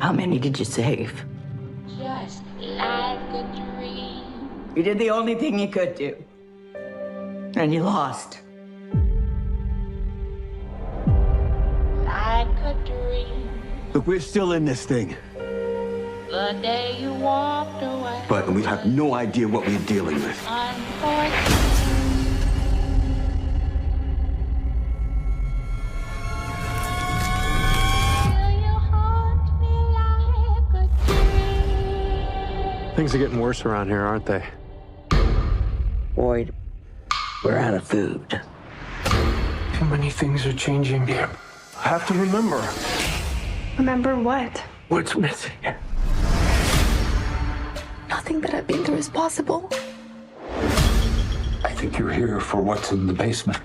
How many did you save? Just like a dream. You did the only thing you could do. And you lost. Like a dream. Look, we're still in this thing. The day you walked away. But we have no idea what we're dealing with. Unfortunately. Things are getting worse around here, aren't they? Boyd, we're out of food. Too many things are changing. I have to remember. Remember what? What's missing? Nothing that I've been through is possible. I think you're here for what's in the basement.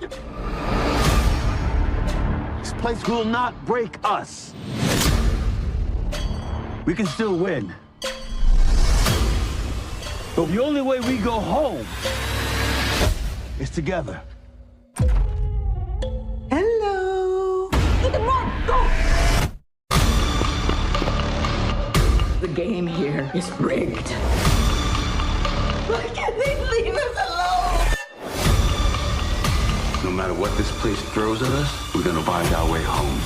This place will not break us. We can still win. But the only way we go home is together. Hello. Come on, go. The game here is rigged. Why can't they leave us alone? No matter what this place throws at us, we're gonna find our way home.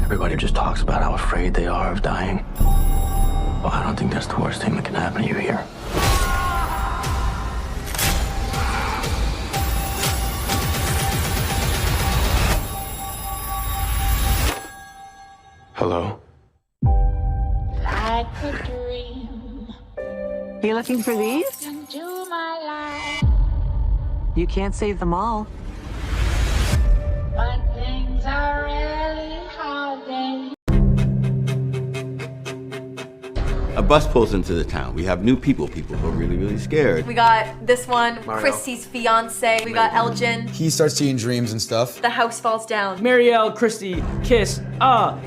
Everybody just talks about how afraid they are of dying. Well, I don't think that's the worst thing that can happen to you here. Hello? Like a dream. You looking for these? Into my life. You can't save them all. But things are really how they. A bus pulls into the town. We have new people who are really, really scared. We got this one, Mario. Christy's fiance. We got Elgin. He starts seeing dreams and stuff. The house falls down. Marielle, Christy, kiss,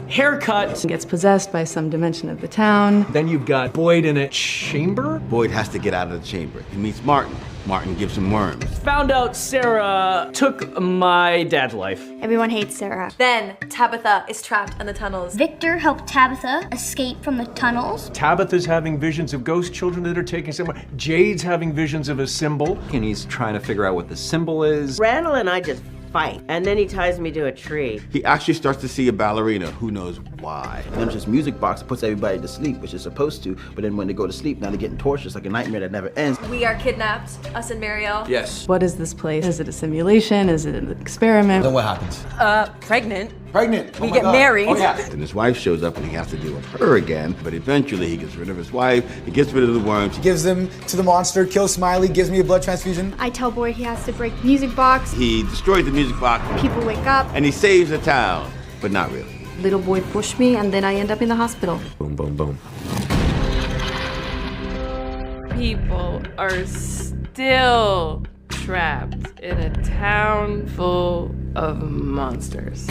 haircut. Gets possessed by some dimension of the town. Then you've got Boyd in a chamber? Boyd has to get out of the chamber. He meets Martin. Martin gives him worms. Found out Sarah took my dad's life. Everyone hates Sarah. Then Tabitha is trapped in the tunnels. Victor helped Tabitha escape from the tunnels. Tabitha's having visions of ghost children that are taken somewhere. Jade's having visions of a symbol. And he's trying to figure out what the symbol is. Randall and I just fight, and then he ties me to a tree. He actually starts to see a ballerina. Who knows why? And there's this music box that puts everybody to sleep, which is supposed to, but then when they go to sleep, now they're getting tortured. It's like a nightmare that never ends. We are kidnapped, us and Marielle. Yes. What is this place? Is it a simulation? Is it an experiment? Then what happens? Pregnant. Pregnant. We get married. Oh, yeah. And his wife shows up and he has to deal with her again. But eventually he gets rid of his wife. He gets rid of the worms. Gives them to the monster, kills Smiley, gives me a blood transfusion. I tell Boyd he has to break the music box. He destroys the music box. People wake up. And he saves the town. But not really. Little boy pushed me, and then I end up in the hospital. Boom, boom, boom. People are still trapped in a town full of monsters.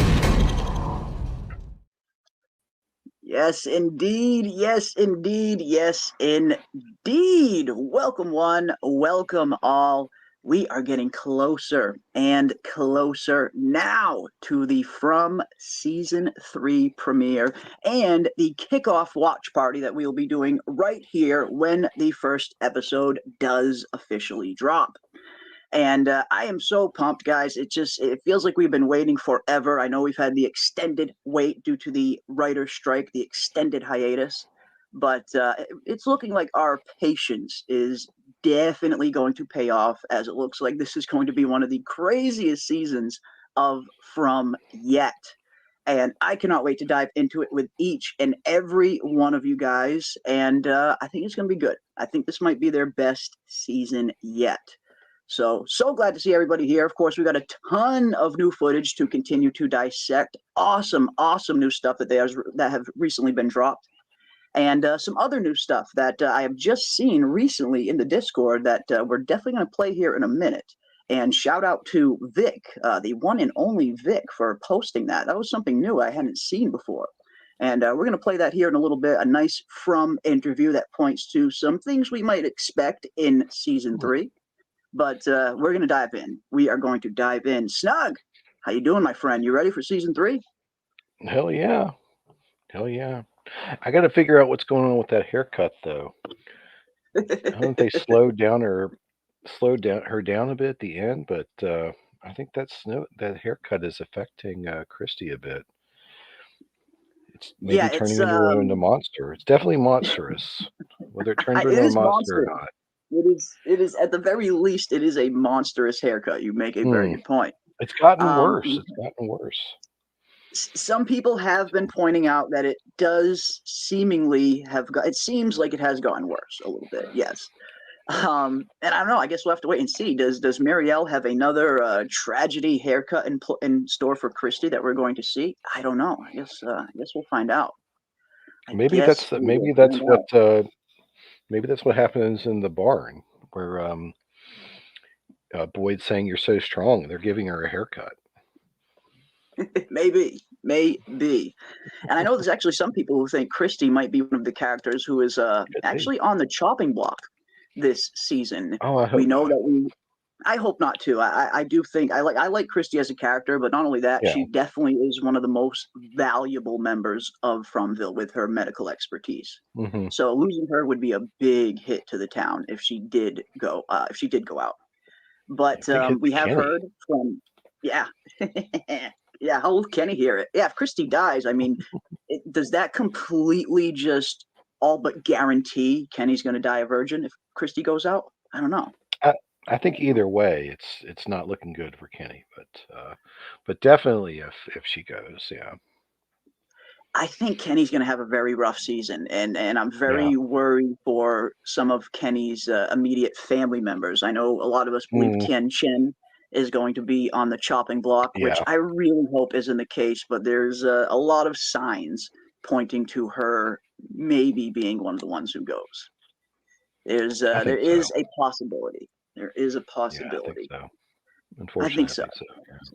Yes, indeed. Yes, indeed. Yes, indeed. Welcome one, welcome all. We are getting closer and closer now to the From Season 3 premiere and the kickoff watch party that we will be doing right here when the first episode does officially drop. And I am so pumped, guys. It feels like we've been waiting forever. I know we've had the extended wait due to the writer's strike, the extended hiatus. But it's looking like our patience is definitely going to pay off, as it looks like this is going to be one of the craziest seasons of From yet. And I cannot wait to dive into it with each and every one of you guys. And I think it's going to be good. I think this might be their best season yet. So glad to see everybody here. Of course, we got a ton of new footage to continue to dissect. Awesome new stuff that have recently been dropped. And some other new stuff that I have just seen recently in the Discord that we're definitely going to play here in a minute. And shout out to Vic, the one and only Vic, for posting that. That was something new I hadn't seen before. And we're going to play that here in a little bit. A nice From interview that points to some things we might expect in season 3. But we're going to dive in. We are going to dive in. Snug, how you doing, my friend? You ready for season 3? Hell yeah. Hell yeah. I got to figure out what's going on with that haircut, though. I don't know if they slowed her down a bit at the end, but I think that haircut is affecting Christy a bit. It's maybe turning into a monster. It's definitely monstrous, whether it turns her into a monster or not. It is at the very least, it is a monstrous haircut. You make a very good point. It's gotten worse. It's gotten worse. Some people have been pointing out that it does seemingly it seems like it has gotten worse a little bit. Yes. And I don't know. I guess we'll have to wait and see. Does Marielle have another tragedy haircut in store for Christy that we're going to see? I don't know. I guess we'll find out. Maybe that's what happens in the barn where Boyd's saying you're so strong. They're giving her a haircut. Maybe. And I know there's actually some people who think Christy might be one of the characters who is actually on the chopping block this season. Oh, I hope we know that I hope not too. I do think I like Christy as a character, but not only that, she definitely is one of the most valuable members of Fromville with her medical expertise. Mm-hmm. So losing her would be a big hit to the town if she did go out. But we have heard from yeah, how will Kenny hear it? Yeah, if Christy dies, I mean, does that completely just all but guarantee Kenny's going to die a virgin if Christy goes out? I don't know. I think either way, it's not looking good for Kenny, but definitely if she goes, yeah. I think Kenny's going to have a very rough season, and I'm very worried for some of Kenny's immediate family members. I know a lot of us believe Tien Chen is going to be on the chopping block, which I really hope isn't the case, but there's a lot of signs pointing to her maybe being one of the ones who goes. There is a possibility. There is a possibility. Yeah, I think so. Unfortunately, I think so.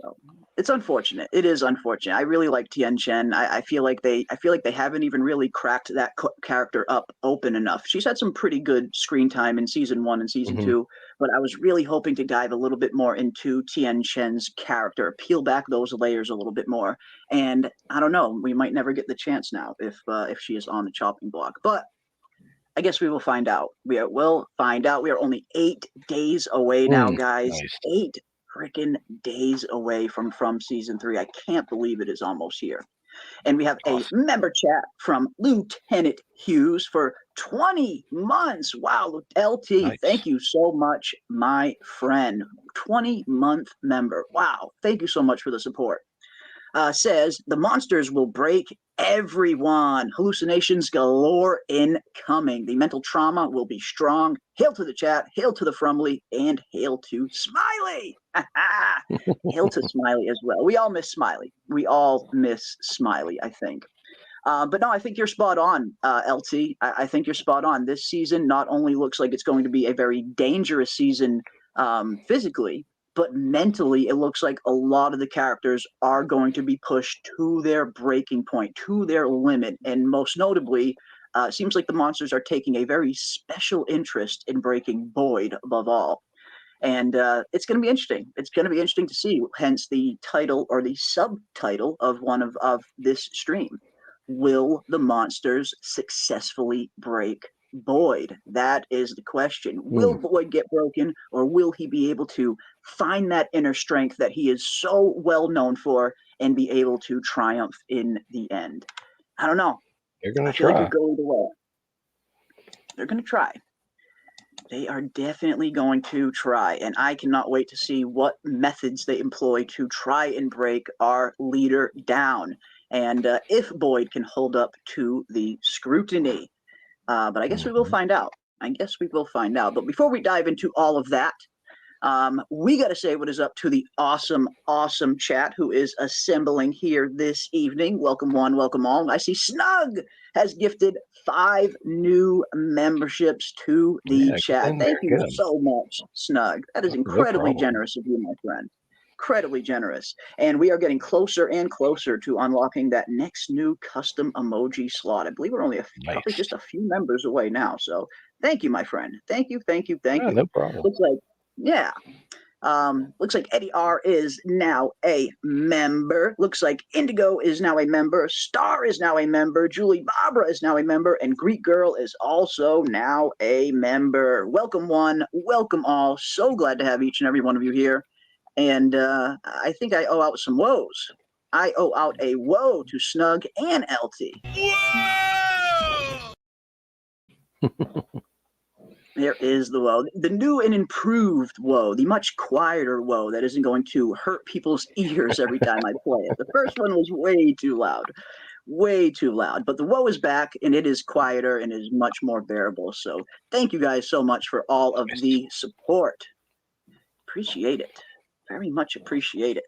So it's unfortunate. It is unfortunate. I really like Tien Chen. I feel like they haven't even really cracked that character up open enough. She's had some pretty good screen time in season 1 and season 2, but I was really hoping to dive a little bit more into Tien Chen's character, peel back those layers a little bit more. And I don't know, we might never get the chance now if she is on the chopping block. But I guess we will find out. We'll find out. We are only 8 days away now, guys. Nice. 8 freaking days away from season 3. I can't believe it is almost here. And we have a member chat from Lieutenant Hughes for 20 months. Wow, LT, nice. Thank you so much, my friend. 20-month member. Wow, thank you so much for the support. Says the monsters will break everyone. Hallucinations galore incoming. The mental trauma will be strong. Hail to the chat, hail to the Fromily, and hail to Smiley. Hail to Smiley as well. We all miss Smiley. I think. But no, I think you're spot on, LT. I think you're spot on. This season not only looks like it's going to be a very dangerous season physically, but mentally, it looks like a lot of the characters are going to be pushed to their breaking point, to their limit. And most notably, it seems like the monsters are taking a very special interest in breaking Boyd above all. And it's going to be interesting. It's going to be interesting to see, hence the title or the subtitle of of this stream. Will the monsters successfully break Boyd? That is the question. Will Boyd get broken, or will he be able to find that inner strength that he is so well known for and be able to triumph in the end? I don't know. They're going to try. Like go either way. They're going to try. They are definitely going to try, and I cannot wait to see what methods they employ to try and break our leader down, and if Boyd can hold up to the scrutiny. But I guess we will find out. But before we dive into all of that, we got to say what is up to the awesome chat who is assembling here this evening. Welcome one, welcome all. I see Snug has gifted 5 new memberships to the chat. Thank you so much, Snug. That is incredibly generous of you, my friend. incredibly generous. And we are getting closer and closer to unlocking that next new custom emoji slot. I believe we're only probably just a few members away now. So thank you, my friend. Thank you, thank you, thank you. No problem. Looks like, yeah. Looks like Eddie R is now a member. Looks like Indigo is now a member. Star is now a member. Julie Barbara is now a member. And Greek Girl is also now a member. Welcome one, welcome all. So glad to have each and every one of you here. And I think I owe out some woes. I owe out a woe to Snug and LT. There is the woe. The new and improved woe. The much quieter woe that isn't going to hurt people's ears every time I play it. The first one was way too loud. Way too loud. But the woe is back, and it is quieter and is much more bearable. So thank you guys so much for all of the support. Appreciate it. Very much appreciate it.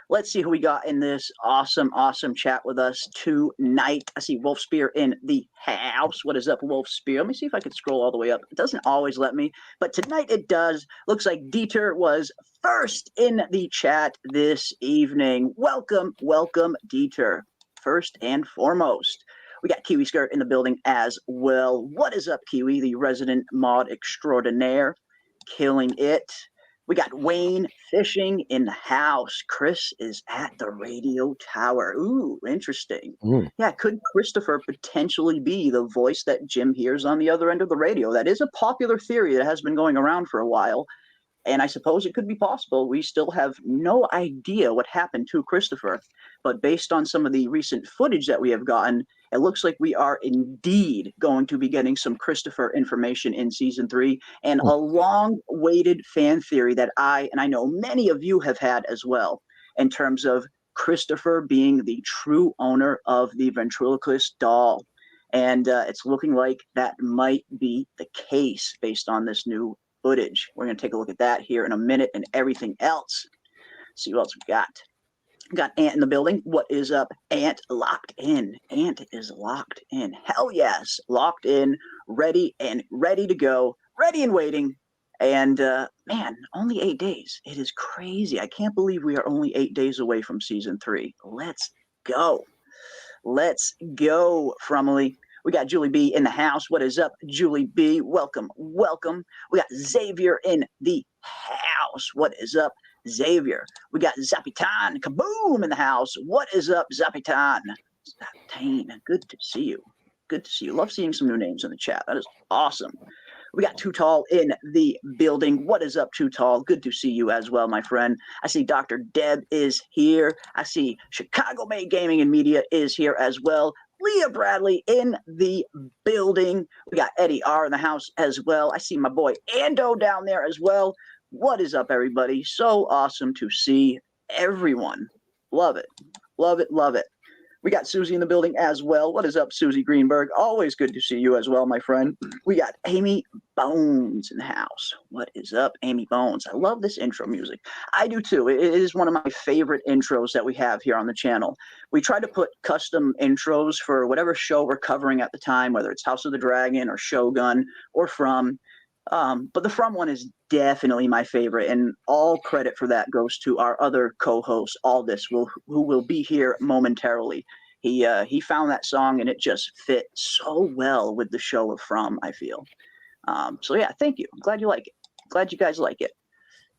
Let's see who we got in this awesome, awesome chat with us tonight. I see Wolf Spear in the house. What is up, Wolf Spear? Let me see if I can scroll all the way up. It doesn't always let me, but tonight it does. Looks like Dieter was first in the chat this evening. Welcome, welcome, Dieter. First and foremost. We got Kiwi Skirt in the building as well. What is up, Kiwi, the resident mod extraordinaire? Killing it. We got Wayne Fishing in the house. Chris is at the radio tower. Ooh, interesting. Yeah, could Christopher potentially be the voice that Jim hears on the other end of the radio? That is a popular theory that has been going around for a while. And I suppose it could be possible. We still have no idea what happened to Christopher. But based on some of the recent footage that we have gotten, it looks like we are indeed going to be getting some Christopher information in season 3, and a long-awaited fan theory that I know many of you have had as well, in terms of Christopher being the true owner of the ventriloquist doll. And it's looking like that might be the case based on this new footage. We're going to take a look at that here in a minute and everything else. See what else we got. Got Ant in the building. What is up, Ant? Locked in. Ant is locked in. Hell yes. Locked in, ready to go, ready and waiting. And man, only 8 days. It is crazy. I can't believe we are only 8 days away from season 3. Let's go. Let's go, Fromily. We got Julie B in the house. What is up, Julie B? Welcome, welcome. We got Xavier in the house. What is up, Xavier? We got Zapitan Kaboom in the house. What is up, Zapitan? Zapitan, good to see you. Good to see you. Love seeing some new names in the chat. That is awesome. We got Too Tall in the building. What is up, Too Tall? Good to see you as well, my friend. I see Dr. Deb is here. I see Chicago Made Gaming and Media is here as well. Leah Bradley in the building. We got Eddie R in the house as well. I see my boy Ando down there as well. What is up, everybody? So awesome to see everyone. Love it. Love it. Love it. We got Susie in the building as well. What is up, Susie Greenberg? Always good to see you as well, my friend. We got Amy Bones in the house. What is up, Amy Bones? I love this intro music. I do too. It is one of my favorite intros that we have here on the channel. We try to put custom intros for whatever show we're covering at the time, whether it's House of the Dragon or Shogun or From. But the From one is definitely my favorite, and all credit for that goes to our other co-host, Aldis, who will be here momentarily. He found that song, and it just fit so well with the show of From, I feel. So yeah, thank you. I'm glad you like it. Glad you guys like it.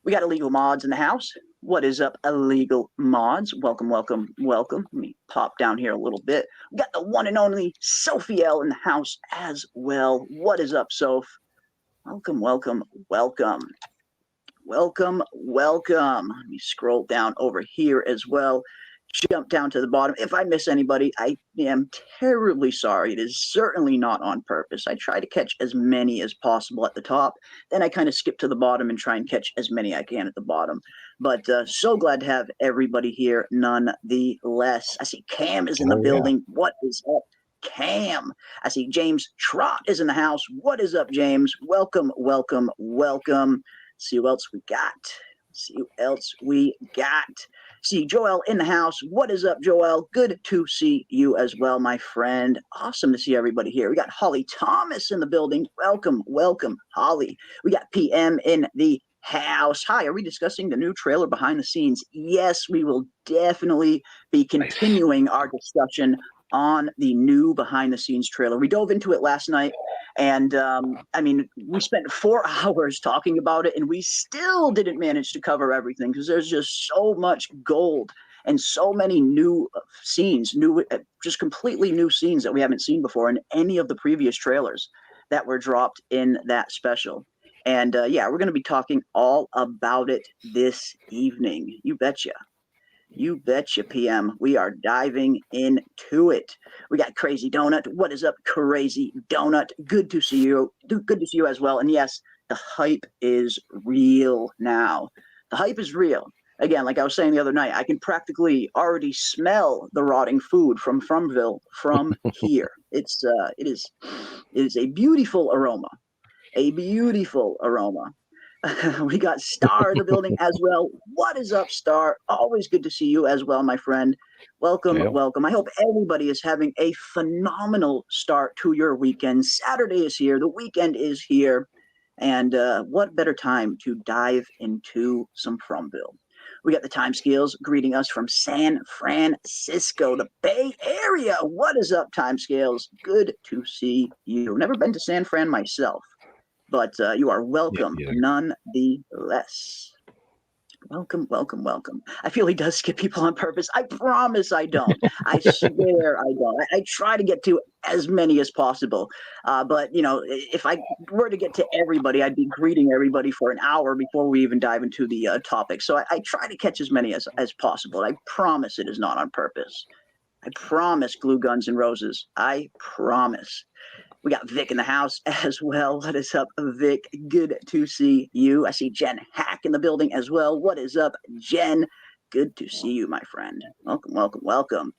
We got Illegal Mods in the house. What is up, Illegal Mods? Welcome, welcome, welcome. Let me pop down here a little bit. We got the one and only Sophie L in the house as well. What is up, Soph? Welcome, welcome, welcome. Welcome, welcome. Let me scroll down over here as well. Jump down to the bottom. If I miss anybody, I am terribly sorry. It is certainly not on purpose. I try to catch as many as possible at the top. Then I kind of skip to the bottom and try and catch as many I can at the bottom. But so glad to have everybody here nonetheless. I see Cam is in the building. What is up, Cam? I see James Trott is in the house. What is up, James? Welcome, welcome, welcome. See who else we got. See who else we got. See Joel in the house. What is up, Joel? Good to see you as well, my friend. Awesome to see everybody here. We got Holly Thomas in the building. Welcome, welcome, Holly. We got PM in the house. Hi, are we discussing the new trailer behind the scenes? Yes, we will definitely be continuing our discussion on the new behind the scenes trailer. We dove into it last night, and I mean, we spent 4 hours talking about it, and we still didn't manage to cover everything because there's just so much gold and so many new scenes, just completely new scenes that we haven't seen before in any of the previous trailers that were dropped in that special. And yeah, we're going to be talking all about it this evening. You betcha. You betcha, PM. We are diving into it. We got Crazy Donut. What is up, Crazy Donut? Good to see you. Good to see you as well. And yes, the hype is real now. The hype is real. Again, like I was saying the other night, I can practically already smell the rotting food from Fromville from here. It is a beautiful aroma. A beautiful aroma. We got Star in the building as well. What is up, Star? Always good to see you as well, my friend. Welcome, welcome. I hope everybody is having a phenomenal start to your weekend. Saturday is here. The weekend is here. And what better time to dive into some Fromville? We got the time scales greeting us from San Francisco, the Bay Area. What is up, time scales? Good to see you. Never been to San Fran myself, but you are welcome nonetheless. Welcome, welcome, welcome. I feel he does skip people on purpose. I promise I don't. I swear I don't. I try to get to as many as possible. But, you know, if I were to get to everybody, I'd be greeting everybody for an hour before we even dive into the topic. So I try to catch as many as possible. I promise it is not on purpose. I promise, glue guns and roses. I promise. We got Vic in the house as well. What is up, Vic? Good to see you. I see Jen Hack in the building as well. What is up, Jen? Good to see you, my friend. Welcome, welcome, welcome.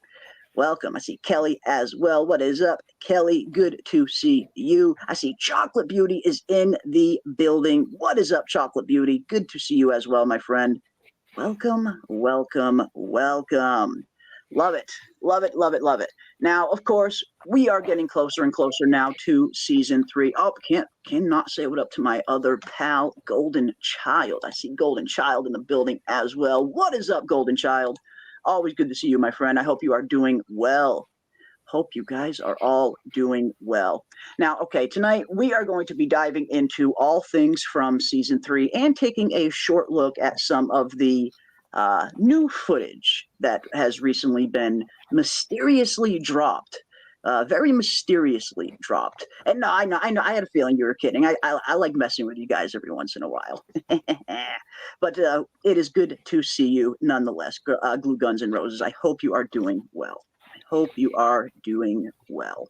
Welcome. I see Kelly as well. What is up, Kelly? Good to see you. I see Chocolate Beauty is in the building. What is up, Chocolate Beauty? Good to see you as well, my friend. Welcome, welcome, welcome. Love it, love it, love it, love it. Now, of course, we are getting closer and closer now to season 3. Oh, cannot say what up to my other pal, Golden Child. I see Golden Child in the building as well. What is up, Golden Child? Always good to see you, my friend. I hope you are doing well. Hope you guys are all doing well. Now, okay, tonight we are going to be diving into all things from season 3 and taking a short look at some of the new footage that has recently been mysteriously dropped, very mysteriously dropped. And no, I know, I had a feeling you were kidding. I like messing with you guys every once in a while. But it is good to see you nonetheless, Glue Guns and Roses. I hope you are doing well. I hope you are doing well.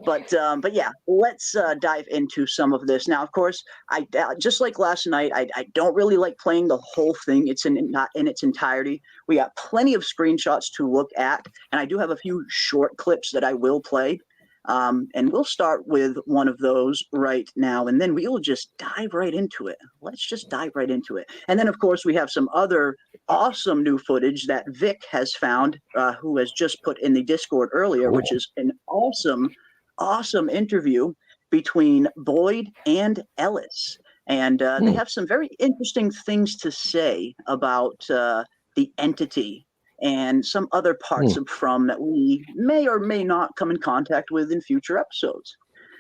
But yeah, let's dive into some of this. Now, of course, I just like last night, I don't really like playing the whole thing. It's not in its entirety. We got plenty of screenshots to look at, and I do have a few short clips that I will play. And we'll start with one of those right now, and then we will just dive right into it. Let's just dive right into it. And then, of course, we have some other awesome new footage that Vic has found, who has just put in the Discord earlier, which is an awesome interview between Boyd and Ellis. And they have some very interesting things to say about the entity and some other parts of From that we may or may not come in contact with in future episodes.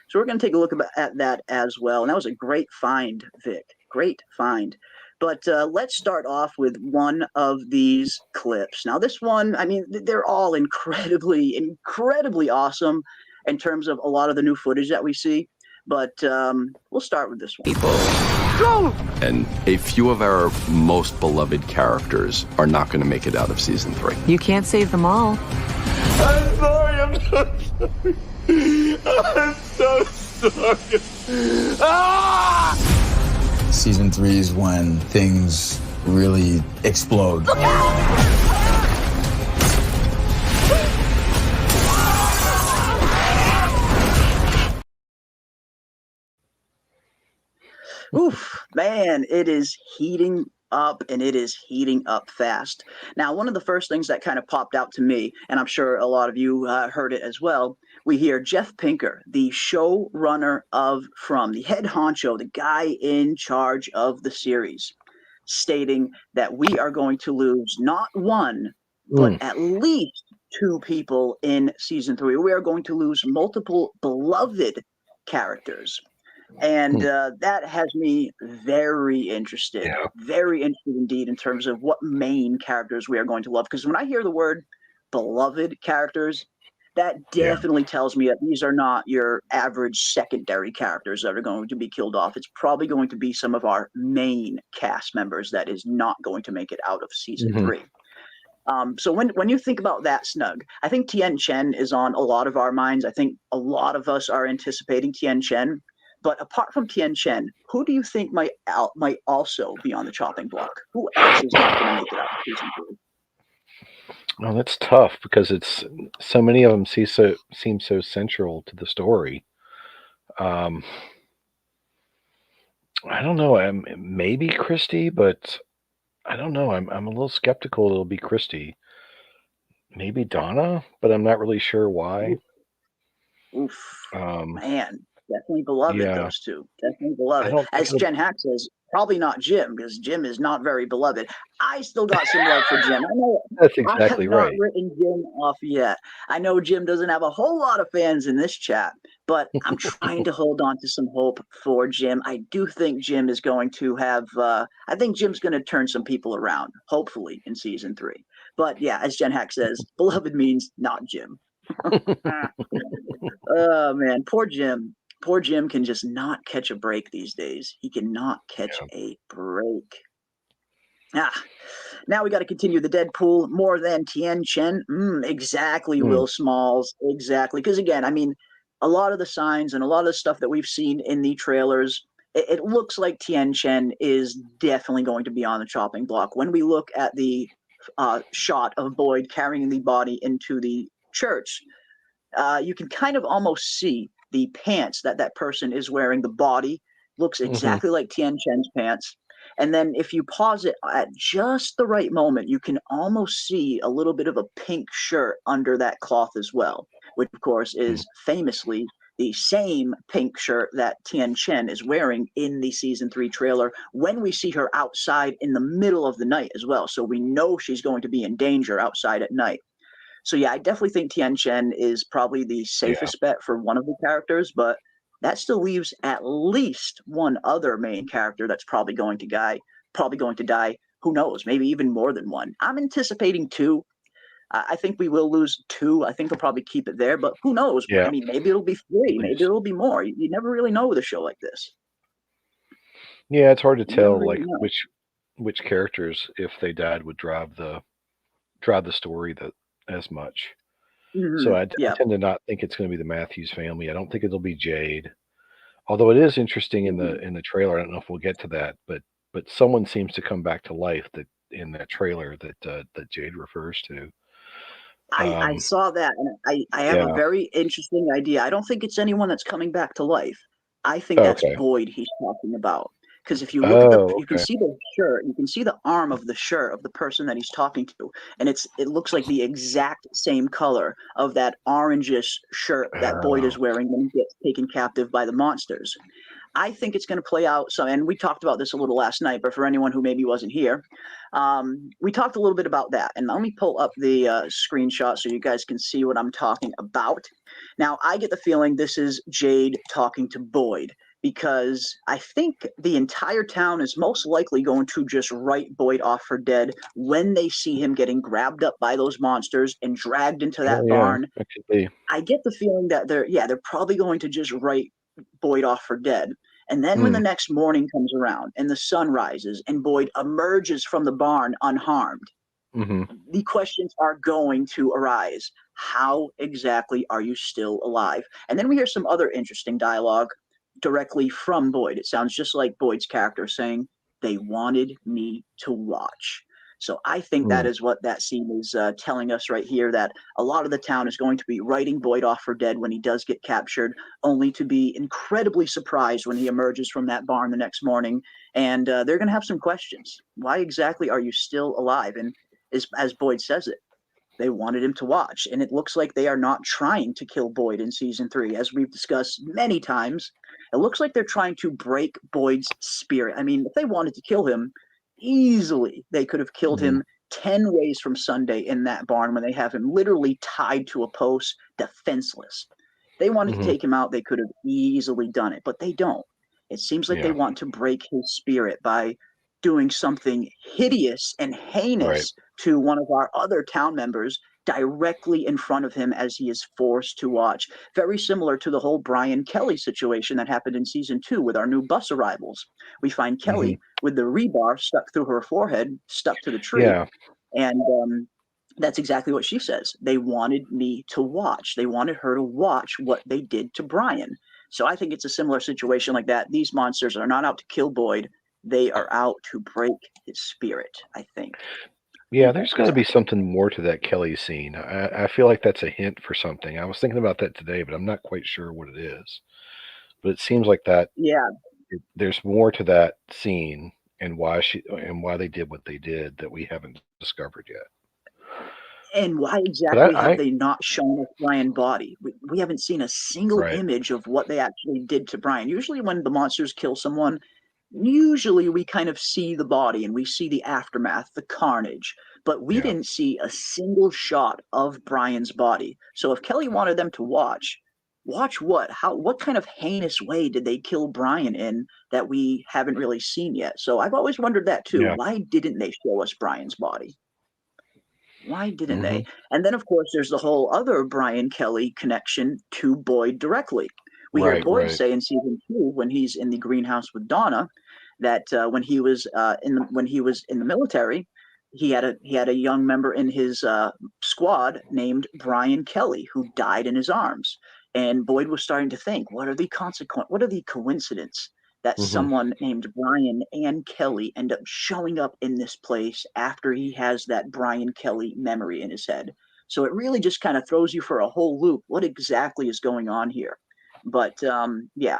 So we're going to take a look at that as well. And that was a great find, Vic. Great find. But let's start off with one of these clips. Now, this one, I mean, they're all incredibly awesome in terms of a lot of the new footage that we see. But we'll start with this one. Go! And a few of our most beloved characters are not going to make it out of season 3. You can't save them all. I'm sorry, I'm so sorry. I'm so sorry. Ah! Season 3 is when things really explode. Look out! Oof, man, it is heating up, and it is heating up fast. Now, one of the first things that kind of popped out to me, and I'm sure a lot of you heard it as well, we hear Jeff Pinker, the showrunner of From, the head honcho, the guy in charge of the series, stating that we are going to lose not one, but at least two people in season 3. We are going to lose multiple beloved characters. And that has me very interested indeed in terms of what main characters we are going to love. Because when I hear the word beloved characters, that definitely tells me that these are not your average secondary characters that are going to be killed off. It's probably going to be some of our main cast members that is not going to make it out of season 3. So when you think about that, Snug, I think Tien Chen is on a lot of our minds. I think a lot of us are anticipating Tien Chen. But apart from Tien Chen, who do you think might also be on the chopping block? Who else is not going to make it out of season 3? Well, that's tough because it's so many of them seem so central to the story. I don't know. Maybe Christy, but I don't know. I'm a little skeptical it'll be Christy. Maybe Donna, but I'm not really sure why. Oof. Man, definitely beloved, those two. Definitely beloved. As Jen Hack says, probably not Jim, because Jim is not very beloved. I still got some love for Jim. I know that's exactly I have not written Jim off yet. I know Jim doesn't have a whole lot of fans in this chat, but I'm trying to hold on to some hope for Jim. I do think Jim is going to have I think Jim's going to turn some people around, hopefully, in season 3. But yeah, as Jen Hack says, beloved means not Jim. Oh, man, poor Jim. Poor Jim can just not catch a break these days. He cannot catch a break. Now we got to continue the Deadpool more than Tien Chen. Exactly, Will Smalls. Exactly. Because again, I mean, a lot of the signs and a lot of the stuff that we've seen in the trailers, it looks like Tien Chen is definitely going to be on the chopping block. When we look at the shot of Boyd carrying the body into the church, you can kind of almost see the pants that person is wearing. The body looks exactly like Tien Chen's pants. And then if you pause it at just the right moment, you can almost see a little bit of a pink shirt under that cloth as well, which of course is famously the same pink shirt that Tien Chen is wearing in the season 3 trailer when we see her outside in the middle of the night as well. So we know she's going to be in danger outside at night. So yeah, I definitely think Tien Chen is probably the safest bet for one of the characters, but that still leaves at least one other main character that's probably going to die. Who knows? Maybe even more than one. I'm anticipating 2. I think we will lose 2. I think they'll probably keep it there, but who knows? Yeah. I mean, maybe it'll be 3. Maybe it'll be more. You never really know with a show like this. Yeah, it's hard to tell which characters, if they died, would drive the story as much. So I tend to not think it's going to be the Matthews family. I don't think it'll be Jade. Although it is interesting in the trailer. I don't know if we'll get to that, but someone seems to come back to life in that trailer that Jade refers to. I saw that, and I have a very interesting idea. I don't think it's anyone that's coming back to life. I think that's Boyd he's talking about. Because if you look at you can see the shirt, you can see the arm of the shirt of the person that he's talking to, and it looks like the exact same color of that orangish shirt that Boyd is wearing when he gets taken captive by the monsters. I think it's going to play out. So, and we talked about this a little last night, but for anyone who maybe wasn't here, we talked a little bit about that. And let me pull up the screenshot so you guys can see what I'm talking about. Now, I get the feeling this is Jade talking to Boyd, because I think the entire town is most likely going to just write Boyd off for dead when they see him getting grabbed up by those monsters and dragged into that barn. That could be. I get the feeling that they're probably going to just write Boyd off for dead. And then when the next morning comes around and the sun rises and Boyd emerges from the barn unharmed, the questions are going to arise. How exactly are you still alive? And then we hear some other interesting dialogue directly from Boyd. It sounds just like Boyd's character saying, "They wanted me to watch." So I think that is what that scene is telling us right here, that a lot of the town is going to be writing Boyd off for dead when he does get captured, only to be incredibly surprised when he emerges from that barn the next morning. And they're going to have some questions. Why exactly are you still alive? And as Boyd says it, They wanted him to watch, and it looks like they are not trying to kill Boyd in season 3, as we've discussed many times. It looks like they're trying to break Boyd's spirit. I mean, if they wanted to kill him, easily they could have killed him 10 ways from Sunday in that barn when they have him literally tied to a post, defenseless. They wanted to take him out, they could have easily done it, but they don't. It seems like they want to break his spirit by doing something hideous and heinous to one of our other town members directly in front of him as he is forced to watch. Very similar to the whole Brian Kelly situation that happened in season 2 with our new bus arrivals. We find Kelly with the rebar stuck through her forehead, stuck to the tree. And that's exactly what she says. They wanted me to watch. They wanted her to watch what they did to Brian. So I think it's a similar situation like that. These monsters are not out to kill Boyd. They are out to break his spirit, I think. Yeah, there's got to be something more to that Kelly scene. I feel like that's a hint for something. I was thinking about that today, but I'm not quite sure what it is. But it seems like that. Yeah. There's more to that scene and why they did what they did that we haven't discovered yet. And why exactly have they not shown us Brian's body? We haven't seen a single image of what they actually did to Brian. Usually when the monsters kill someone, usually we kind of see the body and we see the aftermath, the carnage, but we didn't see a single shot of Brian's body. So if Kelly wanted them to watch what? What kind of heinous way did they kill Brian in that we haven't really seen yet? So I've always wondered that too. Yeah. Why didn't they show us Brian's body? Why didn't they? And then, of course, there's the whole other Brian Kelly connection to Boyd directly. We hear Boyd say in season 2, when he's in the greenhouse with Donna, that when he was in the military, he had a young member in his squad named Brian Kelly who died in his arms. And Boyd was starting to think, what are the coincidence that someone named Brian and Kelly end up showing up in this place after he has that Brian Kelly memory in his head. So it really just kind of throws you for a whole loop. What exactly is going on here? But yeah,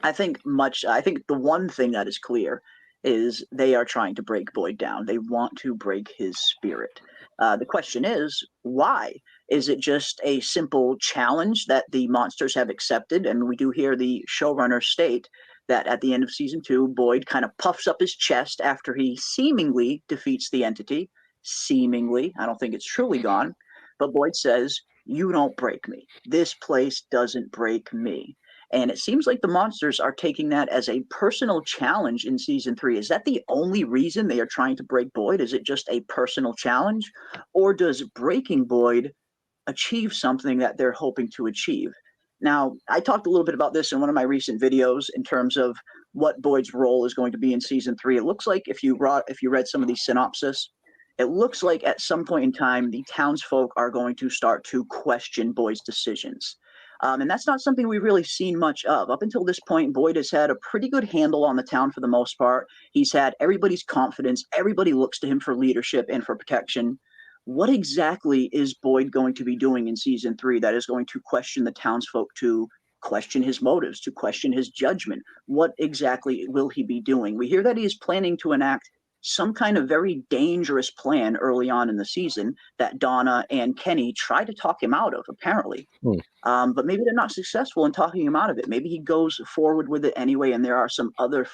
I think the one thing that is clear is they are trying to break Boyd down. They want to break his spirit. The question is, why? Is it just a simple challenge that the monsters have accepted? And we do hear the showrunner state that at the end of season 2, Boyd kind of puffs up his chest after he seemingly defeats the entity. Seemingly. I don't think it's truly gone. But Boyd says, you don't break me. This place doesn't break me. And it seems like the monsters are taking that as a personal challenge in season 3. Is that the only reason they are trying to break Boyd? Is it just a personal challenge? Or does breaking Boyd achieve something that they're hoping to achieve? Now, I talked a little bit about this in one of my recent videos in terms of what Boyd's role is going to be in season 3. It looks like if you read some of these synopsis, it looks like at some point in time, the townsfolk are going to start to question Boyd's decisions. And that's not something we've really seen much of. Up until this point, Boyd has had a pretty good handle on the town for the most part. He's had everybody's confidence. Everybody looks to him for leadership and for protection. What exactly is Boyd going to be doing in season 3 that is going to question the townsfolk, to question his motives, to question his judgment? What exactly will he be doing? We hear that he is planning to enact some kind of very dangerous plan early on in the season that Donna and Kenny try to talk him out of, apparently. But maybe they're not successful in talking him out of it. Maybe he goes forward with it anyway, and there are some other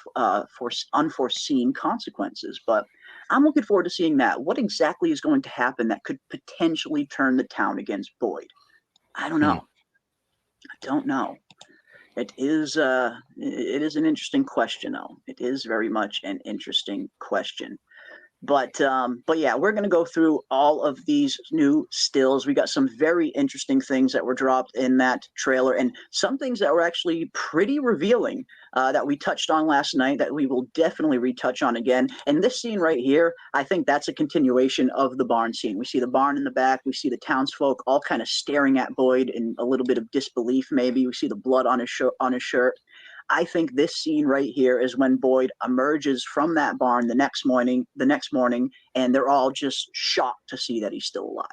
unforeseen consequences. But I'm looking forward to seeing that. What exactly is going to happen that could potentially turn the town against Boyd? I don't know. I don't know. It is an interesting question, though. It is very much an interesting question. But yeah, we're going to go through all of these new stills. We got some very interesting things that were dropped in that trailer, and some things that were actually pretty revealing that we touched on last night that we will definitely retouch on again. And this scene right here, I think that's a continuation of the barn scene. We see the barn in the back. We see the townsfolk all kind of staring at Boyd in a little bit of disbelief, maybe. We see the blood on his shirt. I think this scene right here is when Boyd emerges from that barn the next morning, and they're all just shocked to see that he's still alive.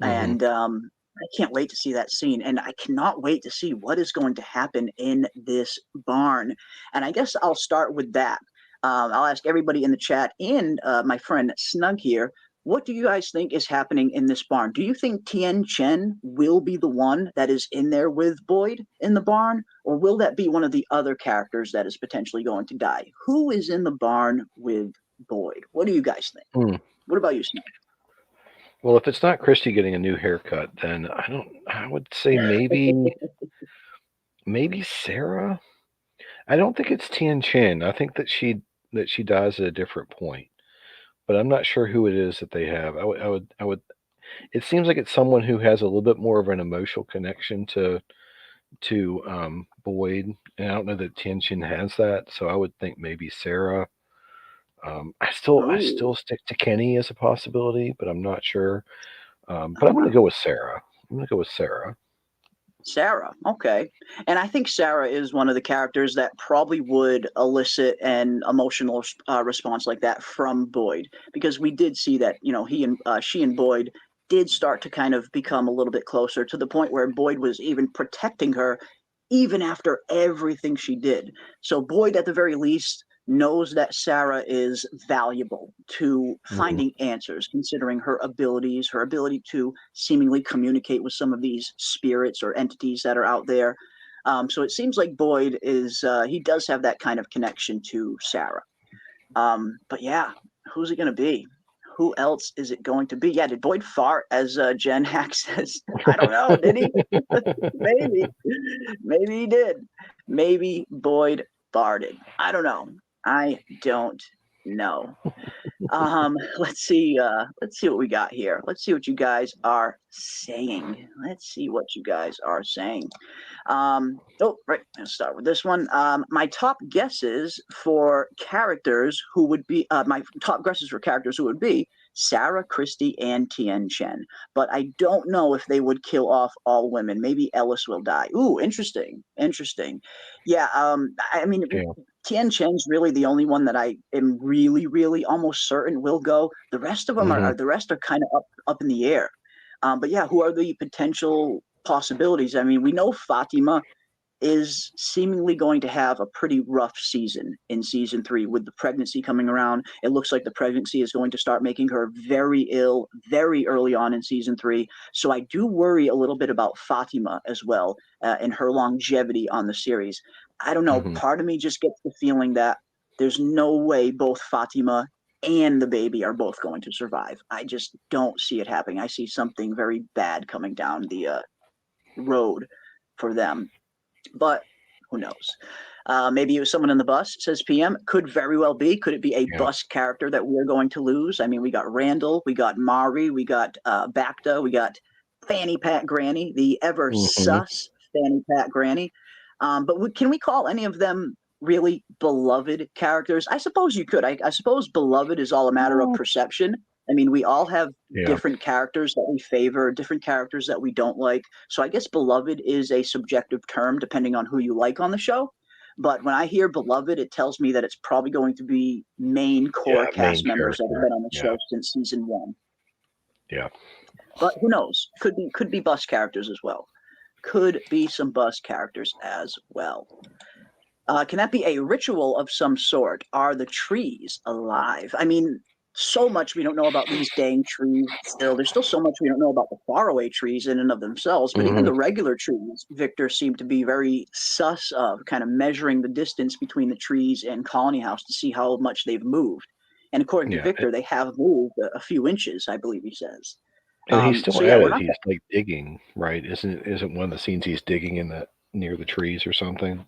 And I can't wait to see that scene, and I cannot wait to see what is going to happen in this barn. And I guess I'll start with that. I'll ask everybody in the chat and my friend Snug here, what do you guys think is happening in this barn? Do you think Tien Chen will be the one that is in there with Boyd in the barn, or will that be one of the other characters that is potentially going to die? Who is in the barn with Boyd? What do you guys think? What about you, Snap? Well, if it's not Christy getting a new haircut, then I would say maybe Sarah. I don't think it's Tien Chen. I think that she dies at a different point, but I'm not sure who it is that they have. I would. It seems like it's someone who has a little bit more of an emotional connection to Boyd, and I don't know that Tien Chen has that. So I would think maybe Sarah. I still stick to Kenny as a possibility, but I'm not sure. But I'm going to go with Sarah. Sarah, okay. And I think Sarah is one of the characters that probably would elicit an emotional response like that from Boyd, because we did see that, she and Boyd did start to kind of become a little bit closer, to the point where Boyd was even protecting her even after everything she did. So Boyd, at the very least, knows that Sarah is valuable to finding answers, considering her abilities, her ability to seemingly communicate with some of these spirits or entities that are out there. So it seems like Boyd he does have that kind of connection to Sarah. But yeah, who's it going to be? Who else is it going to be? Yeah, did Boyd fart, as Jen Hack says? I don't know. Did he? Maybe he did. Maybe Boyd farted. I don't know. Let's see what we got here. Let's see what you guys are saying. Right. Let's start with this one. My top guesses for characters who would be Sarah, Christy, and Tien Chen. But I don't know if they would kill off all women. Maybe Ellis will die. Ooh, interesting. Yeah. Tien Chen's really the only one that I am really, really almost certain will go. The rest of them are kind of up in the air. But yeah, who are the potential possibilities? I mean, we know Fatima is seemingly going to have a pretty rough season in season 3 with the pregnancy coming around. It looks like the pregnancy is going to start making her very ill very early on in season 3. So I do worry a little bit about Fatima as well, and her longevity on the series. I don't know. Part of me just gets the feeling that there's no way both Fatima and the baby are both going to survive. I just don't see it happening. I see something very bad coming down the road for them. But who knows? Maybe it was someone in the bus, says PM. Could very well be. Could it be a bus character that we're going to lose? I mean, we got Randall, we got Mari, we got Bacta, we got Fanny Pat Granny, the ever sus Fanny Pat Granny. But can we call any of them really beloved characters? I suppose you could. I suppose beloved is all a matter of perception. I mean, we all have different characters that we favor, different characters that we don't like. So I guess beloved is a subjective term depending on who you like on the show. But when I hear beloved, it tells me that it's probably going to be main core cast members that have been on the show since season 1. Yeah. But who knows? Could be bus characters as well. Could be some bus characters as well. Can that be a ritual of some sort? Are the trees alive? I mean, so much we don't know about these dang trees still. There's still so much we don't know about the faraway trees in and of themselves, but even the regular trees, Victor seemed to be very sus of, kind of measuring the distance between the trees and Colony House to see how much they've moved. And according to Victor, they have moved a few inches, I believe he says. And he's still at it. He's like digging, right? Isn't one of the scenes he's digging near the trees or something?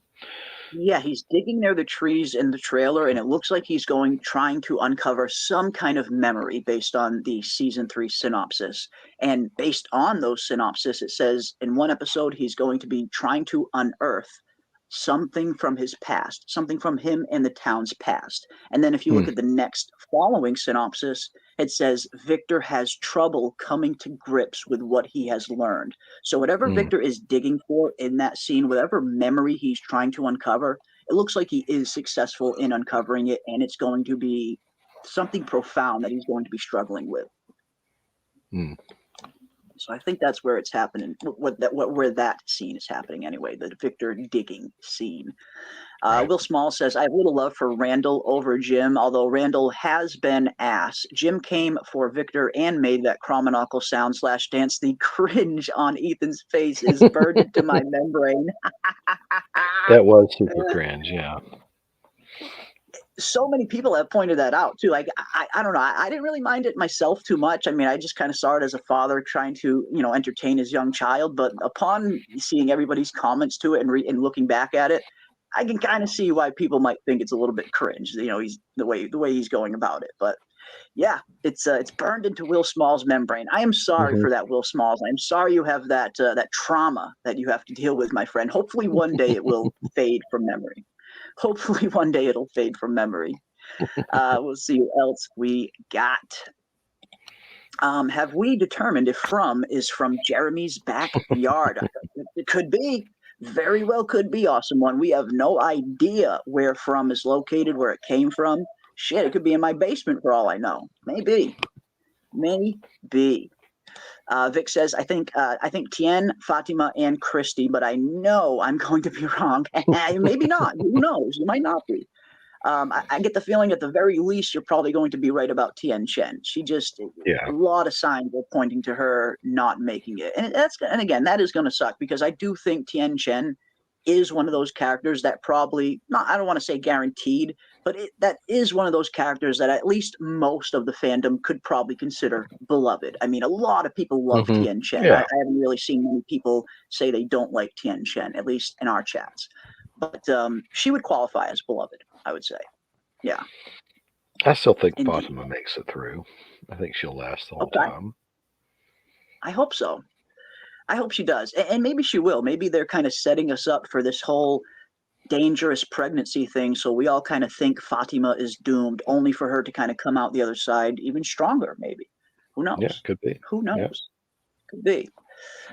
Yeah, he's digging near the trees in the trailer, and it looks like he's trying to uncover some kind of memory based on the season 3 synopsis. And based on those synopsis, it says in one episode he's going to be trying to unearth something from his past, something from him and the town's past. And then if you look at the next following synopsis, it says Victor has trouble coming to grips with what he has learned. So whatever Victor is digging for in that scene, whatever memory he's trying to uncover, it looks like he is successful in uncovering it, and it's going to be something profound that he's going to be struggling with. So I think that's where it's happening. Where that scene is happening anyway. The Victor digging scene. Will Small says, I have little love for Randall over Jim, although Randall has been ass. Jim came for Victor and made that Cromonocle sound / dance. The cringe on Ethan's face is burned into my membrane. That was super cringe, yeah. So many people have pointed that out too. Like, I don't know. I didn't really mind it myself too much. I mean, I just kind of saw it as a father trying to, entertain his young child. But upon seeing everybody's comments to it and looking back at it, I can kind of see why people might think it's a little bit cringe. He's the way he's going about it. But yeah, it's burned into Will Small's membrane. I am sorry for that, Will Smalls. I'm sorry you have that trauma that you have to deal with, my friend. Hopefully one day it will fade from memory. Hopefully one day it'll fade from memory. We'll see what else we got. Have we determined if From is from Jeremy's backyard? It could be. Very well could be, Awesome One. We have no idea where From is located, where it came from. Shit, it could be in my basement for all I know. Maybe. Vic says, I think Tien, Fatima, and Christy, but I know I'm going to be wrong. Maybe not. Who knows? You might not be. I get the feeling at the very least you're probably going to be right about Tien Chen. She just a lot of signs are pointing to her not making it, and again that is going to suck because I do think Tien Chen is one of those characters that probably I don't want to say guaranteed, but that is one of those characters that at least most of the fandom could probably consider beloved. I mean, a lot of people love Tien Chen. Yeah. I haven't really seen many people say they don't like Tien Chen, at least in our chats. But she would qualify as beloved, I would say. Yeah. I still think Fatima makes it through. I think she'll last the whole time. I hope so. I hope she does. And maybe she will. Maybe they're kind of setting us up for this whole dangerous pregnancy thing. So we all kind of think Fatima is doomed, only for her to kind of come out the other side even stronger, maybe. Who knows? Yeah, could be. Who knows? Yeah. Could be.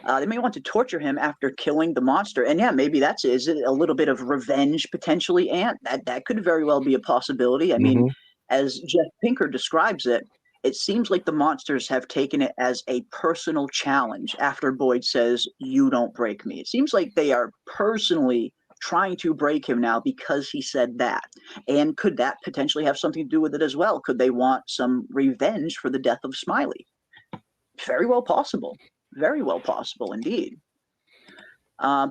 They may want to torture him after killing the monster. And yeah, maybe is it a little bit of revenge potentially, Ant? That could very well be a possibility. I mean, as Jeff Pinker describes it, it seems like the monsters have taken it as a personal challenge after Boyd says, "You don't break me." It seems like they are personally trying to break him now because he said that. And could that potentially have something to do with it as well? Could they want some revenge for the death of Smiley? Very well possible. Very well possible indeed.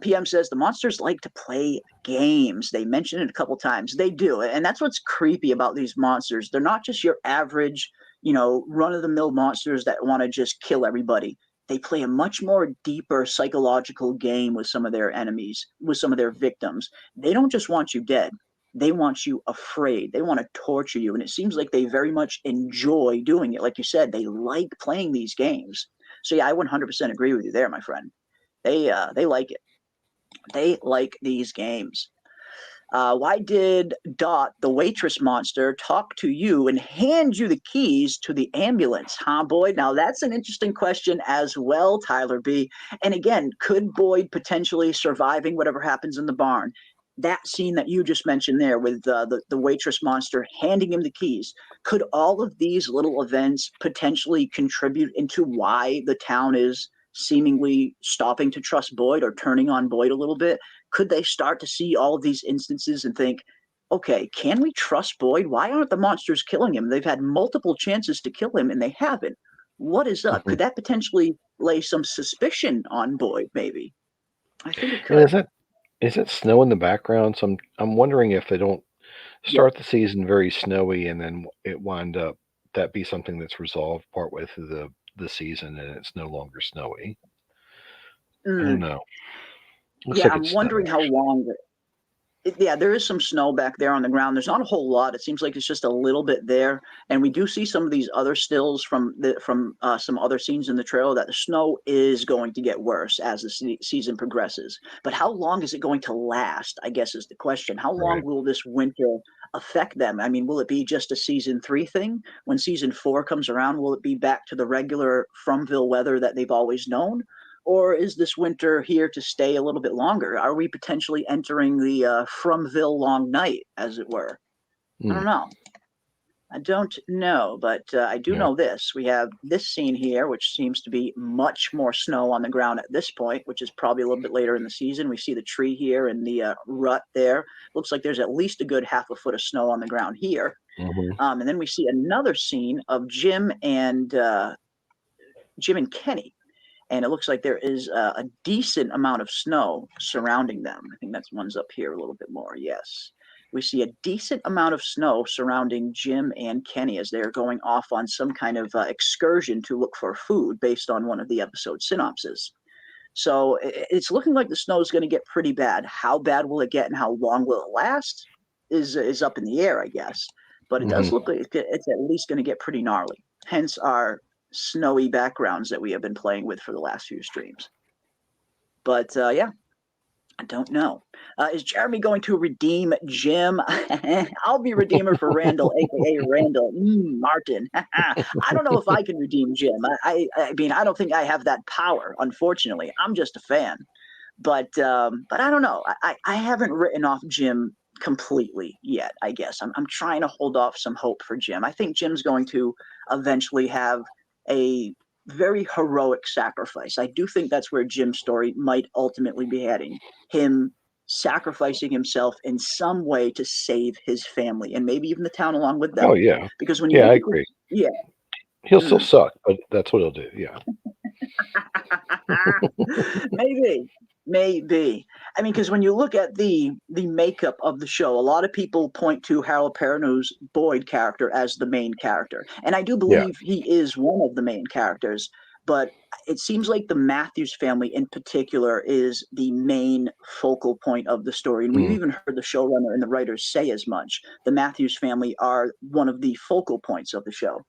PM says the monsters like to play games. They mention it a couple times. They do. And that's what's creepy about these monsters. They're not just your average, run-of-the-mill monsters that want to just kill everybody. They play a much more deeper psychological game with some of their enemies, with some of their victims. They don't just want you dead. They want you afraid. They want to torture you. And it seems like they very much enjoy doing it. Like you said, they like playing these games. So yeah, I 100% agree with you there, my friend. They like it. They like these games. Why did Dot, the waitress monster, talk to you and hand you the keys to the ambulance, huh, Boyd? Now, that's an interesting question as well, Tyler B. And again, could Boyd potentially surviving whatever happens in the barn? That scene that you just mentioned there with the waitress monster handing him the keys, could all of these little events potentially contribute into why the town is seemingly stopping to trust Boyd or turning on Boyd a little bit? Could they start to see all of these instances and think, okay, can we trust Boyd? Why aren't the monsters killing him? They've had multiple chances to kill him and they haven't. What is up? Could that potentially lay some suspicion on Boyd, maybe? I think it could. Is it snow in the background? So I'm wondering if they don't start the season very snowy and then it wind up that be something that's resolved partway through the season and it's no longer snowy. I don't know. Looks like I'm wondering how long. There is some snow back there on the ground. There's not a whole lot. It seems like it's just a little bit there. And we do see some of these other stills from some other scenes in the trailer that the snow is going to get worse as the season progresses. But how long is it going to last, I guess, is the question. How long will this winter affect them? I mean, will it be just a season 3 thing? When season 4 comes around, will it be back to the regular Fromville weather that they've always known? Or is this winter here to stay a little bit longer? Are we potentially entering the Fromville long night, as it were? I don't know. I don't know, but I do know this. We have this scene here, which seems to be much more snow on the ground at this point, which is probably a little bit later in the season. We see the tree here and the rut there. Looks like there's at least a good half a foot of snow on the ground here. And then we see another scene of Jim and Kenny. And it looks like there is a decent amount of snow surrounding them. I think that's one's up here a little bit more. Yes. We see a decent amount of snow surrounding Jim and Kenny as they're going off on some kind of excursion to look for food based on one of the episode synopses. So it's looking like the snow is going to get pretty bad. How bad will it get and how long will it last is up in the air, I guess. But it does look like it's at least going to get pretty gnarly. Hence our snowy backgrounds that we have been playing with for the last few streams. But yeah, I don't know. Is Jeremy going to redeem Jim? I'll be redeemer for Randall, aka Randall Martin. I don't know if I can redeem Jim. I mean, I don't think I have that power. Unfortunately, I'm just a fan. But I don't know. I haven't written off Jim completely yet. I guess I'm trying to hold off some hope for Jim. I think Jim's going to eventually have a very heroic sacrifice. I do think that's where Jim's story might ultimately be heading. Him sacrificing himself in some way to save his family and maybe even the town along with them. Oh yeah. Because when you I agree. Yeah. He'll still suck, but that's what he'll do. Yeah. Maybe. I mean, because when you look at the makeup of the show, a lot of people point to Harold Perrineau's Boyd character as the main character. And I do believe he is one of the main characters, but it seems like the Matthews family in particular is the main focal point of the story. And we've even heard the showrunner and the writers say as much. The Matthews family are one of the focal points of the show.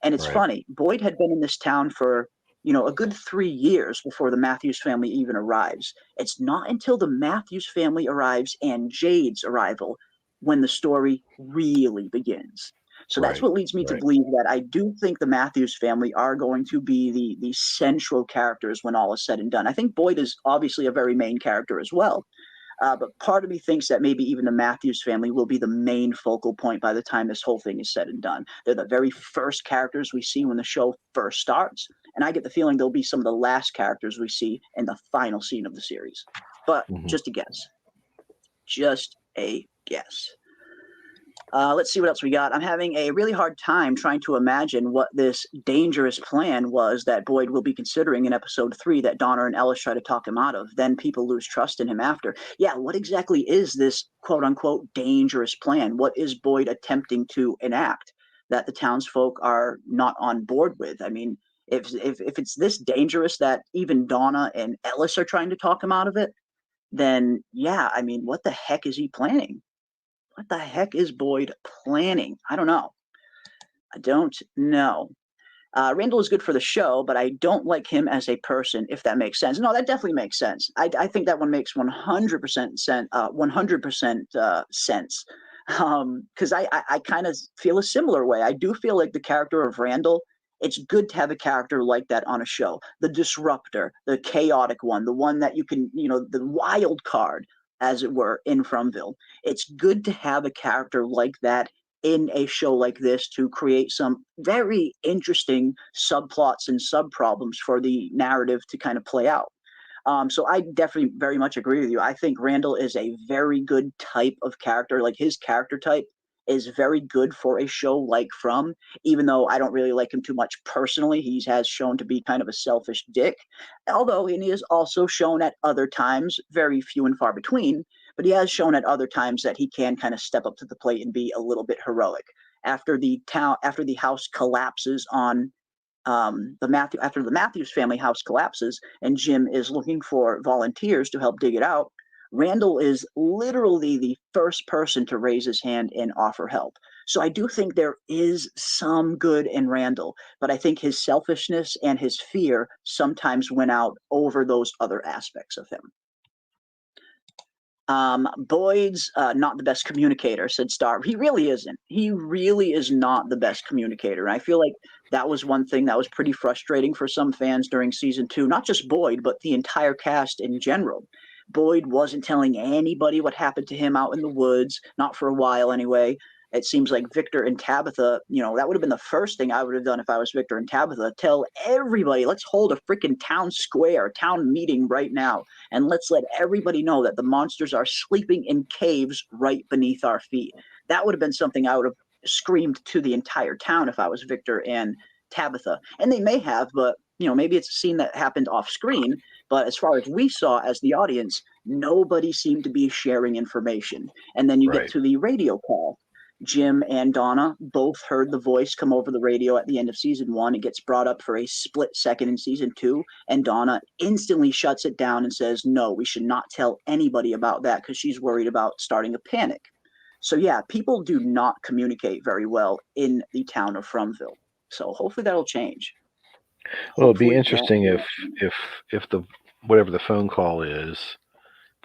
And it's funny, Boyd had been in this town for a good 3 years before the Matthews family even arrives. It's not until the Matthews family arrives and Jade's arrival when the story really begins. So that's what leads me to believe that I do think the Matthews family are going to be the central characters when all is said and done. I think Boyd is obviously a very main character as well. But part of me thinks that maybe even the Matthews family will be the main focal point by the time this whole thing is said and done. They're the very first characters we see when the show first starts. And I get the feeling they'll be some of the last characters we see in the final scene of the series. But just a guess. Just a guess. Let's see what else we got. I'm having a really hard time trying to imagine what this dangerous plan was that Boyd will be considering in episode 3 that Donner and Ellis try to talk him out of. Then people lose trust in him after. Yeah, what exactly is this quote-unquote dangerous plan? What is Boyd attempting to enact that the townsfolk are not on board with? I mean, if it's this dangerous that even Donna and Ellis are trying to talk him out of it, then yeah, I mean, what the heck is he planning? What the heck is Boyd planning? I don't know. Randall is good for the show, but I don't like him as a person, if that makes sense. No, that definitely makes sense. I think that one makes 100% sense. 100% sense. Because I kind of feel a similar way. I do feel like the character of Randall, it's good to have a character like that on a show. The disruptor, the chaotic one, the one that you can, the wild card, as it were, in Fromville. It's good to have a character like that in a show like this to create some very interesting subplots and sub-problems for the narrative to kind of play out. So I definitely very much agree with you. I think Randall is a very good type of character. Like, his character type is very good for a show like From, even though I don't really like him too much personally. He has shown to be kind of a selfish dick, although he is also shown at other times, very few and far between, but he has shown at other times that he can kind of step up to the plate and be a little bit heroic. After the house collapses on after the Matthews family house collapses and Jim is looking for volunteers to help dig it out, Randall is literally the first person to raise his hand and offer help. So I do think there is some good in Randall, but I think his selfishness and his fear sometimes win out over those other aspects of him. Boyd's not the best communicator, said Star. He really isn't. He really is not the best communicator. And I feel like that was one thing that was pretty frustrating for some fans during season 2, not just Boyd, but the entire cast in general. Boyd wasn't telling anybody what happened to him out in the woods, not for a while anyway. it seems like Victor and Tabitha, that would have been the first thing I would have done if I was Victor and Tabitha. Tell everybody, let's hold a freaking town square, town meeting right now, and let's let everybody know that the monsters are sleeping in caves right beneath our feet. That would have been something I would have screamed to the entire town if I was Victor and Tabitha. And they may have, but maybe it's a scene that happened off screen. But as far as we saw as the audience, nobody seemed to be sharing information. And then you get to the radio call. Jim and Donna both heard the voice come over the radio at the end of season 1. It gets brought up for a split second in season 2, and Donna instantly shuts it down and says, no, we should not tell anybody about that because she's worried about starting a panic. So yeah, people do not communicate very well in the town of Fromville. So hopefully that'll change. Well, it'd be interesting if the whatever the phone call is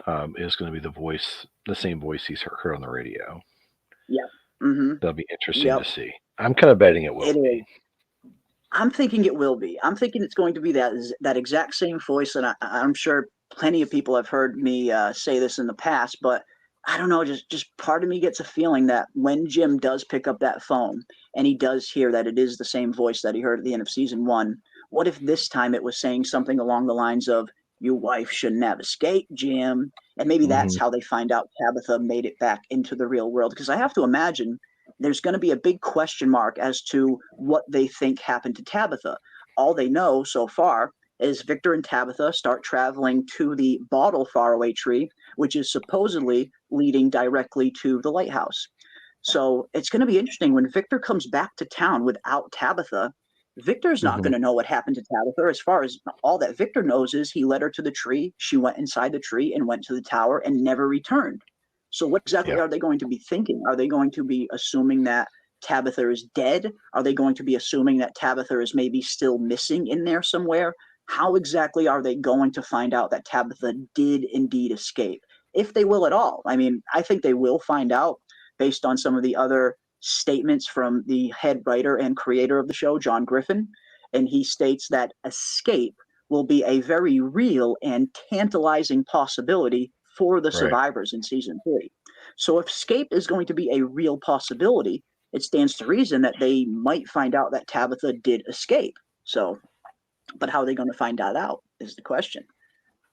going to be the same voice he's heard on the radio. Yeah. Mm-hmm. That'll be interesting to see. I'm kind of betting it will be. I'm thinking it will be. I'm thinking it's going to be that exact same voice, and I'm sure plenty of people have heard me say this in the past, but I don't know, just part of me gets a feeling that when Jim does pick up that phone and he does hear that it is the same voice that he heard at the end of season 1, what if this time it was saying something along the lines of, your wife shouldn't have escaped, Jim? And maybe that's how they find out Tabitha made it back into the real world. Because I have to imagine there's going to be a big question mark as to what they think happened to Tabitha. All they know so far is Victor and Tabitha start traveling to the bottle faraway tree, which is supposedly leading directly to the lighthouse. So it's going to be interesting when Victor comes back to town without Tabitha. Victor's not going to know what happened to Tabitha. As far as all that Victor knows is he led her to the tree. She went inside the tree and went to the tower and never returned. So what exactly are they going to be thinking? Are they going to be assuming that Tabitha is dead? Are they going to be assuming that Tabitha is maybe still missing in there somewhere? How exactly are they going to find out that Tabitha did indeed escape? If they will at all. I mean, I think they will find out based on some of the other statements from the head writer and creator of the show, John Griffin, and he states that escape will be a very real and tantalizing possibility for the survivors in season 3. So if escape is going to be a real possibility, it stands to reason that they might find out that Tabitha did escape. So, but how are they going to find that out is the question.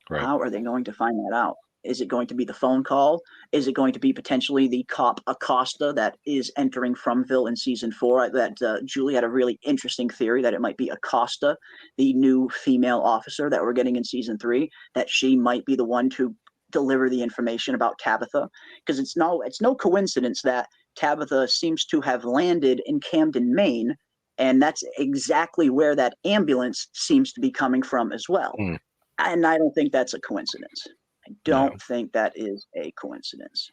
How are they going to find that out? Is it going to be the phone call? Is it going to be potentially the cop Acosta that is entering Fromville in season 4? That Julie had a really interesting theory that it might be Acosta, the new female officer that we're getting in season 3, that she might be the one to deliver the information about Tabitha. Because it's no coincidence that Tabitha seems to have landed in Camden, Maine, and that's exactly where that ambulance seems to be coming from as well. And I don't think that's a coincidence. I don't think that is a coincidence.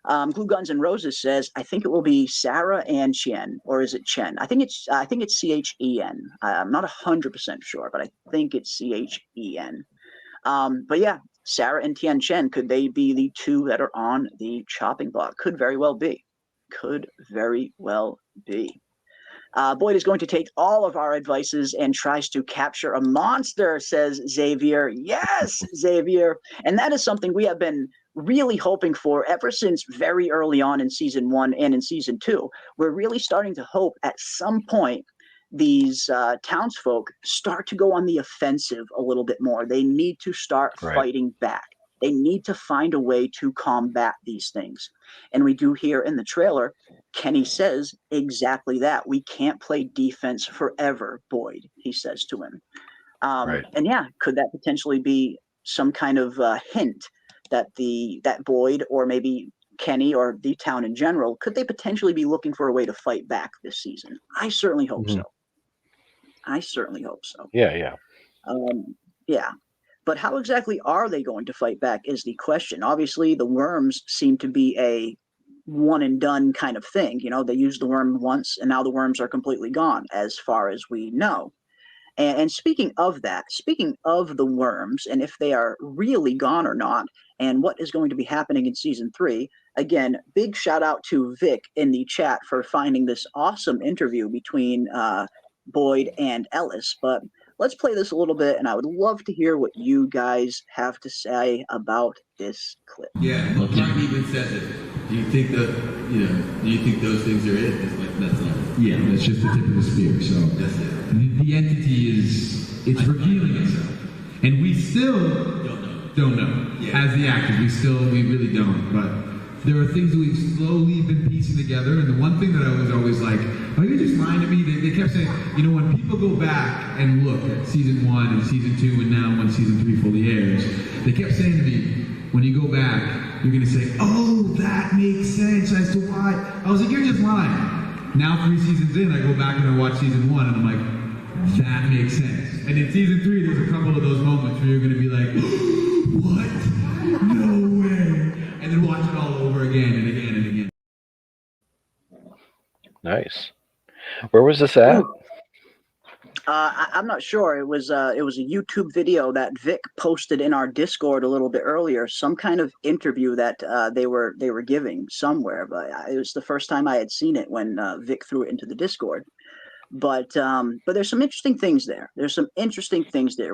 Glue Guns and Roses says, I think it will be Sarah and Chen, or is it Chen? I think it's Chen. I'm not 100% sure, but I think it's Chen. But yeah, Sarah and Tian Chen, could they be the two that are on the chopping block? Could very well be. Could very well be. Boyd is going to take all of our advices and tries to capture a monster, says Xavier. Yes, Xavier. And that is something we have been really hoping for ever since very early on in season 1 and in season 2. We're really starting to hope at some point these townsfolk start to go on the offensive a little bit more. They need to start fighting back. They need to find a way to combat these things. And we do hear in the trailer, Kenny says exactly that. We can't play defense forever, Boyd, he says to him. And yeah, could that potentially be some kind of hint that that Boyd or maybe Kenny or the town in general, could they potentially be looking for a way to fight back this season? I certainly hope so. I certainly hope so. Yeah. Yeah. But how exactly are they going to fight back is the question. Obviously, the worms seem to be a one and done kind of thing. They used the worm once and now the worms are completely gone as far as we know. And speaking of that, speaking of the worms and if they are really gone or not and what is going to be happening in season 3, again, big shout out to Vic in the chat for finding this awesome interview between Boyd and Ellis. But let's play this a little bit, and I would love to hear what you guys have to say about this clip. Yeah, well, Mark even says it. Do you think do you think those things are it? It's like, that's not it. Yeah, that's just the tip of the spear. So that's it. The entity it's revealing itself. And we still don't know. Yeah. As the actors, we really don't. But there are things that we've slowly been piecing together. And the one thing that I was always like, are you just lying to me? They kept saying, when people go back and look at season 1 and season 2 and now when season 3 fully airs, they kept saying to me, when you go back, you're going to say, oh, that makes sense as to why. I was like, you're just lying. Now 3 seasons in, I go back and I watch season 1 and I'm like, that makes sense. And in season 3, there's a couple of those moments where you're going to be like, what? No way. And then watch it all over again and again and again. Nice. Where was this at? I'm not sure. It was a YouTube video that Vic posted in our Discord a little bit earlier. Some kind of interview that they were giving somewhere, but it was the first time I had seen it when Vic threw it into the Discord. But there's some interesting things there.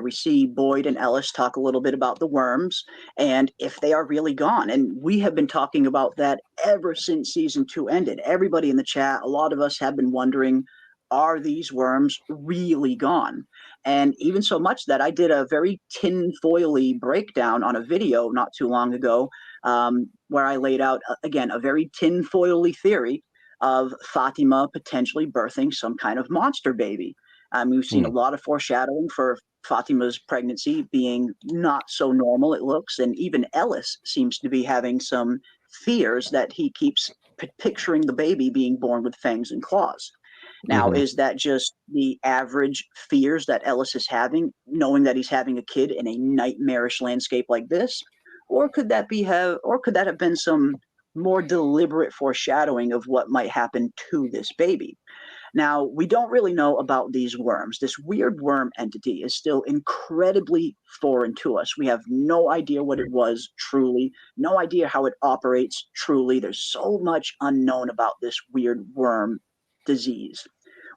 We see Boyd and Ellis talk a little bit about the worms and if they are really gone. And we have been talking about that ever since season 2 ended. Everybody in the chat, a lot of us have been wondering, are these worms really gone? And even so much that I did a very tinfoily breakdown on a video not too long ago, where I laid out, again, a very tinfoily theory of Fatima potentially birthing some kind of monster baby. We've seen a lot of foreshadowing for Fatima's pregnancy being not so normal, it looks, and even Ellis seems to be having some fears that he keeps picturing the baby being born with fangs and claws. Now, is that just the average fears that Ellis is having, knowing that he's having a kid in a nightmarish landscape like this? Or could that have been some more deliberate foreshadowing of what might happen to this baby? Now, we don't really know about these worms. This weird worm entity is still incredibly foreign to us. We have no idea what it was truly, no idea how it operates truly. There's so much unknown about this weird worm disease.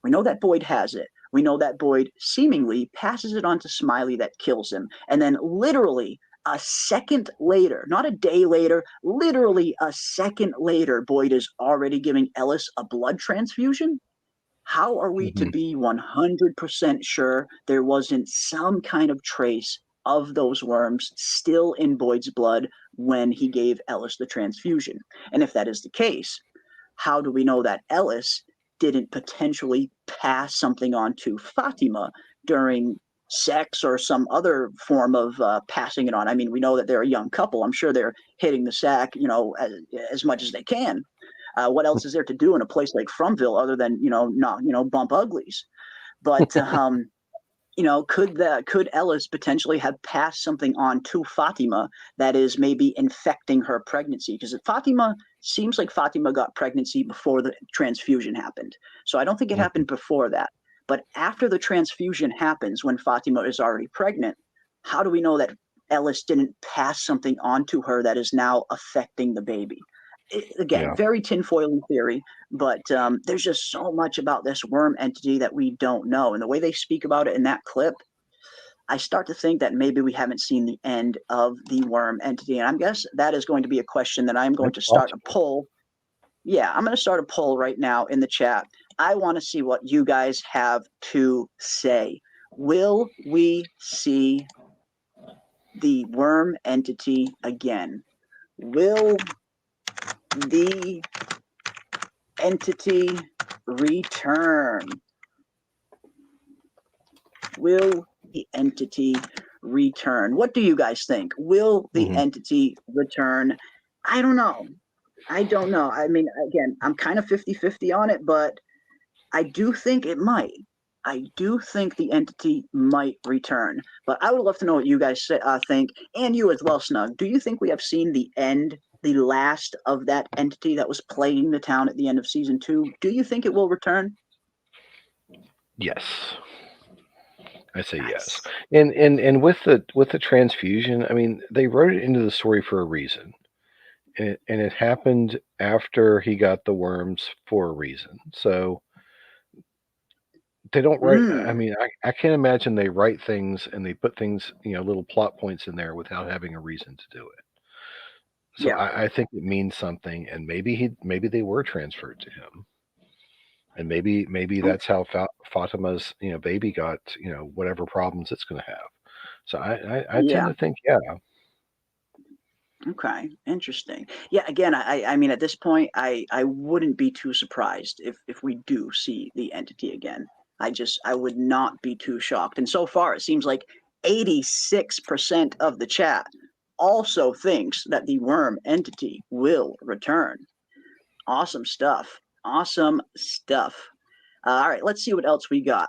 We know that Boyd has it. We know that Boyd seemingly passes it on to Smiley that kills him. And then literally a second later, not a day later, literally a second later, Boyd is already giving Ellis a blood transfusion. How are we to be 100% sure there wasn't some kind of trace of those worms still in Boyd's blood when he gave Ellis the transfusion? And if that is the case, how do we know that Ellis didn't potentially pass something on to Fatima during sex or some other form of passing it on? I mean, we know that they're a young couple. I'm sure they're hitting the sack, as much as they can. What else is there to do in a place like Fromville other than, not, bump uglies? But, could Ellis potentially have passed something on to Fatima that is maybe infecting her pregnancy? Because seems like Fatima got pregnancy before the transfusion happened. So I don't think it happened before that. But after the transfusion happens, when Fatima is already pregnant, how do we know that Ellis didn't pass something on to her that is now affecting the baby? Very tinfoil theory, but there's just so much about this worm entity that we don't know. And the way they speak about it in that clip, I start to think that maybe we haven't seen the end of the worm entity. And I guess that is going to be a question that I'm going to start a poll. Yeah, I'm going to start a poll right now in the chat. I want to see what you guys have to say. Will we see the worm entity again? Will the entity return? Will the entity return? What do you guys think? Will the entity return? I don't know. I mean, again, I'm kind of 50-50 on it, but I do think it might. I do think the entity might return. But I would love to know what you guys think, and you as well, Snug. Do you think we have seen the last of that entity that was plaguing the town at the end of season 2? Do you think it will return? Yes. I say yes. And with the transfusion, I mean, they wrote it into the story for a reason. And it happened after he got the worms for a reason. So They don't write. I mean, I can't imagine they write things and they put things, little plot points in there without having a reason to do it. So Yeah. I think it means something, and maybe they were transferred to him, and maybe that's how Fatima's baby got whatever problems it's going to have. So I tend Yeah. to think, yeah. Okay, interesting. Yeah, again, I mean, at this point, I wouldn't be too surprised if we do see the entity again. I would not be too shocked. And so far, it seems like 86% of the chat also thinks that the worm entity will return. Awesome stuff. Awesome stuff. All right, let's see what else we got.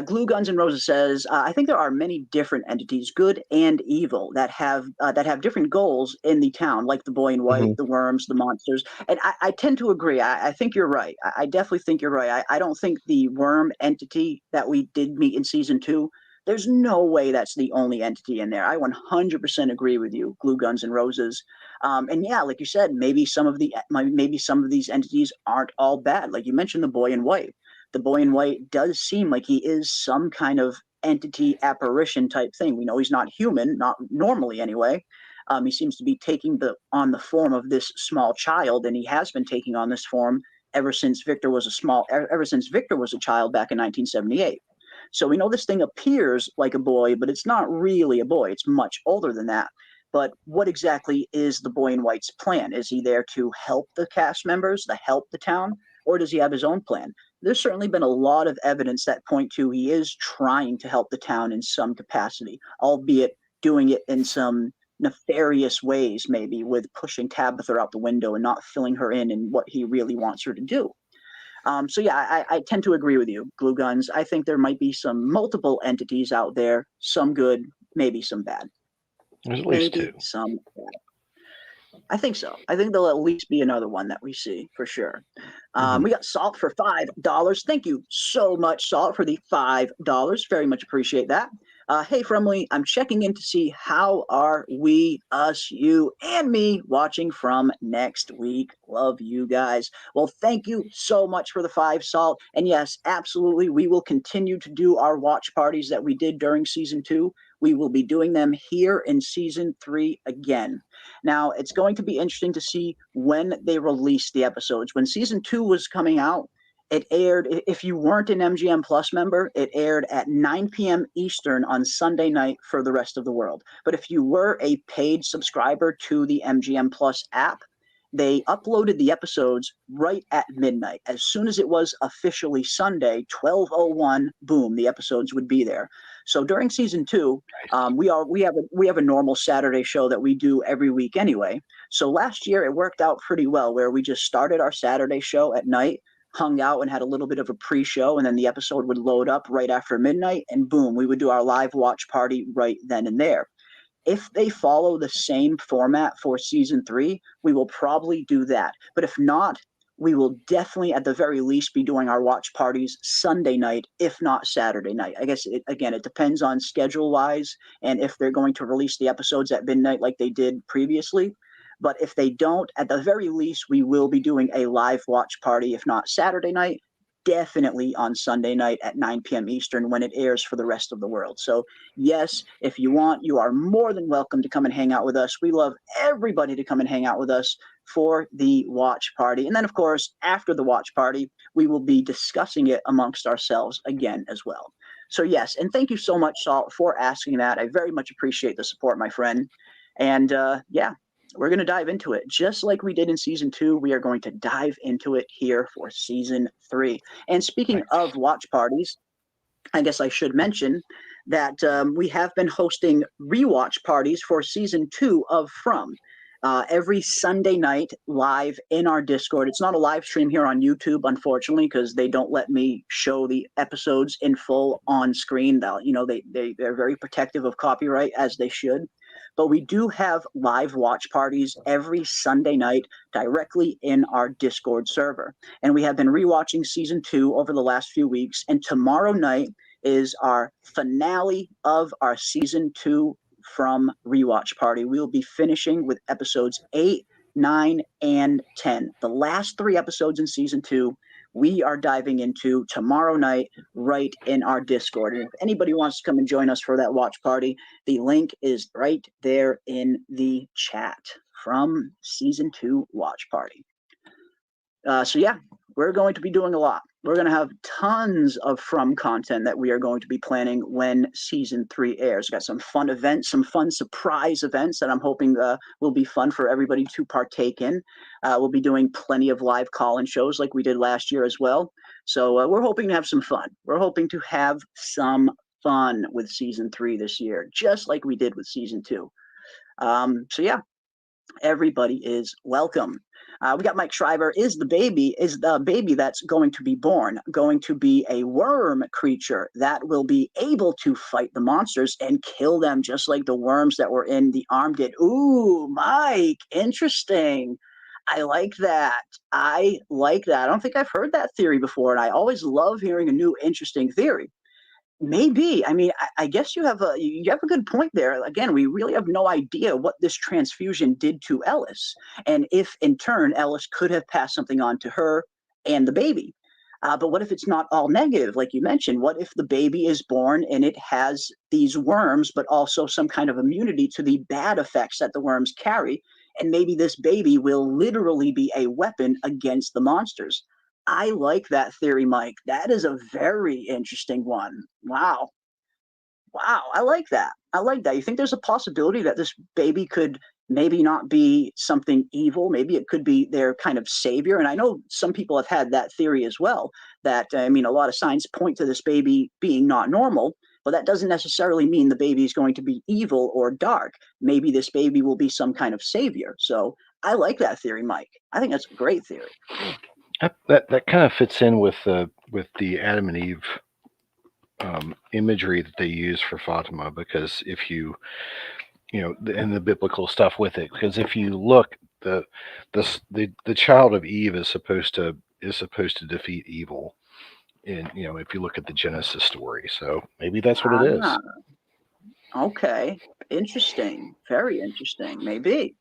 Glue Guns and Roses says, I think there are many different entities, good and evil, that have different goals in the town, like the boy in white, the worms, the monsters. And I tend to agree. I think you're right. I definitely think you're right. I don't think the worm entity that we did meet in season 2, there's no way that's the only entity in there. I 100% agree with you, Glue Guns and Roses. And yeah, like you said, maybe some of these entities aren't all bad. Like you mentioned, the boy in white. The boy in white does seem like he is some kind of entity apparition type thing. We know he's not human, not normally anyway. He seems to be taking on the form of this small child, and he has been taking on this form ever since Victor was a child back in 1978. So we know this thing appears like a boy, but it's not really a boy. It's much older than that. But what exactly is the boy in white's plan? Is he there to help the cast members, to help the town, or does he have his own plan? There's certainly been a lot of evidence that point to he is trying to help the town in some capacity, albeit doing it in some nefarious ways, maybe with pushing Tabitha out the window and not filling her in what he really wants her to do. So yeah, I tend to agree with you, Glue Guns. I think there might be some multiple entities out there, some good, maybe some bad. There's at least maybe 2. Some bad. I think so. I think there'll at least be another one that we see for sure. We got Salt for $5. Thank you so much, Salt, for the $5. Very much appreciate that. Hey, Fromily, I'm checking in to see how are we, us, you, and me watching from next week. Love you guys. Well, thank you so much for the 5, Salt. And yes, absolutely, we will continue to do our watch parties that we did during season 2. We will be doing them here in season 3 again. Now, it's going to be interesting to see when they release the episodes. When season 2 was coming out, it aired, if you weren't an MGM Plus member, it aired at 9 p.m. Eastern on Sunday night for the rest of the world. But if you were a paid subscriber to the MGM Plus app, they uploaded the episodes right at midnight. As soon as it was officially Sunday, 12:01, boom, the episodes would be there. So during season 2, we have a normal Saturday show that we do every week anyway. So last year it worked out pretty well, where we just started our Saturday show at night, hung out and had a little bit of a pre-show, and then the episode would load up right after midnight, and boom, we would do our live watch party right then and there. If they follow the same format for season 3, we will probably do that. But if not, we will definitely, at the very least, be doing our watch parties Sunday night, if not Saturday night. I guess, it depends on schedule-wise and if they're going to release the episodes at midnight like they did previously. But if they don't, at the very least, we will be doing a live watch party, if not Saturday night, definitely on Sunday night at 9 p.m. Eastern when it airs for the rest of the world. So yes, if you want, you are more than welcome to come and hang out with us. We love everybody to come and hang out with us for the watch party. And then, of course, after the watch party, we will be discussing it amongst ourselves again as well. So yes, and thank you so much, Salt, for asking that. I very much appreciate the support, my friend. And yeah, we're going to dive into it. Just like we did in season 2, we are going to dive into it here for season 3. And speaking of watch parties, I guess I should mention that we have been hosting rewatch parties for season 2 of From. Every Sunday night live in our Discord. It's not a live stream here on YouTube, unfortunately, because they don't let me show the episodes in full on screen. They're very protective of copyright, as they should. But we do have live watch parties every Sunday night directly in our Discord server. And we have been rewatching season 2 over the last few weeks. And tomorrow night is our finale of our season 2 From rewatch party. We will be finishing with episodes 8, 9, and 10. The last 3 episodes in season 2 we are diving into tomorrow night right in our Discord. And if anybody wants to come and join us for that watch party, the link is right there in the chat from season 2 watch party. So yeah, we're going to be doing a lot. We're going to have tons of From content that we are going to be planning when season 3 airs. Got some fun events, some fun surprise events that I'm hoping will be fun for everybody to partake in. We'll be doing plenty of live call-in shows like we did last year as well. So we're hoping to have some fun. We're hoping to have some fun with season 3 this year, just like we did with season 2. So yeah, everybody is welcome. We got Mike Shriver. Is the baby that's going to be born going to be a worm creature that will be able to fight the monsters and kill them just like the worms that were in the arm did? Ooh, Mike, interesting. I like that. I don't think I've heard that theory before, and I always love hearing a new interesting theory. Maybe. I mean, I guess you have a good point there. Again, we really have no idea what this transfusion did to Ellis, and if in turn Ellis could have passed something on to her and the baby. But what if it's not all negative, like you mentioned? What if the baby is born and it has these worms, but also some kind of immunity to the bad effects that the worms carry, and maybe this baby will literally be a weapon against the monsters? I like that theory, Mike. That is a very interesting one. Wow. I like that. You think there's a possibility that this baby could maybe not be something evil? Maybe it could be their kind of savior. And I know some people have had that theory as well, that, I mean, a lot of signs point to this baby being not normal, but that doesn't necessarily mean the baby is going to be evil or dark. Maybe this baby will be some kind of savior. So I like that theory, Mike. I think that's a great theory. That kind of fits in with the Adam and Eve imagery that they use for Fatima, because if you and the biblical stuff with it, because if you look, the child of Eve is supposed to defeat evil, and if you look at the Genesis story, so maybe that's what it is. Okay, interesting, very interesting. Maybe.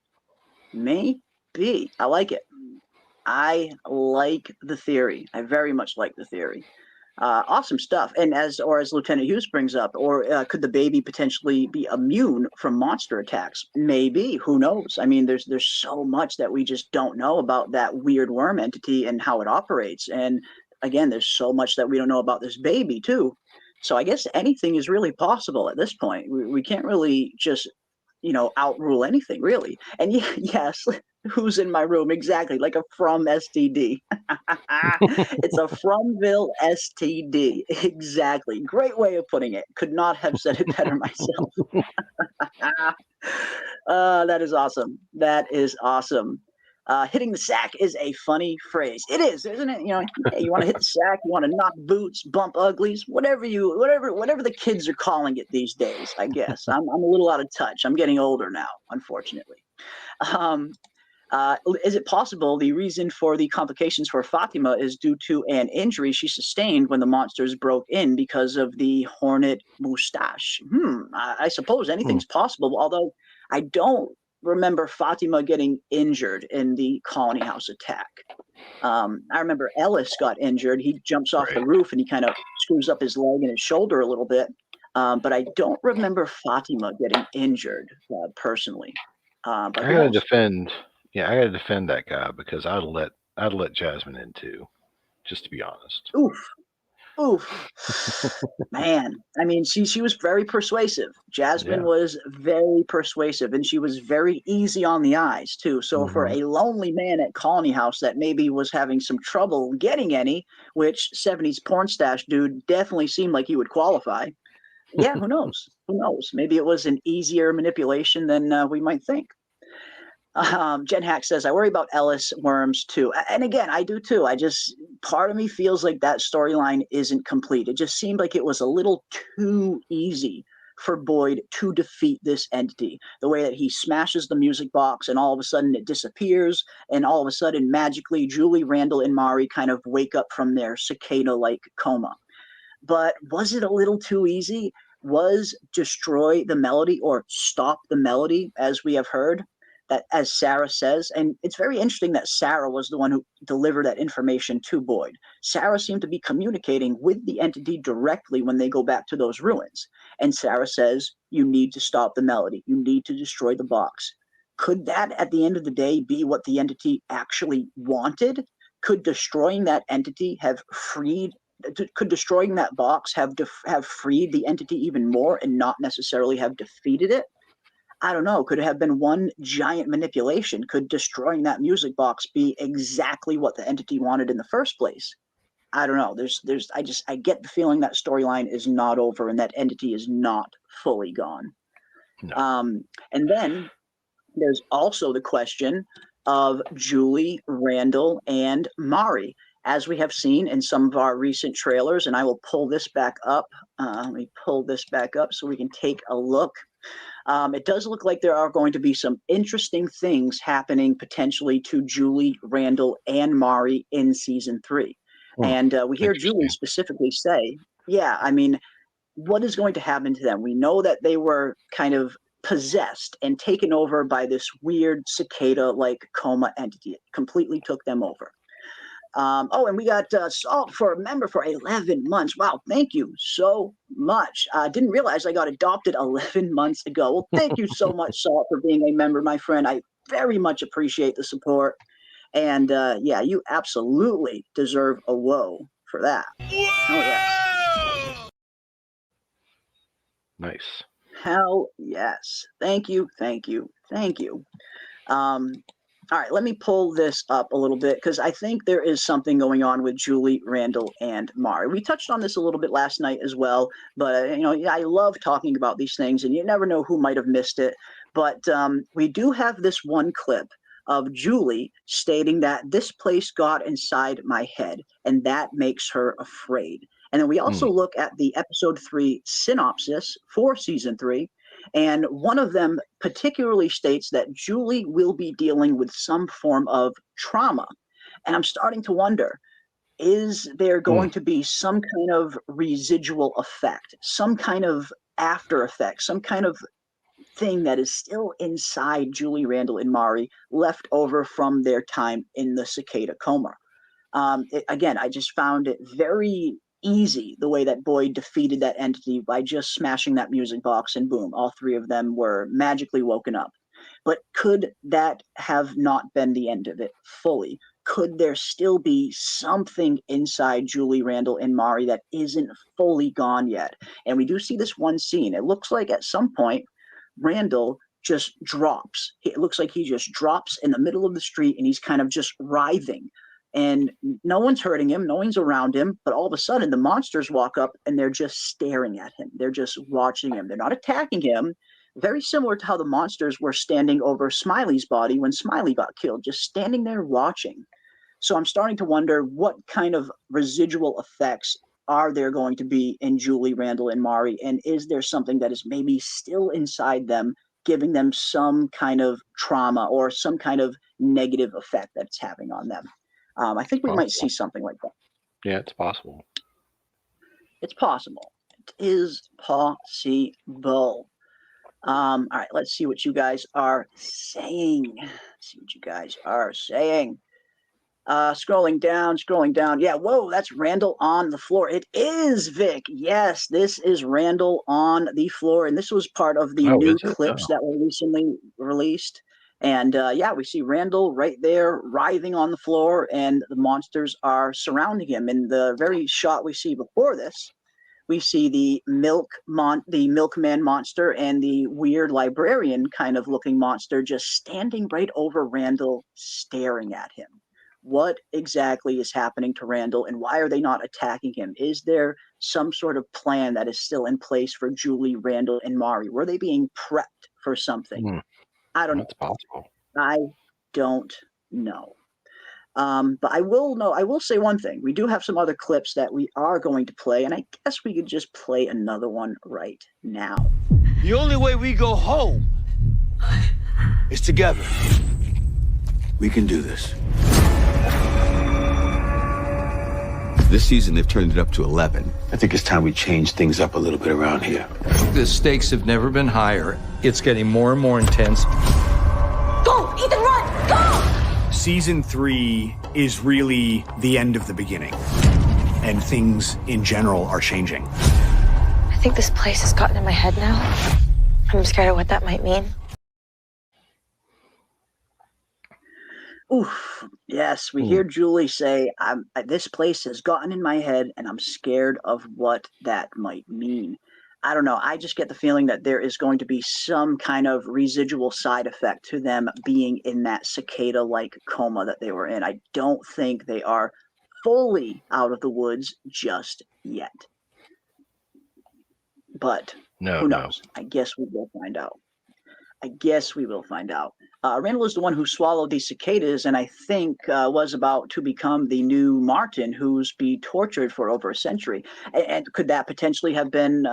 I like it. I like the theory. I very much like the theory. Awesome stuff. And as Lieutenant Hughes brings up, could the baby potentially be immune from monster attacks? Maybe. Who knows? I mean, there's so much that we just don't know about that weird worm entity and how it operates. And again, there's so much that we don't know about this baby too. So I guess anything is really possible at this point. We can't really just outrule anything, really. And yes, who's in my room? Exactly, like a From STD. It's a Fromville STD. Exactly. Great way of putting it. Could not have said it better myself. That is awesome. That is awesome. Hitting the sack is a funny phrase. It is, isn't it? You want to hit the sack, you want to knock boots, bump uglies, whatever the kids are calling it these days. I guess I'm a little out of touch. I'm getting older now, unfortunately. Is it possible the reason for the complications for Fatima is due to an injury she sustained when the monsters broke in because of the hornet mustache? I suppose anything's possible, although I don't remember Fatima getting injured in the colony house attack. I remember Ellis got injured. He jumps off the roof and he kind of screws up his leg and his shoulder a little bit. But I don't remember Fatima getting injured personally. But I gotta defend that guy, because I'd let Jasmine in too, just to be honest. Oof. Man, I mean, she was very persuasive. Jasmine was very persuasive, and she was very easy on the eyes too. So for a lonely man at Colony House that maybe was having some trouble getting any, which 70s porn stash dude definitely seemed like he would qualify. Yeah, who knows? Maybe it was an easier manipulation than we might think. Jen Hack says, I worry about Ellis worms too. And again, I do too. Part of me feels like that storyline isn't complete. It just seemed like it was a little too easy for Boyd to defeat this entity. The way that he smashes the music box and all of a sudden it disappears, and all of a sudden magically Julie, Randall, and Mari kind of wake up from their cicada-like coma. But was it a little too easy? Was destroy the melody or stop the melody, as we have heard, that, as Sarah says, and it's very interesting that Sarah was the one who delivered that information to Boyd. Sarah seemed to be communicating with the entity directly when they go back to those ruins. And Sarah says, you need to stop the melody. You need to destroy the box. Could that, at the end of the day, be what the entity actually wanted? Could destroying that entity have freed? Could destroying that box have freed the entity even more and not necessarily have defeated it? I don't know. Could it have been one giant manipulation? Could destroying that music box be exactly what the entity wanted in the first place? I don't know. I get the feeling that storyline is not over and that entity is not fully gone. No. And then there's also the question of Julie, Randall, and Mari. As we have seen in some of our recent trailers, and I will pull this back up. Let me pull this back up so we can take a look. It does look like there are going to be some interesting things happening potentially to Julie, Randall, and Mari in season 3. And we hear Julie specifically say, yeah, I mean, what is going to happen to them? We know that they were kind of possessed and taken over by this weird cicada-like coma entity. It completely took them over. And we got Salt for a member for 11 months. Wow, thank you so much. Didn't realize I got adopted 11 months ago. Well, thank you so much, Salt, for being a member, my friend. I very much appreciate the support. And yeah, you absolutely deserve a whoa for that. Whoa! Oh, yeah. Nice. Hell yes. Thank you, thank you, thank you. All right, let me pull this up a little bit because I think there is something going on with Julie, Randall, and Mari. We touched on this a little bit last night as well, but I love talking about these things, and you never know who might have missed it. But we do have this one clip of Julie stating that this place got inside my head, and that makes her afraid. And then we also look at the episode 3 synopsis for season 3. And one of them particularly states that Julie will be dealing with some form of trauma. And I'm starting to wonder, is there going to be some kind of residual effect, some kind of after effect, some kind of thing that is still inside Julie, Randall, and Mari left over from their time in the cicada coma? Again, I just found it very easy the way that Boyd defeated that entity by just smashing that music box, and boom, all 3 of them were magically woken up. But could that have not been the end of it fully? Could there still be something inside Julie, Randall, and Mari that isn't fully gone yet? And we do see this one scene. It looks like at some point Randall just drops. It looks like he just drops in the middle of the street and he's kind of just writhing. And no one's hurting him, no one's around him, but all of a sudden the monsters walk up and they're just staring at him. They're just watching him. They're not attacking him. Very similar to how the monsters were standing over Smiley's body when Smiley got killed, just standing there watching. So I'm starting to wonder what kind of residual effects are there going to be in Julie, Randall, and Mari, and is there something that is maybe still inside them, giving them some kind of trauma or some kind of negative effect that it's having on them? I think we might see something like that. Yeah, it's possible. It's possible. It is possible. All right, let's see what you guys are saying. Scrolling down. Yeah, whoa, that's Randall on the floor. It is, Vic. Yes, this is Randall on the floor. And this was part of the new clips that were recently released. And yeah, we see Randall right there writhing on the floor, and the monsters are surrounding him. In the very shot we see before this, we see the milkman monster and the weird librarian kind of looking monster just standing right over Randall, staring at him. What exactly is happening to Randall, and why are they not attacking him? Is there some sort of plan that is still in place for Julie, Randall, and Mari? Were they being prepped for something? I don't know. That's possible. I don't know. But I will say one thing. We do have some other clips that we are going to play, and I guess we could just play another one right now. The only way we go home is together. We can do this. This season, they've turned it up to 11. I think it's time we change things up a little bit around here. The stakes have never been higher. It's getting more and more intense. Go! season 3 is really the end of the beginning, and things in general are changing. I think this place has gotten in my head now. I'm scared of what that might mean. Oof. Yes, we hear Julie say, this place has gotten in my head and I'm scared of what that might mean. I don't know. I just get the feeling that there is going to be some kind of residual side effect to them being in that cicada-like coma that they were in. I don't think they are fully out of the woods just yet. But who knows? I guess we will find out. Randall is the one who swallowed these cicadas and I think was about to become the new Martin, who's be tortured for over a century. And could that potentially have been,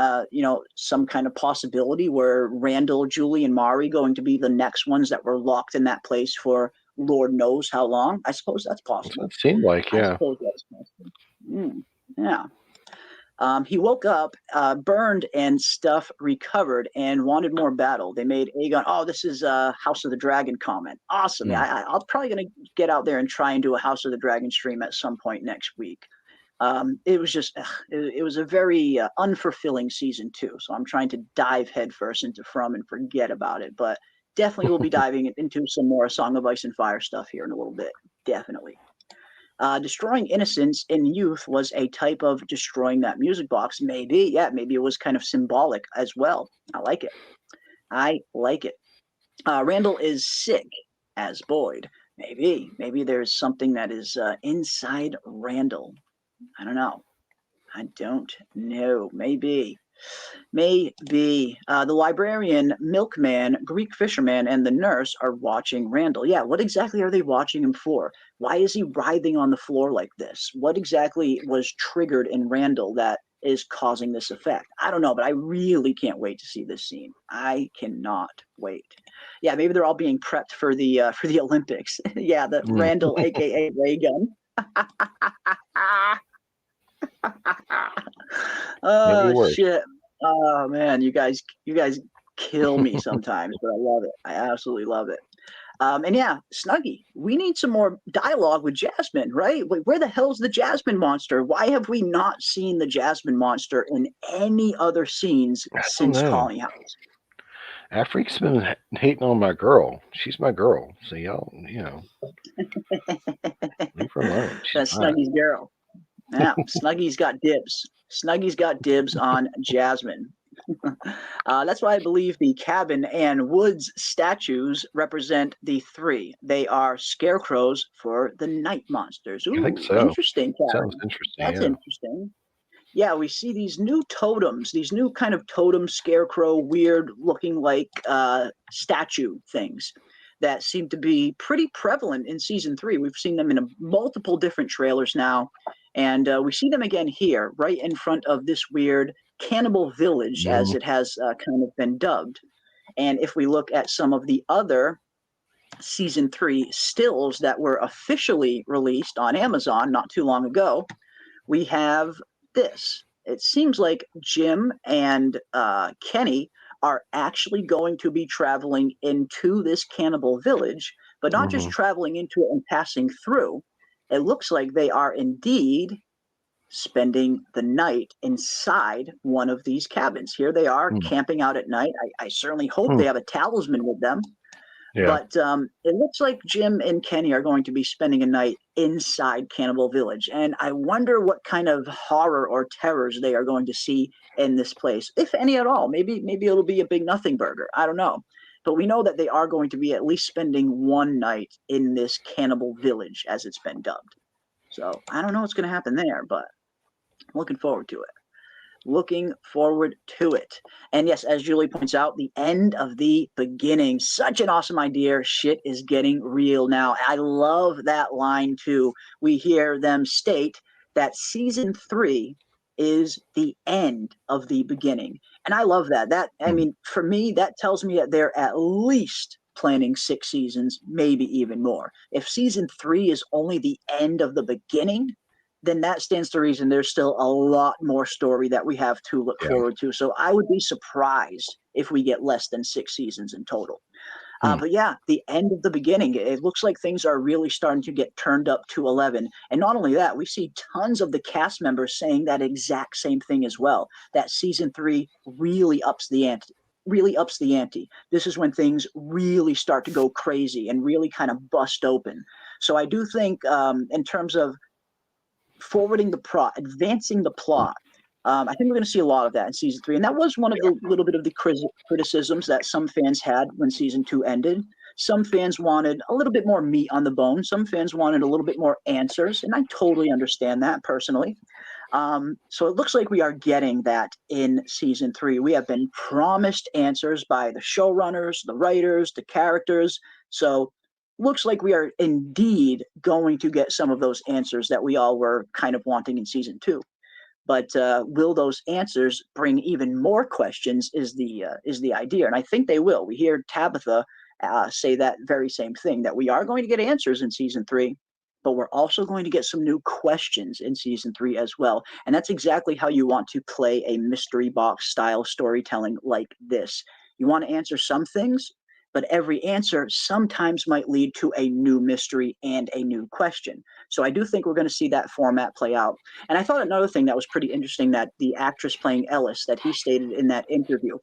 some kind of possibility where Randall, Julie, and Mari going to be the next ones that were locked in that place for Lord knows how long? I suppose that's possible. It seemed like, yeah. I suppose that's possible. Yeah. He woke up, burned, and stuff recovered, and wanted more battle. They made Aegon. Oh, this is a House of the Dragon comment. Awesome. I'm probably going to get out there and try and do a House of the Dragon stream at some point next week. It was just, it was a very unfulfilling season 2. So I'm trying to dive headfirst into From and forget about it. But definitely we'll be diving into some more Song of Ice and Fire stuff here in a little bit. Definitely. Destroying innocence in youth was a type of destroying that music box. Maybe, yeah, maybe it was kind of symbolic as well. I like it. Randall is sick as Boyd. Maybe there's something that is inside Randall. I don't know. Maybe. The librarian, milkman, Greek fisherman, and the nurse are watching Randall. Yeah, what exactly are they watching him for? Why is he writhing on the floor like this? What exactly was triggered in Randall that is causing this effect? I don't know, but I really can't wait to see this scene. I cannot wait. Yeah, maybe they're all being prepped for the Olympics. Yeah, the Randall, aka Ray Gun. Oh shit. Oh man, you guys kill me sometimes, but I love it. I absolutely love it. And yeah, Snuggie, we need some more dialogue with Jasmine, right? Where the hell's the Jasmine monster? Why have we not seen the Jasmine monster in any other scenes since Calling House? Afrique's been hating on my girl. She's my girl. So y'all, leave her alone. That's Snuggie's girl. Yeah, Snuggie's got dibs. Snuggie's got dibs on Jasmine. That's why I believe the cabin and woods statues represent the 3. They are scarecrows for the night monsters. Ooh, I think so. Interesting, Kevin. Sounds interesting. That's interesting. Yeah, we see these new totems, these new kind of totem scarecrow, weird looking like statue things that seem to be pretty prevalent in season 3. We've seen them in multiple different trailers now. And we see them again here, right in front of this weird cannibal village, as it has kind of been dubbed. And if we look at some of the other season 3 stills that were officially released on Amazon not too long ago, we have this. It seems like Jim and Kenny are actually going to be traveling into this cannibal village, but not just traveling into it and passing through. It looks like they are indeed spending the night inside one of these cabins. Here they are camping out at night. I certainly hope they have a talisman with them. Yeah. But it looks like Jim and Kenny are going to be spending a night inside Cannibal Village. And I wonder what kind of horror or terrors they are going to see in this place, if any at all. Maybe it'll be a big nothing burger. I don't know. But we know that they are going to be at least spending one night in this Cannibal Village, as it's been dubbed. So I don't know what's going to happen there, but I'm looking forward to it. And yes, as Julie points out, the end of the beginning. Such an awesome idea. Shit is getting real now. I love that line too. We hear them state that season 3 is the end of the beginning. And I love that. I mean, for me, that tells me that they're at least planning 6 seasons, maybe even more. If season 3 is only the end of the beginning, then that stands to reason there's still a lot more story that we have to look forward to. So I would be surprised if we get less than 6 seasons in total. But yeah, the end of the beginning, it looks like things are really starting to get turned up to 11. And not only that, we see tons of the cast members saying that exact same thing as well, that season 3 really ups the ante. Really ups the ante. This is when things really start to go crazy and really kind of bust open. So I do think, in terms of forwarding the plot, advancing the plot, I think we're going to see a lot of that in season 3, and that was one of the little bit of the criticisms that some fans had when season 2 ended. Some fans wanted a little bit more meat on the bone. Some fans wanted a little bit more answers, and I totally understand that personally. So it looks like we are getting that in season 3. We have been promised answers by the showrunners, the writers, the characters. So looks like we are indeed going to get some of those answers that we all were kind of wanting in season 2. But will those answers bring even more questions is the idea, and I think they will. We hear Tabitha say that very same thing, that we are going to get answers in season 3, but we're also going to get some new questions in season 3 as well. And that's exactly how you want to play a mystery box style storytelling like this. You want to answer some things, but every answer sometimes might lead to a new mystery and a new question. So I do think we're going to see that format play out. And I thought another thing that was pretty interesting, that the actress playing Ellis, that he stated in that interview,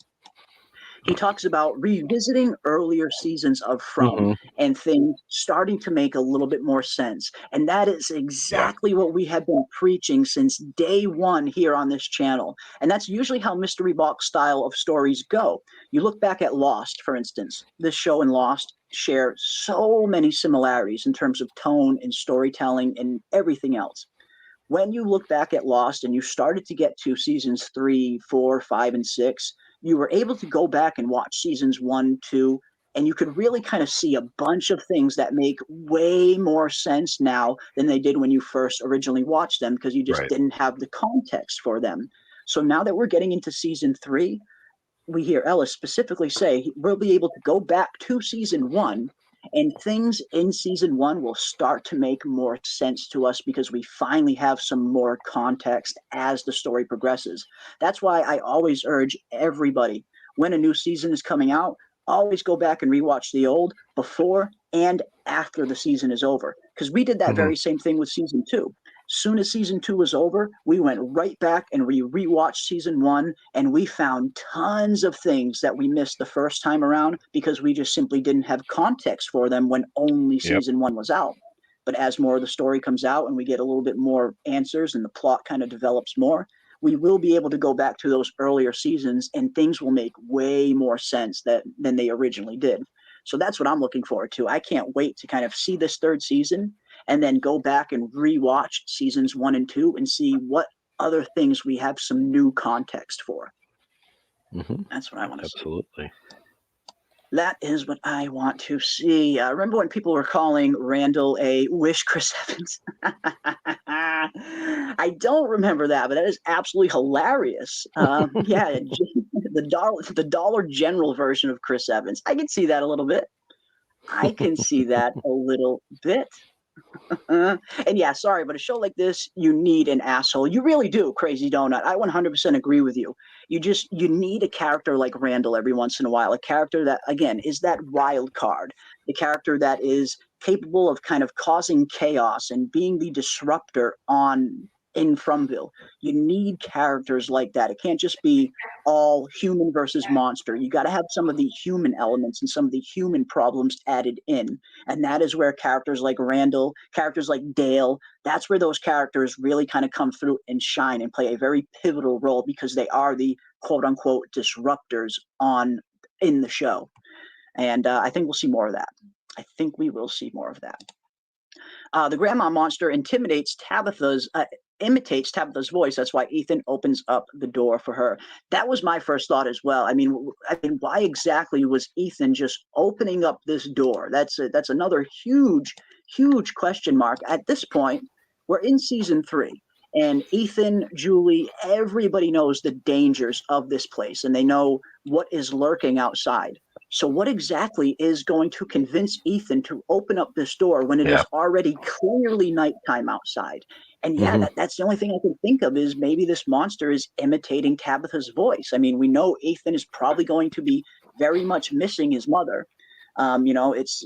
he talks about revisiting earlier seasons of From and things starting to make a little bit more sense. And that is exactly what we have been preaching since day one here on this channel. And that's usually how mystery box style of stories go. You look back at Lost, for instance. This show and Lost share so many similarities in terms of tone and storytelling and everything else. When you look back at Lost and you started to get to seasons 3, 4, 5, and 6, you were able to go back and watch seasons 1, 2, and you could really kind of see a bunch of things that make way more sense now than they did when you first originally watched them, because you just didn't have the context for them. So now that we're getting into season 3, we hear Ellis specifically say we'll be able to go back to season 1, and things in season 1 will start to make more sense to us because we finally have some more context as the story progresses. That's why I always urge everybody, when a new season is coming out, always go back and rewatch the old before and after the season is over. Because we did that very same thing with season 2. Soon as season 2 was over, we went right back and we rewatched season 1, and we found tons of things that we missed the first time around because we just simply didn't have context for them when only season 1 was out. But as more of the story comes out and we get a little bit more answers and the plot kind of develops more, we will be able to go back to those earlier seasons and things will make way more sense than they originally did. So that's what I'm looking forward to. I can't wait to kind of see this third season and then go back and rewatch seasons 1 and 2 and see what other things we have some new context for. That's what I want to see. Absolutely. That is what I want to see. Remember when people were calling Randall a wish Chris Evans? I don't remember that, but that is absolutely hilarious. Yeah, the Dollar General version of Chris Evans. I can see that a little bit. I can see that a little bit. And yeah, sorry, but a show like this, you need an asshole. You really do, Crazy Donut. I 100% agree with you. You need a character like Randall every once in a while. A character that, again, is that wild card. The character that is capable of kind of causing chaos and being the disruptor in Fromville. You need characters like that. It can't just be all human versus monster. You got to have some of the human elements and some of the human problems added in. And that is where characters like Randall, characters like Dale, that's where those characters really kind of come through and shine and play a very pivotal role because they are the quote unquote disruptors in the show. And I think we'll see more of that. I think we will see more of that. The grandma monster imitates Tabitha's voice. That's why Ethan opens up the door for her. That was my first thought as well. I mean, why exactly was Ethan just opening up this door? That's another huge question mark. At this point, we're in season 3. And Ethan, Julie, everybody knows the dangers of this place, and they know what is lurking outside. So what exactly is going to convince Ethan to open up this door when it is already clearly nighttime outside? And yeah, that's the only thing I can think of is maybe this monster is imitating Tabitha's voice. I mean, we know Ethan is probably going to be very much missing his mother.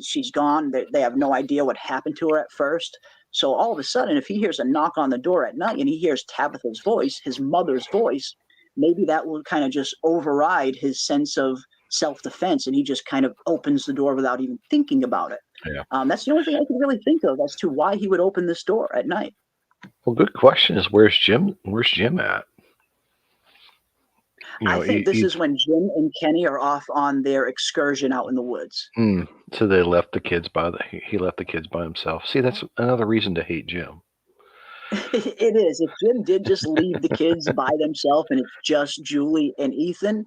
She's gone. They have no idea what happened to her at first. So all of a sudden, if he hears a knock on the door at night and he hears Tabitha's voice, his mother's voice, maybe that will kind of just override his sense of self-defense, and he just kind of opens the door without even thinking about it. Yeah. That's the only thing I can really think of as to why he would open this door at night. Well, good question is where's Jim? Where's Jim at? I think this is when Jim and Kenny are off on their excursion out in the woods. So they left the kids he left the kids by himself. See, that's another reason to hate Jim. It is. If Jim did just leave the kids by themselves and it's just Julie and Ethan,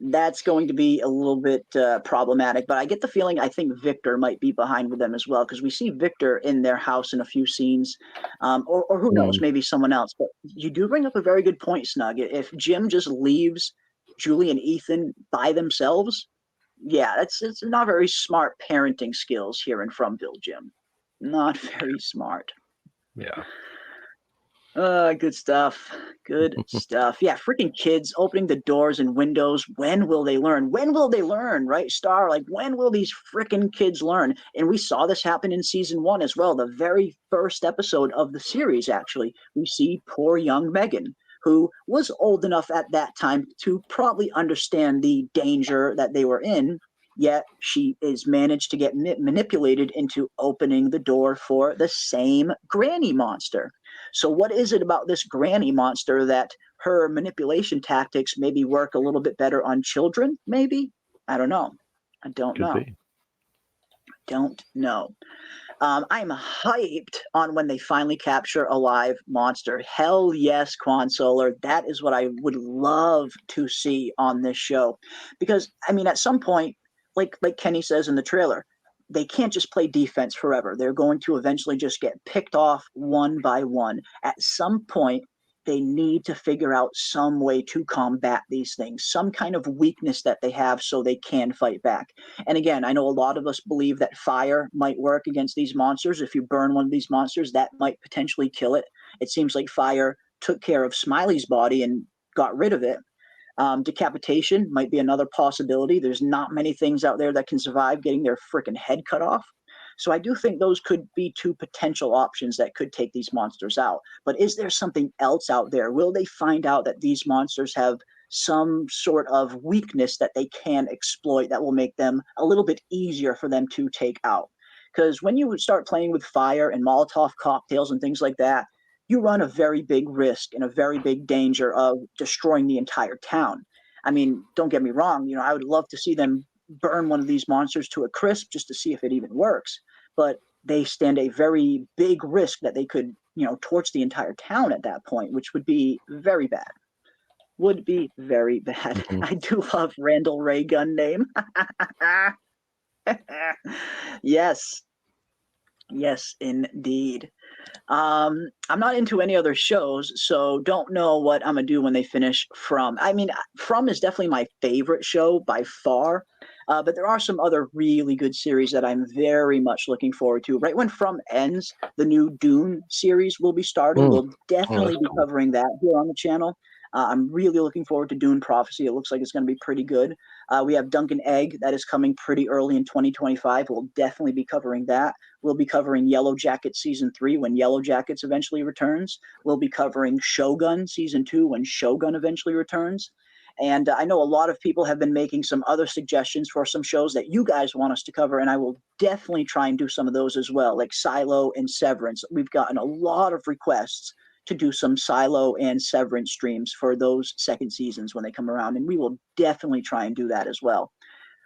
that's going to be a little bit problematic. But I get the feeling I think Victor might be behind with them as well, because we see Victor in their house in a few scenes, or who knows, maybe someone else. But you do bring up a very good point, Snug. If Jim just leaves Julie and Ethan by themselves, yeah, it's not very smart parenting skills here in Fromville, Jim. Not very smart. Yeah. Good stuff. Good stuff. Yeah, freaking kids opening the doors and windows. When will they learn? When will they learn, right, Star? Like, when will these freaking kids learn? And we saw this happen in season 1 as well. The very first episode of the series, actually, we see poor young Megan, who was old enough at that time to probably understand the danger that they were in, yet she is managed to get manipulated into opening the door for the same granny monster. So what is it about this granny monster that her manipulation tactics maybe work a little bit better on children? Maybe? I don't know. I don't know. Don't know. I'm hyped on when they finally capture a live monster. Hell yes, Quan Solar. That is what I would love to see on this show. Because, I mean, at some point, like Kenny says in the trailer, they can't just play defense forever. They're going to eventually just get picked off one by one. At some point, they need to figure out some way to combat these things, some kind of weakness that they have so they can fight back. And again, I know a lot of us believe that fire might work against these monsters. If you burn one of these monsters, that might potentially kill it. It seems like fire took care of Smiley's body and got rid of it. Decapitation might be another possibility. There's not many things out there that can survive getting their freaking head cut off. So I do think those could be two potential options that could take these monsters out. But is there something else out there? Will they find out that these monsters have some sort of weakness that they can exploit that will make them a little bit easier for them to take out? Because when you start playing with fire and Molotov cocktails and things like that, you run a very big risk and a very big danger of destroying the entire town. I mean, don't get me wrong, I would love to see them burn one of these monsters to a crisp just to see if it even works. But they stand a very big risk that they could, torch the entire town at that point, which would be very bad. Would be very bad. Mm-hmm. I do love Randall Ray gun name. Yes. Yes, indeed. I'm not into any other shows, so don't know what I'm gonna do when they finish From. I mean, From is definitely my favorite show by far, but there are some other really good series that I'm very much looking forward to. Right when From ends, the new Dune series will be starting. We'll definitely be covering that here on the channel. I'm really looking forward to Dune Prophecy. It looks like it's going to be pretty good. We have Duncan Egg that is coming pretty early in 2025. We'll definitely be covering that. We'll be covering Yellow Jackets Season 3 when Yellow Jackets eventually returns. We'll be covering Shogun Season 2 when Shogun eventually returns. And I know a lot of people have been making some other suggestions for some shows that you guys want us to cover, and I will definitely try and do some of those as well, like Silo and Severance. We've gotten a lot of requests to do some Silo and Severance streams for those second seasons when they come around, and we will definitely try and do that as well.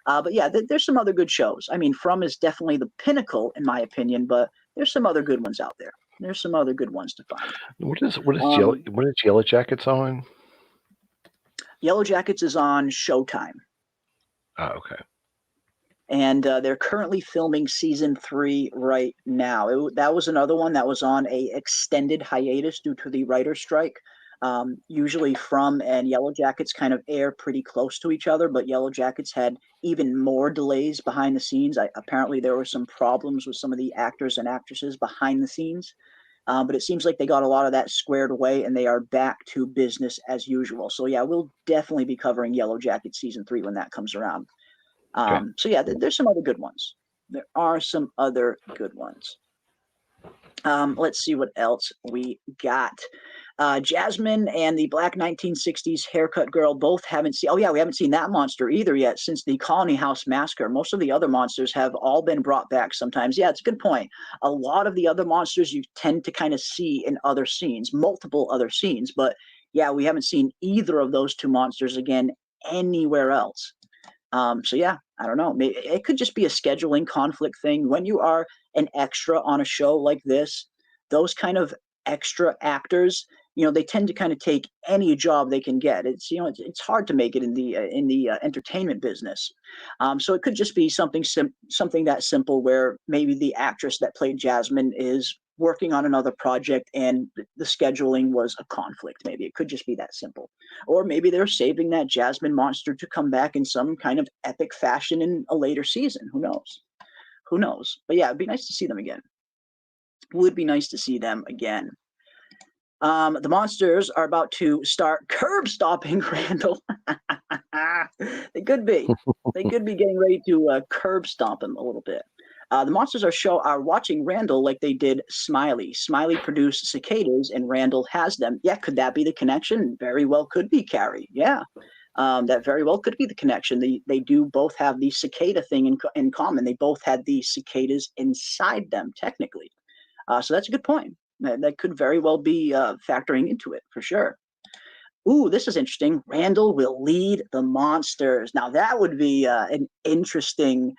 But yeah, there's some other good shows. I mean, From is definitely the pinnacle in my opinion, but there's some other good ones out there. There's some other good ones to find. What is Yellow Jackets on? Yellow Jackets is on Showtime. Oh, okay. And they're currently filming season 3 right now. That was another one that was on a extended hiatus due to the writer's strike. Usually From and Yellow Jackets kind of air pretty close to each other, but Yellow Jackets had even more delays behind the scenes. Apparently there were some problems with some of the actors and actresses behind the scenes. But it seems like they got a lot of that squared away and they are back to business as usual. So yeah, we'll definitely be covering Yellow Jackets season 3 when that comes around. So yeah, there's some other good ones. There are some other good ones. Let's see what else we got. Jasmine and the Black 1960s Haircut Girl both haven't seen. Oh yeah, we haven't seen that monster either yet since the Colony House Massacre. Most of the other monsters have all been brought back sometimes. Yeah, it's a good point. A lot of the other monsters you tend to kind of see in other scenes, multiple other scenes. But yeah, we haven't seen either of those two monsters again anywhere else. So yeah, I don't know. Maybe it could just be a scheduling conflict thing. When you are an extra on a show like this, those kind of extra actors, they tend to kind of take any job they can get. It's hard to make it in the entertainment business. So it could just be something that simple where maybe the actress that played Jasmine is working on another project and the scheduling was a conflict. Maybe it could just be that simple. Or maybe they're saving that Jasmine monster to come back in some kind of epic fashion in a later season. Who knows? But yeah, it'd be nice to see them again. Would be nice to see them again. The monsters are about to start curb stopping Randall. They could be. They could be getting ready to curb stomp him a little bit. The monsters are watching Randall like they did Smiley. Smiley produced cicadas, and Randall has them. Yeah, could that be the connection? Very well could be, Carrie. Yeah, that very well could be the connection. They do both have the cicada thing in common. They both had the cicadas inside them, technically. So that's a good point. That could very well be factoring into it, for sure. Ooh, this is interesting. Randall will lead the monsters. Now, that would be an interesting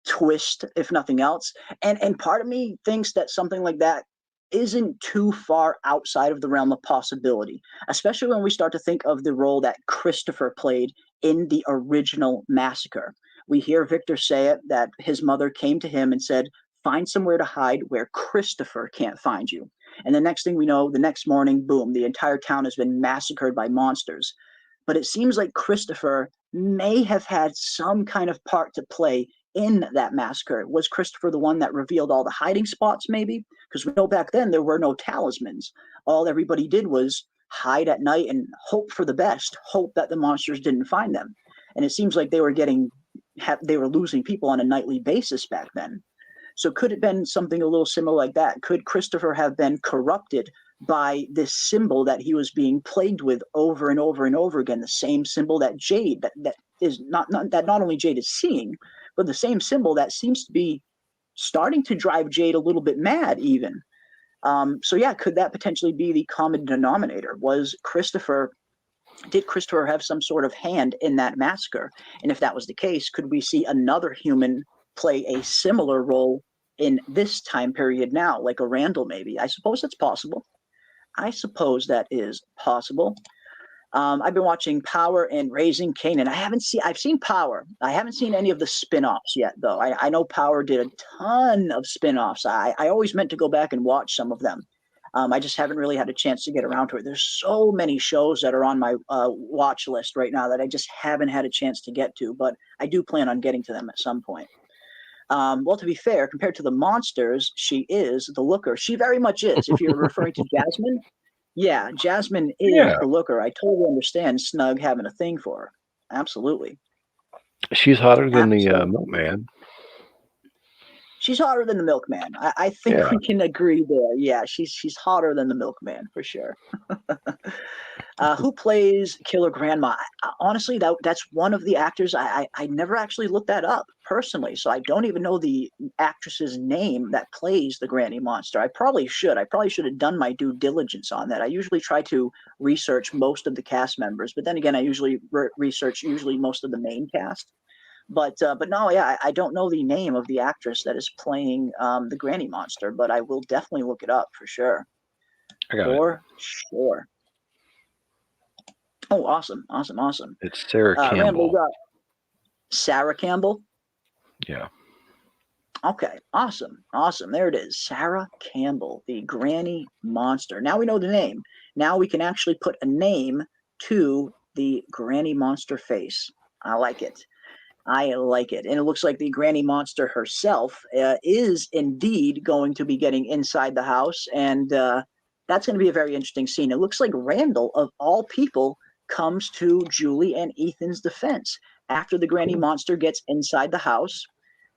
twist, if nothing else. And part of me thinks that something like that isn't too far outside of the realm of possibility, especially when we start to think of the role that Christopher played in the original massacre. We hear Victor say it, that his mother came to him and said, find somewhere to hide where Christopher can't find you. And the next thing we know, the next morning, boom, the entire town has been massacred by monsters. But it seems like Christopher may have had some kind of part to play in that massacre. Was Christopher the one that revealed all the hiding spots, maybe? Because we know back then there were no talismans. All everybody did was hide at night and hope for the best, hope that the monsters didn't find them. And it seems like they were losing people on a nightly basis back then. So could it have been something a little similar like that? Could Christopher have been corrupted by this symbol that he was being plagued with over and over and over again? The same symbol that Jade, that is not only Jade is seeing, but the same symbol that seems to be starting to drive Jade a little bit mad even. So yeah, could that potentially be the common denominator? Did Christopher have some sort of hand in that massacre? And if that was the case, could we see another human play a similar role in this time period now, like a Randall maybe? I suppose that's possible. I suppose that is possible. I've been watching Power and Raising Kanan. I've seen Power. I haven't seen any of the spin-offs yet, though. I know Power did a ton of spin-offs. I always meant to go back and watch some of them. I just haven't really had a chance to get around to it. There's so many shows that are on my watch list right now that I just haven't had a chance to get to, but I do plan on getting to them at some point. Well, to be fair, compared to the monsters, she is the looker. She very much is. If you're referring to Jasmine, yeah, Jasmine is the looker. I totally understand Snug having a thing for her. Absolutely. She's hotter than the milkman. She's hotter than the milkman. I think we can agree there. Yeah, she's hotter than the milkman for sure. Who plays Killer Grandma? Honestly, that's one of the actors. I never actually looked that up personally, so I don't even know the actress's name that plays the Granny Monster. I probably should. I probably should have done my due diligence on that. I usually try to research most of the cast members, but then again, I usually research most of the main cast. But no, yeah, I don't know the name of the actress that is playing the Granny Monster, but I will definitely look it up for sure. For sure. Oh, awesome. It's Sarah Campbell. Randall, Sarah Campbell? Yeah. Okay, awesome. There it is. Sarah Campbell, the Granny Monster. Now we know the name. Now we can actually put a name to the Granny Monster face. I like it. And it looks like the Granny Monster herself is indeed going to be getting inside the house, and that's going to be a very interesting scene. It looks like Randall, of all people, comes to Julie and Ethan's defense. after the granny monster gets inside the house.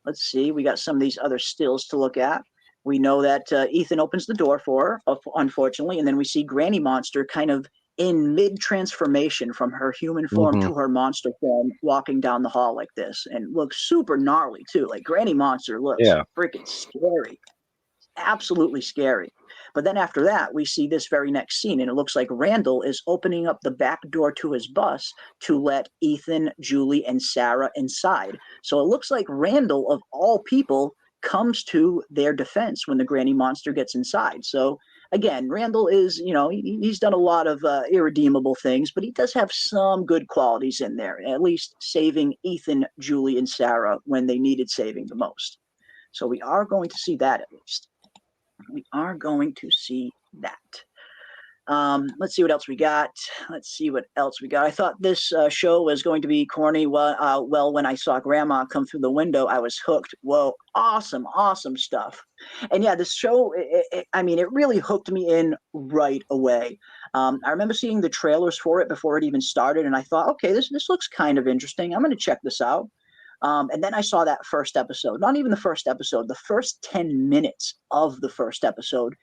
Let's see, we got some of these other stills to look at. We know that Ethan opens the door for her, unfortunately, and then we see Granny Monster kind of in mid-transformation from her human form to her monster form walking down the hall like this, and looks super gnarly, too. Like, Granny Monster looks freaking scary. Absolutely scary. But then after that, we see this very next scene, and it looks like Randall is opening up the back door to his bus to let Ethan, Julie, and Sarah inside. So it looks like Randall, of all people, comes to their defense when the Granny Monster gets inside. So again, Randall is, he's done a lot of irredeemable things, but he does have some good qualities in there, at least saving Ethan, Julie, and Sarah when they needed saving the most. So we are going to see that at least. We are going to see that. Let's see what else we got. I thought this show was going to be corny. Well, when I saw Grandma come through the window, I was hooked. Whoa, awesome stuff. And yeah, this show, it really hooked me in right away. I remember seeing the trailers for it before it even started, and I thought, okay, this looks kind of interesting. I'm going to check this out. And then I saw that first episode. Not even the first episode. The first 10 minutes of the first episode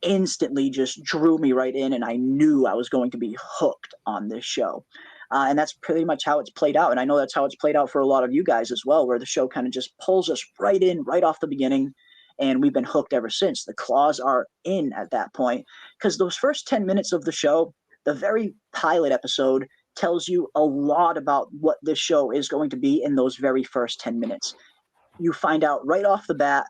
instantly just drew me right in, and I knew I was going to be hooked on this show. And that's pretty much how it's played out. And I know that's how it's played out for a lot of you guys as well, where the show kind of just pulls us right in, right off the beginning, and we've been hooked ever since. The claws are in at that point, because those first 10 minutes of the show, the very pilot episode, tells you a lot about what this show is going to be in those very first 10 minutes. You find out right off the bat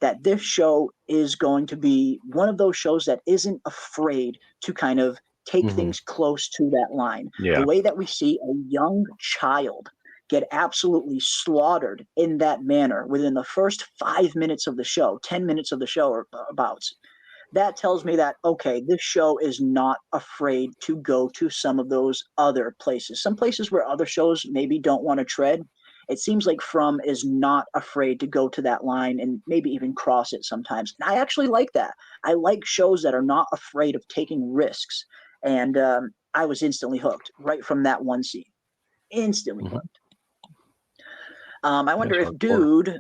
that this show is going to be one of those shows that isn't afraid to kind of take things close to that line. Yeah. The way that we see a young child get absolutely slaughtered in that manner within the first 5 minutes of the show, 10 minutes of the show or abouts, that tells me that, okay, this show is not afraid to go to some of those other places. Some places where other shows maybe don't want to tread. It seems like From is not afraid to go to that line and maybe even cross it sometimes. And I actually like that. I like shows that are not afraid of taking risks. And I was instantly hooked right from that one scene. Instantly hooked. I wonder if Dude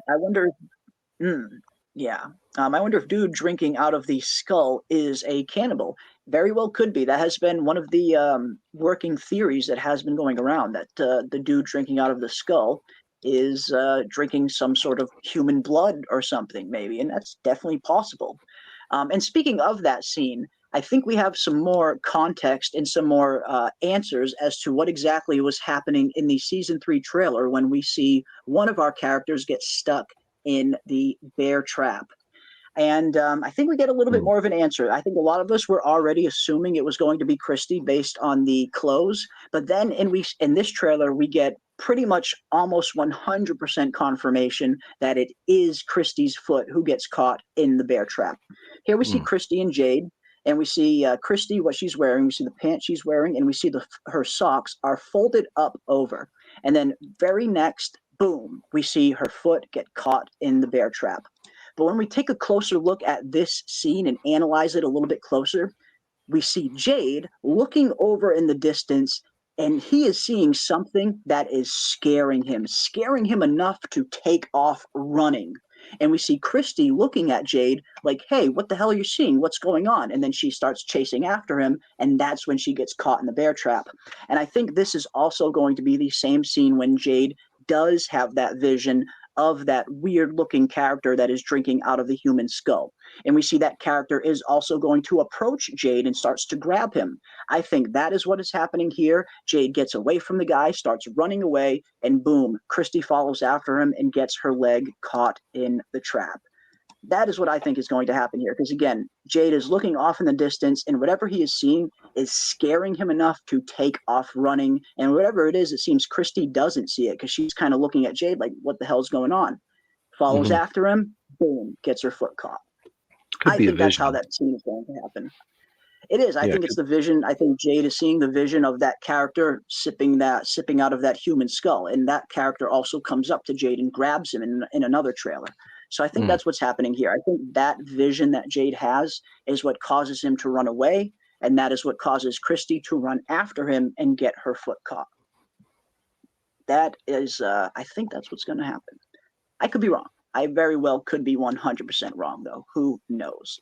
drinking out of the skull is a cannibal. Very well could be. That has been one of the working theories that has been going around, that the dude drinking out of the skull is drinking some sort of human blood or something, maybe, and that's definitely possible. And speaking of that scene, I think we have some more context and some more answers as to what exactly was happening in the season 3 trailer when we see one of our characters get stuck in the bear trap. And I think we get a little bit more of an answer. I think a lot of us were already assuming it was going to be Christy based on the clothes. But then in this trailer, we get pretty much almost 100% confirmation that it is Christy's foot who gets caught in the bear trap. Here we see Christy and Jade, and we see Christy, what she's wearing. We see the pants she's wearing, and we see her socks are folded up over. And then very next, boom, we see her foot get caught in the bear trap. But when we take a closer look at this scene and analyze it a little bit closer, we see Jade looking over in the distance, and he is seeing something that is scaring him enough to take off running. And we see Christy looking at Jade like, hey, what the hell are you seeing? What's going on? And then she starts chasing after him, and that's when she gets caught in the bear trap. And I think this is also going to be the same scene when Jade does have that vision of that weird-looking character that is drinking out of the human skull. And we see that character is also going to approach Jade and starts to grab him. I think that is what is happening here. Jade gets away from the guy, starts running away, and boom, Christy follows after him and gets her leg caught in the trap. That is what I think is going to happen here. Because again, Jade is looking off in the distance, and whatever he is seeing is scaring him enough to take off running. And whatever it is, it seems Christy doesn't see it because she's kind of looking at Jade like, what the hell's going on? Follows after him, boom, gets her foot caught. I think that's how that scene is going to happen. It is. I think it's the vision. I think Jade is seeing the vision of that character sipping out of that human skull. And that character also comes up to Jade and grabs him in another trailer. So I think that's what's happening here. I think that vision that Jade has is what causes him to run away, and that is what causes Christy to run after him and get her foot caught. That is, I think that's what's going to happen. I could be wrong. I very well could be 100% wrong, though. Who knows?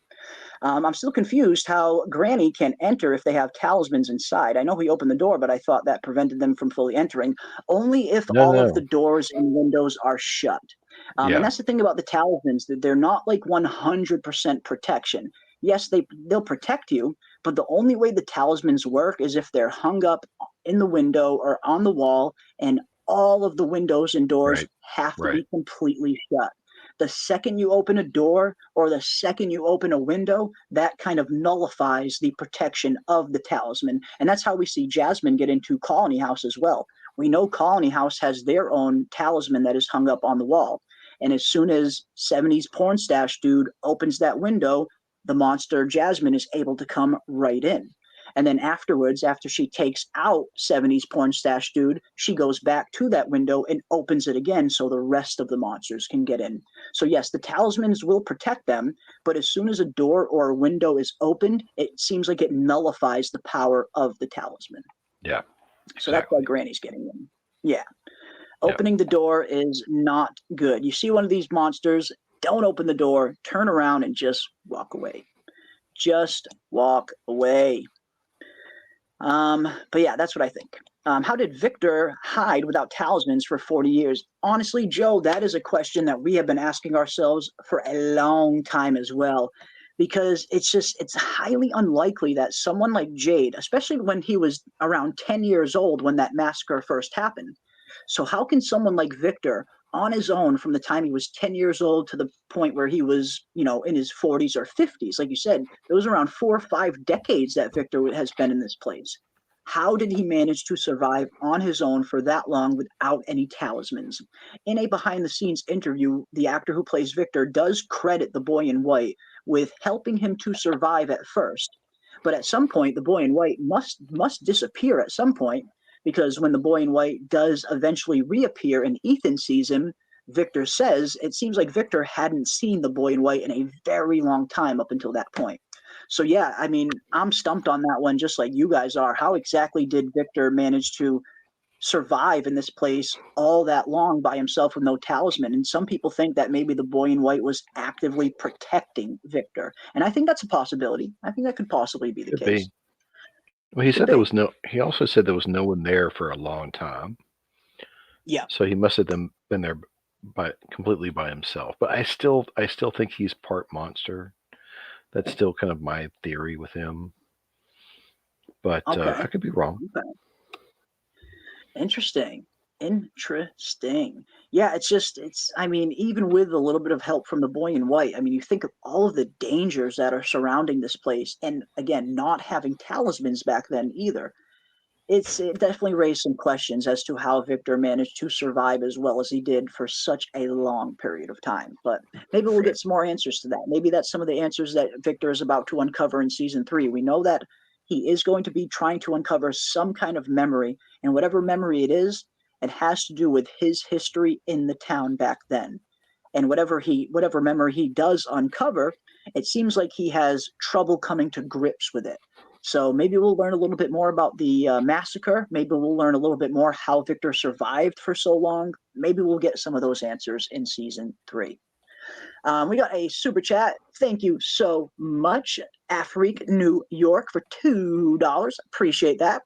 I'm still confused how Granny can enter if they have talismans inside. I know he opened the door, but I thought that prevented them from fully entering. Only if No, all of the no. doors and windows are shut. And Yeah. that's the thing about the talismans, that they're not like 100% protection. Yes, they'll protect you, but the only way the talismans work is if they're hung up in the window or on the wall, and all of the windows and doors Right. have to Right. be completely shut. The second you open a door or the second you open a window, that kind of nullifies the protection of the talisman. And that's how we see Jasmine get into Colony House as well. We know Colony House has their own talisman that is hung up on the wall. And as soon as 70s porn stash dude opens that window, the monster Jasmine is able to come right in. And then afterwards, after she takes out 70s porn stash dude, she goes back to that window and opens it again so the rest of the monsters can get in. So yes, the talismans will protect them, but as soon as a door or a window is opened, it seems like it nullifies the power of the talisman. Yeah. So that's why Granny's getting in. Yeah. Opening the door is not good. You see one of these monsters, don't open the door, turn around and just walk away. Just walk away. But yeah, that's what I think. How did Victor hide without talismans for 40 years? Honestly, Joe, that is a question that we have been asking ourselves for a long time as well, because it's highly unlikely that someone like Jade, especially when he was around 10 years old when that massacre first happened. So how can someone like Victor, on his own from the time he was 10 years old to the point where he was, in his 40s or 50s, like you said, it was around 4 or 5 decades that Victor has been in this place. How did he manage to survive on his own for that long without any talismans? In a behind-the-scenes interview, the actor who plays Victor does credit the boy in white with helping him to survive at first. But at some point, the boy in white must disappear at some point, because when the boy in white does eventually reappear and Ethan sees him, Victor says it seems like Victor hadn't seen the boy in white in a very long time up until that point. So yeah, I mean, I'm stumped on that one just like you guys are. How exactly did Victor manage to survive in this place all that long by himself with no talisman? And some people think that maybe the boy in white was actively protecting Victor. And I think that's a possibility. I think that could possibly be the Could case. be. Well, he also said there was no one there for a long time. Yeah. So he must have been there completely by himself. But I still think he's part monster. That's still kind of my theory with him. But I could be wrong. Okay. Interesting. Yeah, I mean, even with a little bit of help from the boy in white, I mean, you think of all of the dangers that are surrounding this place, and again, not having talismans back then either. It definitely raised some questions as to how Victor managed to survive as well as he did for such a long period of time. But maybe we'll get some more answers to that. Maybe that's some of the answers that Victor is about to uncover in season 3. We know that he is going to be trying to uncover some kind of memory, and whatever memory it is, it has to do with his history in the town back then. And whatever memory he does uncover, it seems like he has trouble coming to grips with it. So maybe we'll learn a little bit more about the massacre. Maybe we'll learn a little bit more how Victor survived for so long. Maybe we'll get some of those answers in season 3. We got a super chat. Thank you so much, Afrik New York, for $2. Appreciate that.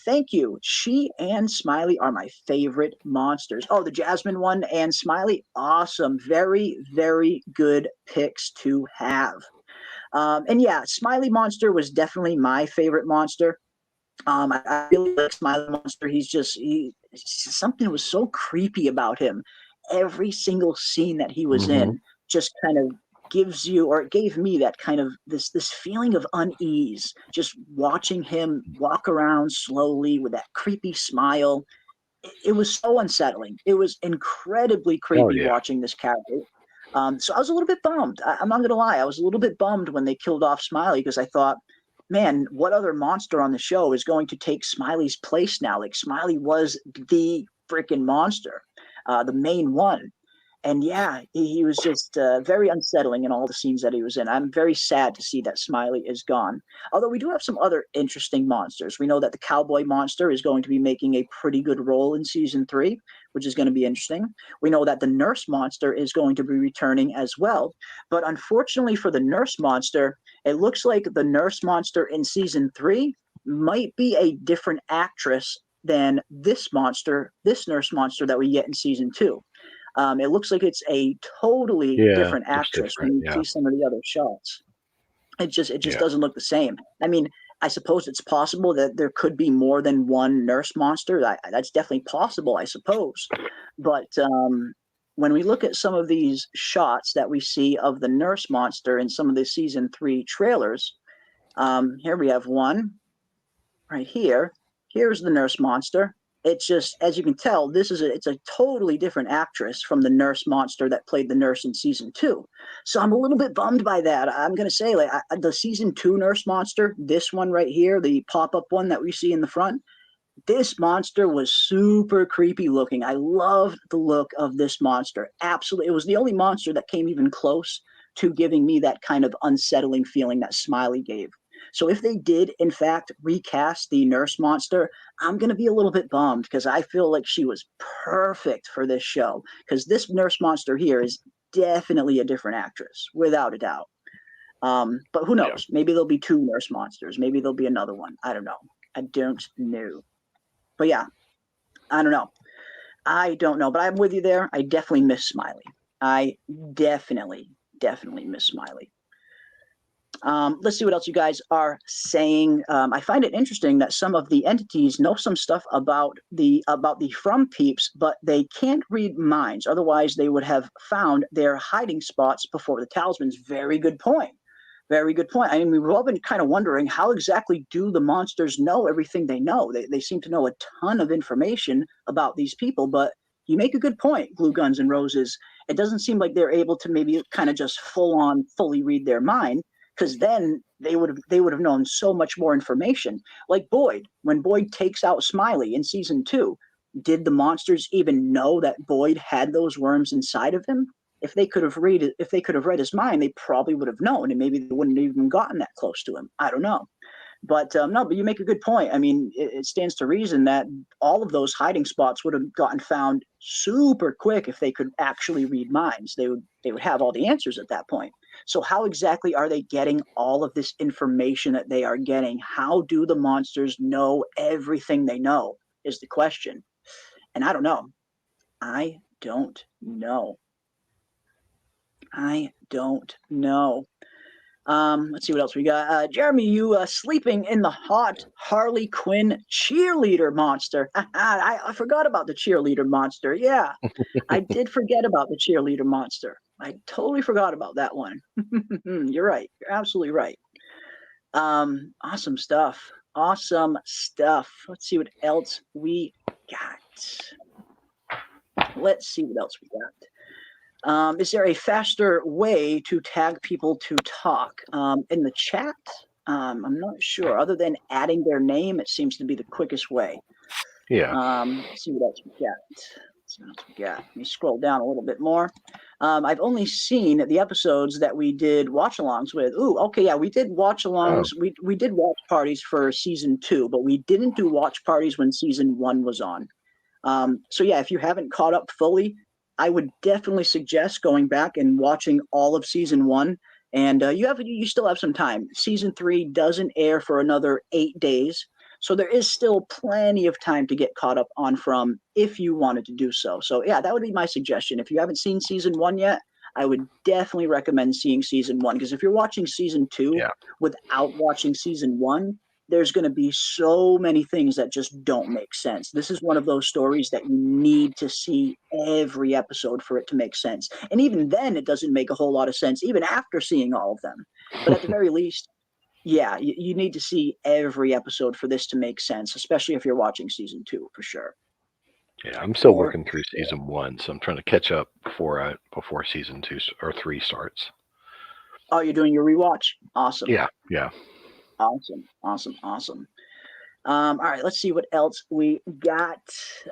Thank you. She and Smiley are my favorite monsters. Oh, the Jasmine one and Smiley. Awesome. Very, very good picks to have. And yeah, Smiley Monster was definitely my favorite monster. I really like Smiley Monster. Something was so creepy about him. Every single scene that he was in just kind of gives you, or it gave me that kind of this feeling of unease, just watching him walk around slowly with that creepy smile. It was so unsettling. It was incredibly creepy watching this character. So I was a little bit bummed. I'm not going to lie. I was a little bit bummed when they killed off Smiley, because I thought, man, what other monster on the show is going to take Smiley's place now? Like, Smiley was the freaking monster, the main one. And yeah, he was just very unsettling in all the scenes that he was in. I'm very sad to see that Smiley is gone. Although we do have some other interesting monsters. We know that the cowboy monster is going to be making a pretty good role in season 3, which is going to be interesting. We know that the nurse monster is going to be returning as well. But unfortunately for the nurse monster, it looks like the nurse monster in season 3 might be a different actress than this nurse monster that we get in season 2. It looks like it's a totally different actress when you see some of the other shots. It just doesn't look the same. I mean, I suppose it's possible that there could be more than one nurse monster. That's definitely possible, I suppose. But when we look at some of these shots that we see of the nurse monster in some of the season 3 trailers, here we have one right here. Here's the nurse monster. It's just, as you can tell, it's a totally different actress from the nurse monster that played the nurse in season 2. So I'm a little bit bummed by that. I'm gonna say, like, the season 2 nurse monster, this one right here, the pop-up one that we see in the front, this monster was super creepy looking. I loved the look of this monster. Absolutely, it was the only monster that came even close to giving me that kind of unsettling feeling that Smiley gave. So if they did, in fact, recast the nurse monster, I'm going to be a little bit bummed because I feel like she was perfect for this show. Because this nurse monster here is definitely a different actress, without a doubt. But who knows? Maybe there'll be 2 nurse monsters. Maybe there'll be another one. I don't know. I don't know. But yeah, I don't know. But I'm with you there. I definitely miss Smiley. I definitely miss Smiley. Let's see what else you guys are saying. I find it interesting that some of the entities know some stuff about the From peeps, but they can't read minds. Otherwise, they would have found their hiding spots before the talismans. Very good point. Very good point. I mean, we've all been kind of wondering, how exactly do the monsters know everything they know? They seem to know a ton of information about these people, but you make a good point, Glue Guns and Roses. It doesn't seem like they're able to maybe kind of just fully read their mind, because then they would have known so much more information. Like Boyd, when Boyd takes out Smiley in season 2, did the monsters even know that Boyd had those worms inside of him? If they could have read his mind, they probably would have known, and maybe they wouldn't have even gotten that close to him. I don't know. But no, but you make a good point. I mean, it stands to reason that all of those hiding spots would have gotten found super quick if they could actually read minds. They would have all the answers at that point. So how exactly are they getting all of this information that they are getting? How do the monsters know everything they know is the question. And I don't know. I don't know. Let's see what else we got. Jeremy, you sleeping in the hot Harley Quinn cheerleader monster. I forgot about the cheerleader monster. Yeah, I did forget about the cheerleader monster. I totally forgot about that one. You're right. You're absolutely right. Awesome stuff. Awesome stuff. Let's see what else we got. Is there a faster way to tag people to talk? In the chat? I'm not sure. Other than adding their name, it seems to be the quickest way. Yeah. Let's see what else we got. Let me scroll down a little bit more. I've only seen the episodes that we did watch-alongs with. Ooh, okay, yeah, we did watch-alongs. Oh. We did watch parties for season 2, but we didn't do watch parties when season 1 was on. So yeah, if you haven't caught up fully, I would definitely suggest going back and watching all of season 1. And you still have some time. Season 3 doesn't air for another 8 days. So there is still plenty of time to get caught up on From if you wanted to do so. So yeah, that would be my suggestion. If you haven't seen season 1 yet, I would definitely recommend seeing season 1. Because if you're watching season 2 without watching season 1, there's going to be so many things that just don't make sense. This is one of those stories that you need to see every episode for it to make sense. And even then, it doesn't make a whole lot of sense, even after seeing all of them. But at the very least, yeah, you need to see every episode for this to make sense, especially if you're watching season 2, for sure. Yeah, I'm still working through season 1, so I'm trying to catch up before season 2 or 3 starts. Oh, you're doing your rewatch? Awesome. Yeah. Awesome. All right, let's see what else we got.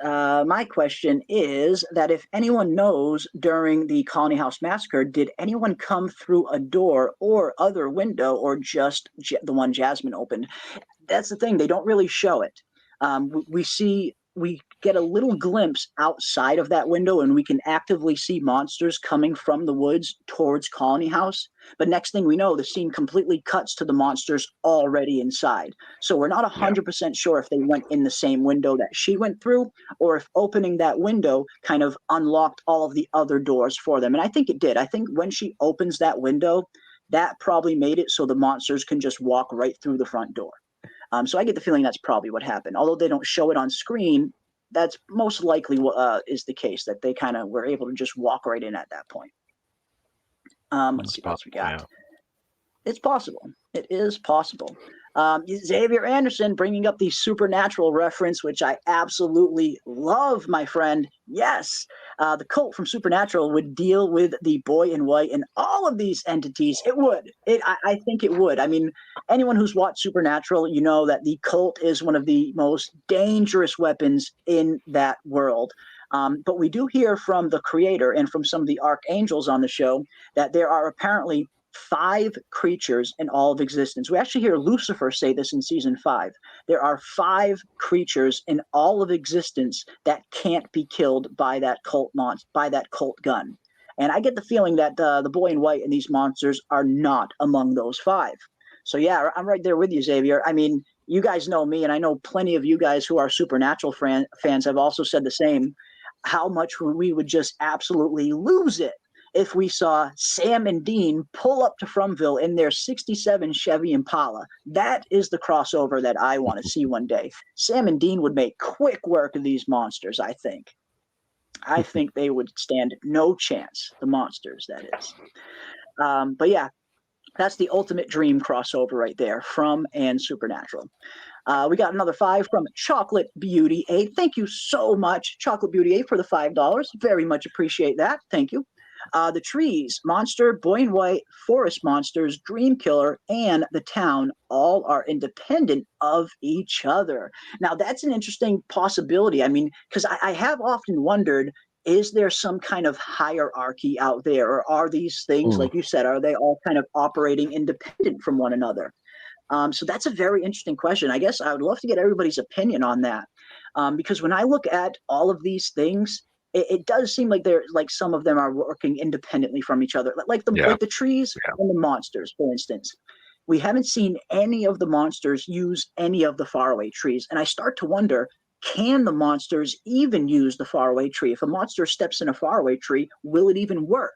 My question is that if anyone knows during the Colony House Massacre, did anyone come through a door or other window or just the one Jasmine opened? That's the thing. They don't really show it. We get a little glimpse outside of that window, and we can actively see monsters coming from the woods towards Colony House. But next thing we know, the scene completely cuts to the monsters already inside. So we're not 100% sure if they went in the same window that she went through, or if opening that window kind of unlocked all of the other doors for them. And I think it did. I think when she opens that window, that probably made it so the monsters can just walk right through the front door. So I get the feeling that's probably what happened. Although they don't show it on screen, that's most likely what is the case, that they kind of were able to just walk right in at that point. Let's see what else we got. Yeah. It's possible. It is possible. Xavier Anderson bringing up the supernatural reference, which I absolutely love, my friend. Yes, the cult from Supernatural would deal with the boy in white and all of these entities. It would. I think it would. I mean, anyone who's watched Supernatural, you know that the cult is one of the most dangerous weapons in that world. But we do hear from the creator and from some of the archangels on the show that there are apparently 5 creatures in all of existence. We actually hear Lucifer say this in season 5. There are 5 creatures in all of existence that can't be killed by that cult gun. And I get the feeling that the boy in white and these monsters are not among those 5. So yeah, I'm right there with you, Xavier. I mean, you guys know me, and I know plenty of you guys who are Supernatural fans have also said the same, how much we would just absolutely lose it if we saw Sam and Dean pull up to Fromville in their 67 Chevy Impala. That is the crossover that I want to see one day. Sam and Dean would make quick work of these monsters, I think. I think they would stand no chance, the monsters, that is. But yeah, that's the ultimate dream crossover right there, From and Supernatural. We got another 5 from Chocolate Beauty 8. Thank you so much, Chocolate Beauty 8, for the $5. Very much appreciate that. Thank you. The trees, monster, boy in white, forest monsters, dream killer, and the town all are independent of each other. Now, that's an interesting possibility. I mean, because I have often wondered, is there some kind of hierarchy out there? Or are these things, like you said, are they all kind of operating independent from one another? So that's a very interesting question. I guess I would love to get everybody's opinion on that. Because when I look at all of these things, it does seem like some of them are working independently from each other, like the trees and the monsters, for instance. We haven't seen any of the monsters use any of the faraway trees, and I start to wonder, can the monsters even use the faraway tree? If a monster steps in a faraway tree, will it even work?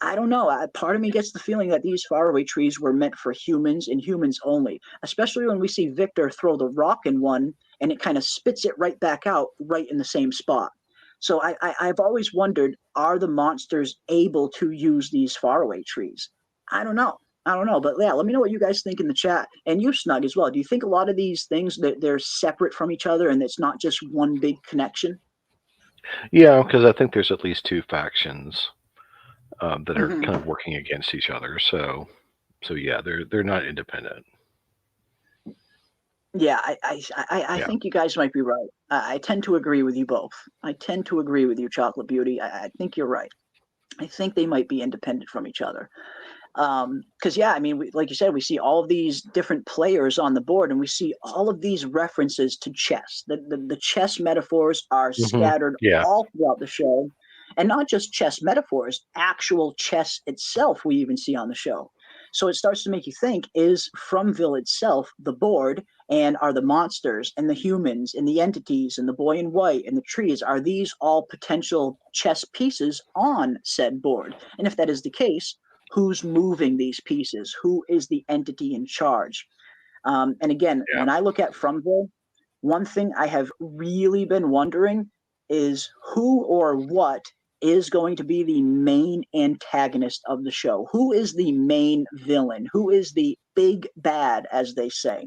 I don't know. Part of me gets the feeling that these faraway trees were meant for humans and humans only, especially when we see Victor throw the rock in one and it kind of spits it right back out right in the same spot. So I've always wondered, are the monsters able to use these faraway trees? I don't know. But yeah, let me know what you guys think in the chat. And you, Snug, as well. Do you think a lot of these things, that they're separate from each other and it's not just one big connection? Yeah, because I think there's at least 2 factions that are kind of working against each other. So yeah, they're not independent. Yeah, I think you guys might be right. I tend to agree with you both. I tend to agree with you, Chocolate Beauty. I think you're right. I think they might be independent from each other. Because, yeah, I mean, like you said, we see all of these different players on the board, and we see all of these references to chess. The chess metaphors are scattered all throughout the show. And not just chess metaphors, actual chess itself we even see on the show. So it starts to make you think, is Fromville itself the board, and are the monsters and the humans and the entities and the boy in white and the trees, are these all potential chess pieces on said board? And if that is the case, who's moving these pieces? Who is the entity in charge? And again, when I look at Fromville, one thing I have really been wondering is who or what is going to be the main antagonist of the show. Who is the main villain? Who is the big bad, as they say?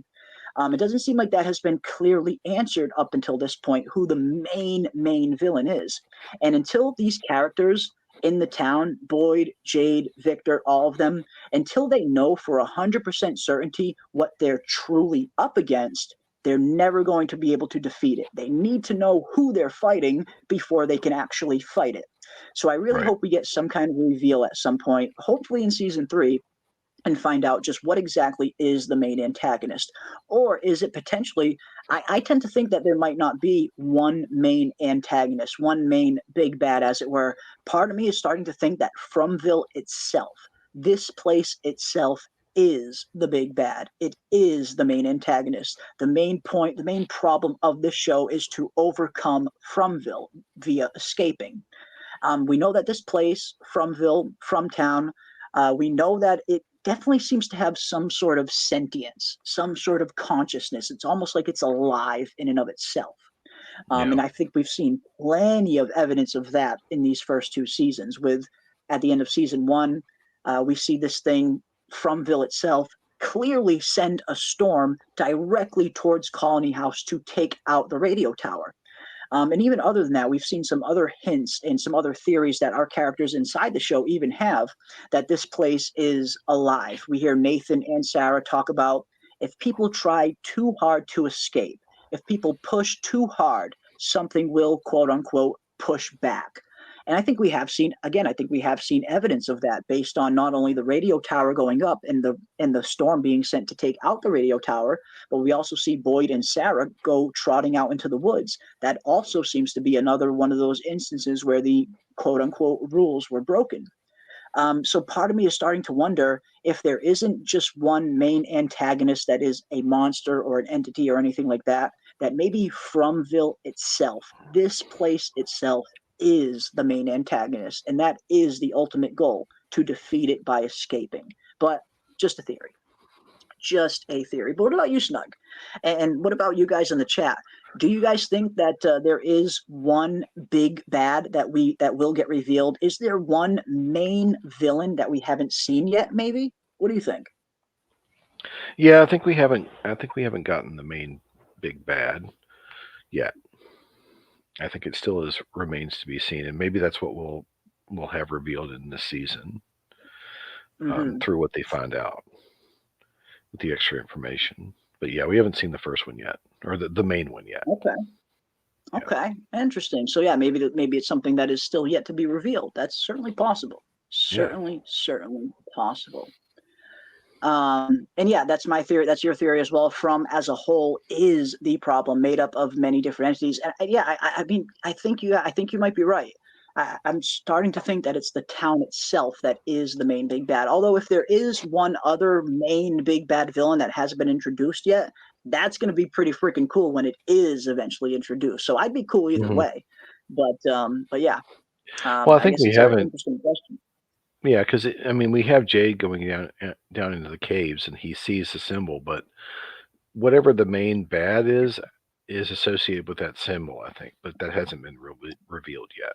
It doesn't seem like that has been clearly answered up until this point, who the main villain is. And until these characters in the town, Boyd, Jade, Victor, all of them, until they know for 100% certainty what they're truly up against, they're never going to be able to defeat it. They need to know who they're fighting before they can actually fight it. So I really hope we get some kind of reveal at some point, hopefully in season 3, and find out just what exactly is the main antagonist. Or is it potentially, I tend to think that there might not be one main antagonist, one main big bad, as it were. Part of me is starting to think that Fromville itself, this place itself, is the big bad. It is the main antagonist. The main point, the main problem of this show is to overcome Fromville via escaping. We know that this place, Fromville, Fromtown, we know that it definitely seems to have some sort of sentience, some sort of consciousness. It's almost like it's alive in and of itself. And I think we've seen plenty of evidence of that in these first 2 seasons. With at the end of season 1, we see this thing, Fromville itself, clearly send a storm directly towards Colony House to take out the radio tower. And even other than that, we've seen some other hints and some other theories that our characters inside the show even have, that this place is alive. We hear Nathan and Sarah talk about, if people try too hard to escape, if people push too hard, something will, quote unquote, push back. And I think we have seen, again, I think we have seen evidence of that based on not only the radio tower going up and the storm being sent to take out the radio tower, but we also see Boyd and Sarah go trotting out into the woods. That also seems to be another one of those instances where the quote unquote rules were broken. So part of me is starting to wonder if there isn't just one main antagonist that is a monster or an entity or anything like that, that maybe Fromville itself, this place itself, is the main antagonist, and that is the ultimate goal, to defeat it by escaping. But just a theory. Just a theory. But what about you, Snug? And what about you guys in the chat? Do you guys think that there is one big bad that will get revealed? Is there one main villain that we haven't seen yet, maybe? What do you think? Yeah, I think we haven't gotten the main big bad yet. I think it still remains to be seen, and maybe that's what we'll have revealed in this season, through what they find out with the extra information. But yeah, we haven't seen the first one yet, or the main one yet. Okay, interesting. So yeah, maybe it's something that is still yet to be revealed. That's certainly possible. Certainly possible. And yeah, that's my theory. That's your theory as well. From as a whole is the problem, made up of many different entities. And yeah, I mean, I think you might be right. I'm starting to think that it's the town itself that is the main big bad. Although if there is one other main big bad villain that hasn't been introduced yet, that's going to be pretty freaking cool when it is eventually introduced. So I'd be cool either way. But yeah. Well, I think we haven't. Interesting question. Yeah, because I mean, we have Jade going down into the caves, and he sees the symbol. But whatever the main bad is associated with that symbol, I think. But that hasn't been revealed yet.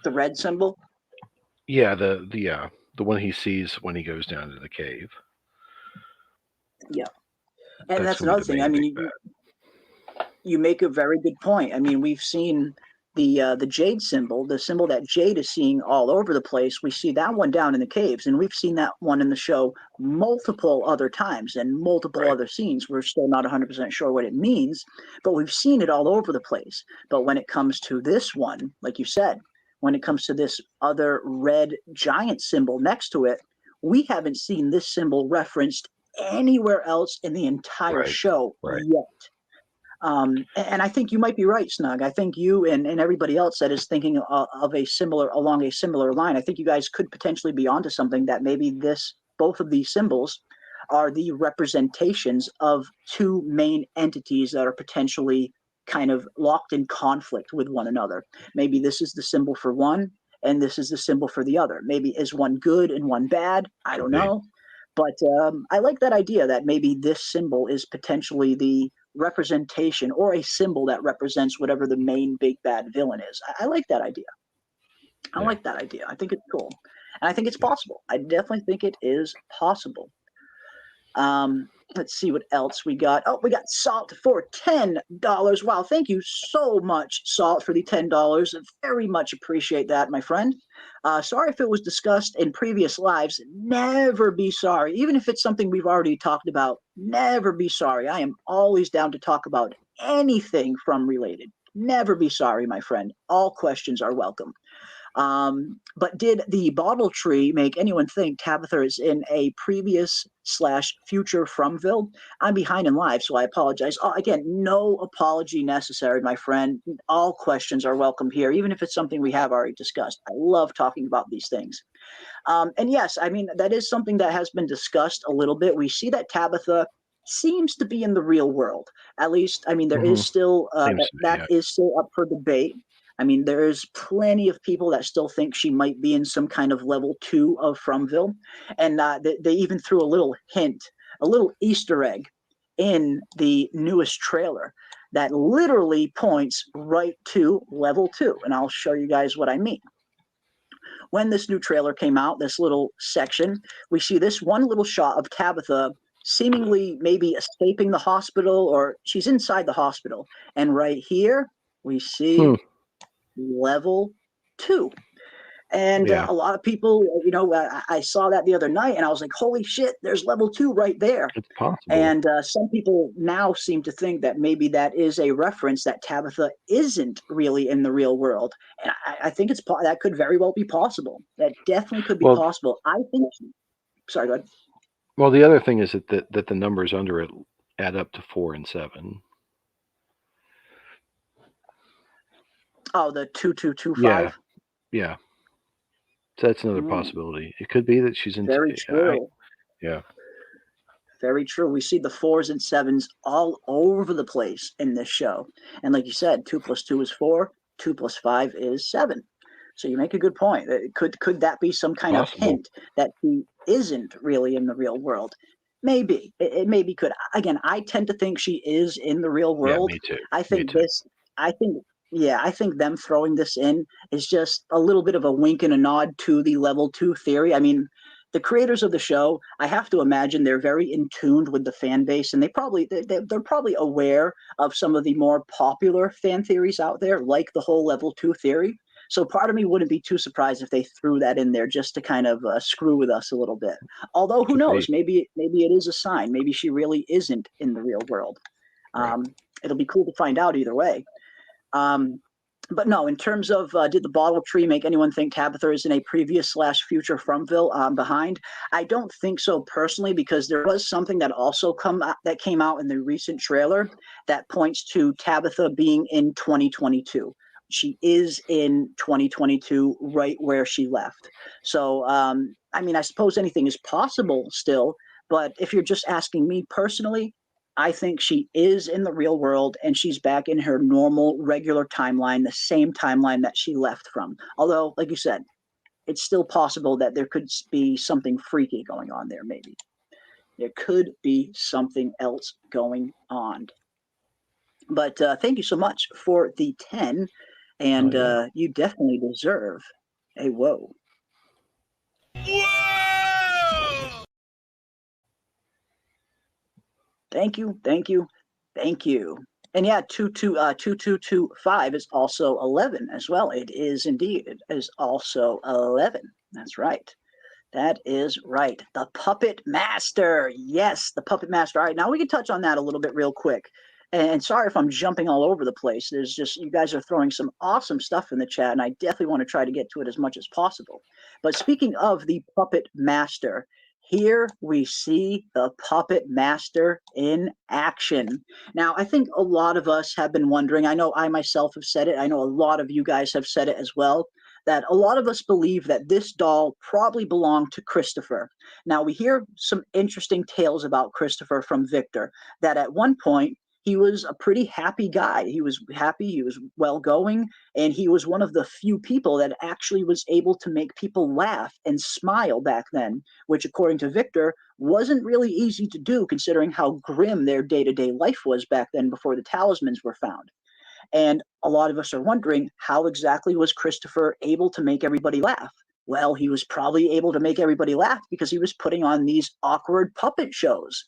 The red symbol. Yeah, the one he sees when he goes down to the cave. Yeah, and that's another thing. I mean, you make a very good point. I mean, we've seen the Jade symbol, the symbol that Jade is seeing all over the place. We see that one down in the caves, and we've seen that one in the show multiple other times and multiple other scenes. We're still not 100% sure what it means, but we've seen it all over the place. But when it comes to this one, like you said, when it comes to this other red giant symbol next to it, we haven't seen this symbol referenced anywhere else in the entire show yet. And I think you might be right, Snug. I think you and everybody else that is thinking of along a similar line, I think you guys could potentially be onto something, that maybe both of these symbols are the representations of two main entities that are potentially kind of locked in conflict with one another. Maybe this is the symbol for one, and this is the symbol for the other. Maybe is one good and one bad? I don't know. But I like that idea that maybe this symbol is potentially the representation or a symbol that represents whatever the main big bad villain is. I like that idea. I like that idea. I think it's cool. And I think it's possible. I definitely think it is possible. Let's see what else we got. Oh, we got Salt for $10. Wow, thank you so much, Salt, for the $10. Very much appreciate that, my friend. Sorry if it was discussed in previous lives. Never be sorry. Even if it's something we've already talked about, never be sorry. I am always down to talk about anything from related. Never be sorry, my friend. All questions are welcome. But did the bottle tree make anyone think Tabitha is in a previous / future Fromville? I'm behind in live, so I apologize. Again, no apology necessary, my friend. All questions are welcome here, even if it's something we have already discussed. I love talking about these things. And yes, I mean, that is something that has been discussed a little bit. We see that Tabitha seems to be in the real world. At least, I mean, there is still that is still up for debate. I mean, there's plenty of people that still think she might be in some kind of level 2 of Fromville. And they even threw a little hint, a little Easter egg in the newest trailer that literally points right to level 2. And I'll show you guys what I mean. When this new trailer came out, this little section, we see this one little shot of Tabitha seemingly maybe escaping the hospital, or she's inside the hospital. And right here, we see level 2. And a lot of people, you know, I saw that the other night and I was like, holy shit, there's level 2 right there. It's possible. And some people now seem to think that maybe that is a reference that Tabitha isn't really in the real world. And I think that could very well be possible. That definitely could be possible. I think, sorry, go ahead. Well, the other thing is that the numbers under it add up to 4 and 7. Oh, the 2225. Yeah. So that's another possibility. It could be that she's in. Very true. Yeah. Very true. We see the 4s and 7s all over the place in this show. And like you said, 2 + 2 is 4, 2 + 5 is 7. So you make a good point. Could that be some kind of hint that she isn't really in the real world? Maybe. It maybe could. Again, I tend to think she is in the real world. Yeah, me too. I think them throwing this in is just a little bit of a wink and a nod to the level 2 theory. I mean, the creators of the show, I have to imagine they're very in tune with the fan base, and they're probably aware of some of the more popular fan theories out there, like the whole level 2 theory. So part of me wouldn't be too surprised if they threw that in there just to kind of screw with us a little bit. Although who knows? Maybe it is a sign. Maybe she really isn't in the real world. It'll be cool to find out either way. But no, in terms of did the bottle tree make anyone think Tabitha is in a previous / future Fromville behind? I don't think so personally, because there was something that also came out in the recent trailer that points to Tabitha being in 2022. She is in 2022, right where she left. So, I mean, I suppose anything is possible still, but if you're just asking me personally, I think she is in the real world and she's back in her normal, regular timeline, the same timeline that she left from. Although, like you said, it's still possible that there could be something freaky going on there, maybe. There could be something else going on. But thank you so much for the 10, and you definitely deserve a whoa. Thank you. And yeah, 2225 is also 11 as well. It is indeed. It is also 11. That's right. That is right. The Puppet Master. Yes, the Puppet Master. All right, now we can touch on that a little bit real quick. And sorry if I'm jumping all over the place. There's just, you guys are throwing some awesome stuff in the chat, and I definitely want to try to get to it as much as possible. But speaking of the Puppet Master, here we see the Puppet Master in action. Now, I think a lot of us have been wondering, I know I myself have said it, I know a lot of you guys have said it as well, that a lot of us believe that this doll probably belonged to Christopher. Now, we hear some interesting tales about Christopher from Victor, that at one point, he was a pretty happy guy. He was happy, he was well-going, and he was one of the few people that actually was able to make people laugh and smile back then, which, according to Victor, wasn't really easy to do considering how grim their day-to-day life was back then before the talismans were found. And a lot of us are wondering, how exactly was Christopher able to make everybody laugh? Well, he was probably able to make everybody laugh because he was putting on these awkward puppet shows.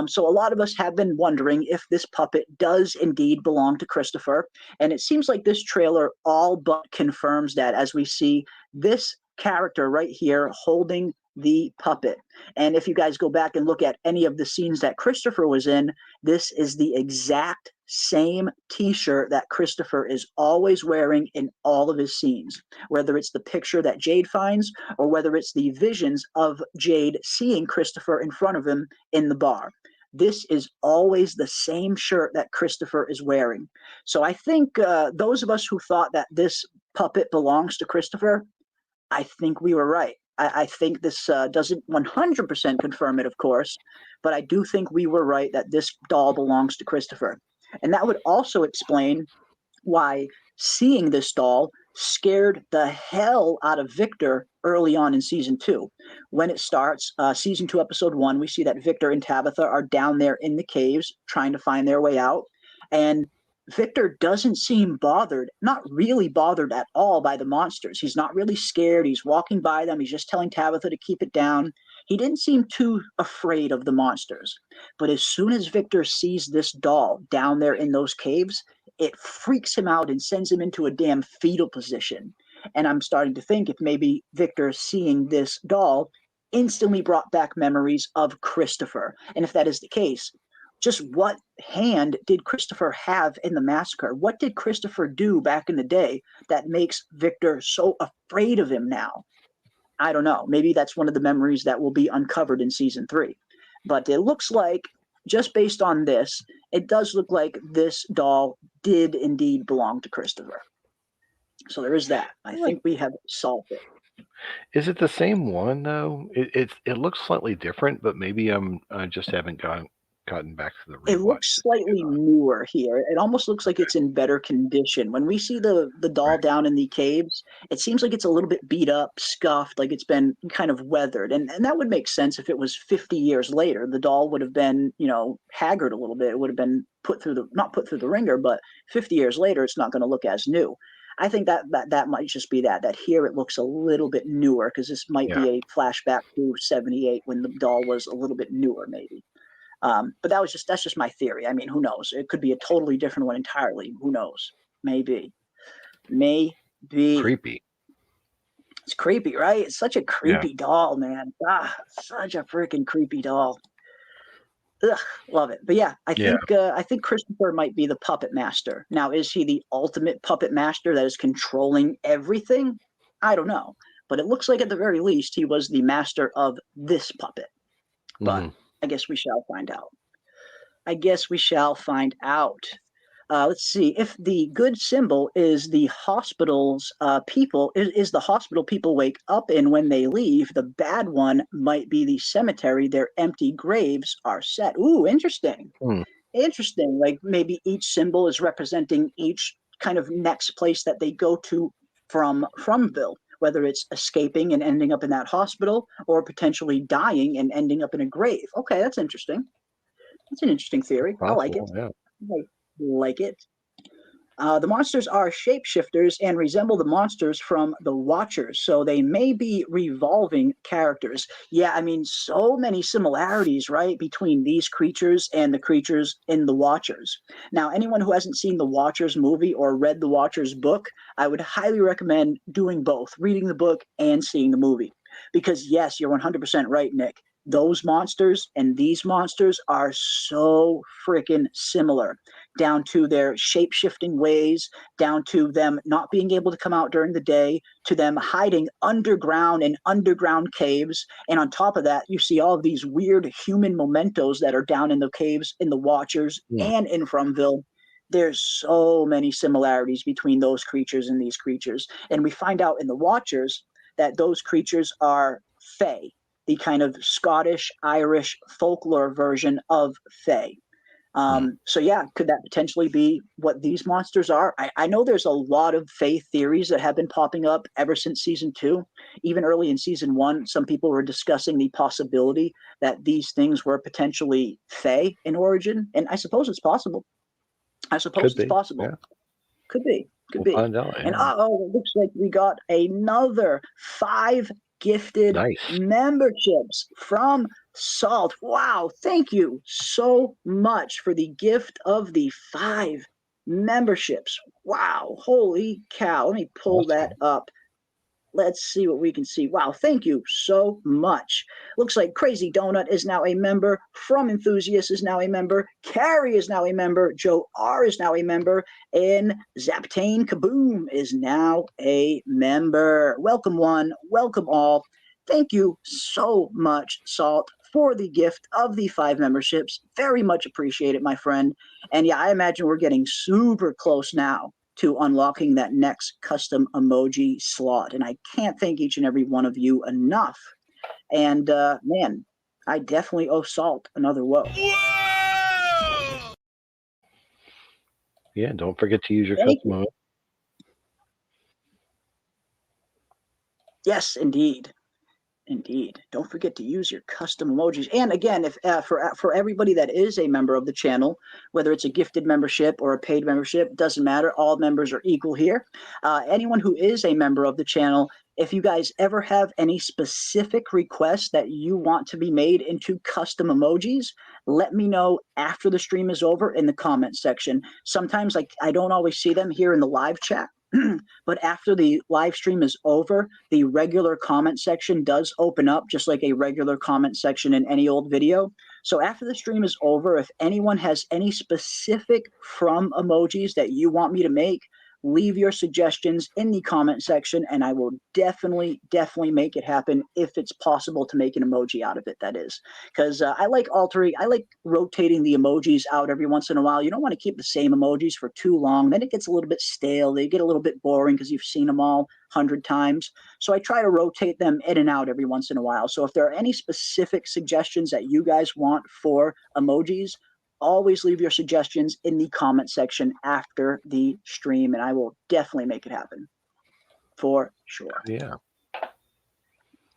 So a lot of us have been wondering if this puppet does indeed belong to Christopher, and it seems like this trailer all but confirms that, as we see this character right here holding the puppet. And if you guys go back and look at any of the scenes that Christopher was in, this is the exact same t-shirt that Christopher is always wearing in all of his scenes, whether it's the picture that Jade finds or whether it's the visions of Jade seeing Christopher in front of him in the bar. This is always the same shirt that Christopher is wearing. So I think those of us who thought that this puppet belongs to Christopher, I think we were right. I think this doesn't 100% confirm it, of course, but I do think we were right that this doll belongs to Christopher. And that would also explain why seeing this doll scared the hell out of Victor early on in season 2. When it starts, season 2, episode 1, we see that Victor and Tabitha are down there in the caves trying to find their way out. And Victor doesn't seem bothered, not really bothered at all by the monsters. He's not really scared. He's walking by them. He's just telling Tabitha to keep it down. He didn't seem too afraid of the monsters. But as soon as Victor sees this doll down there in those caves, it freaks him out and sends him into a damn fetal position. And I'm starting to think if maybe Victor seeing this doll instantly brought back memories of Christopher. And if that is the case, just what hand did Christopher have in the massacre? What did Christopher do back in the day that makes Victor so afraid of him now? I don't know. Maybe that's one of the memories that will be uncovered in season 3. But it looks like, just based on this, it does look like this doll did indeed belong to Christopher. So there is that. I think we have solved it. Is it the same one though? It looks slightly different, but maybe I just haven't gotten back to the rewatch. It looks slightly newer here. It almost looks like it's in better condition. When we see the doll down in the caves, it seems like it's a little bit beat up, scuffed, like it's been kind of weathered. And that would make sense if it was 50 years later. The doll would have been, haggard a little bit. It would have been not put through the ringer, but 50 years later, it's not going to look as new. I think that might just be that here it looks a little bit newer because this might be a flashback to 78 when the doll was a little bit newer, maybe. But that's just my theory. I mean, who knows? It could be a totally different one entirely. Who knows? Maybe. Creepy. It's creepy, right? It's such a creepy doll, man. Such a freaking creepy doll. Ugh, love it. But yeah, I think Christopher might be the puppet master. Now, is he the ultimate puppet master that is controlling everything? I don't know. But it looks like at the very least he was the master of this puppet. But I guess we shall find out. Let's see. If the good symbol is the hospital's people, is the hospital people wake up in when they leave, the bad one might be the cemetery. Their empty graves are set. Ooh, interesting. Interesting. Like maybe each symbol is representing each kind of next place that they go to from Fromville, whether it's escaping and ending up in that hospital or potentially dying and ending up in a grave. Okay, that's interesting. That's an interesting theory. I like it. Yeah. I like it. The monsters are shapeshifters and resemble the monsters from the Watchers, so they may be revolving characters. Yeah, I mean, so many similarities, right, between these creatures and the creatures in the Watchers. Now, anyone who hasn't seen the Watchers movie or read the Watchers book, I would highly recommend doing both, reading the book and seeing the movie. Because, yes, you're 100% right, Nick. Those monsters and these monsters are so freaking similar, down to their shape-shifting ways, down to them not being able to come out during the day, to them hiding underground in underground caves. And on top of that, you see all of these weird human mementos that are down in the caves in the Watchers and in Fromville. There's so many similarities between those creatures and these creatures. And we find out in the Watchers that those creatures are Fae, the kind of Scottish, Irish folklore version of Fae. So yeah, could that potentially be what these monsters are? I know there's a lot of Fae theories that have been popping up ever since season 2. Even early in season 1, some people were discussing the possibility that these things were potentially Fae in origin. And I suppose it's possible. Possible. Yeah. Could be. We'll find out, yeah. And it looks like we got another 5 gifted memberships from Salt. Wow, thank you so much for the gift of the 5 memberships. Wow, holy cow. Let me pull that up. Let's see what we can see. Wow, thank you so much. Looks like Crazy Donut is now a member. From Enthusiast is now a member. Carrie is now a member. Joe R is now a member. And Zaptane Kaboom is now a member. Welcome one, welcome all. Thank you so much, Salt, for the gift of the 5 memberships. Very much appreciate it, my friend. And yeah, I imagine we're getting super close now to unlocking that next custom emoji slot. And I can't thank each and every one of you enough. And man, I definitely owe Salt another whoa. Yeah, don't forget to use your Thank custom emoji. Yes, indeed. Indeed. Don't forget to use your custom emojis. And again, if for everybody that is a member of the channel, whether it's a gifted membership or a paid membership, doesn't matter. All members are equal here. Anyone who is a member of the channel, if you guys ever have any specific requests that you want to be made into custom emojis, let me know after the stream is over in the comment section. Sometimes I don't always see them here in the live chat. But after the live stream is over, the regular comment section does open up just like a regular comment section in any old video. So after the stream is over, if anyone has any specific from emojis that you want me to make, leave your suggestions in the comment section and I will definitely make it happen if it's possible to make an emoji out of it, that is. Because I like rotating the emojis out every once in a while. You don't want to keep the same emojis for too long. Then it gets a little bit stale. They get a little bit boring because you've seen them all 100 times. So I try to rotate them in and out every once in a while. So if there are any specific suggestions that you guys want for emojis, always leave your suggestions in the comment section after the stream, and I will definitely make it happen for sure. Yeah.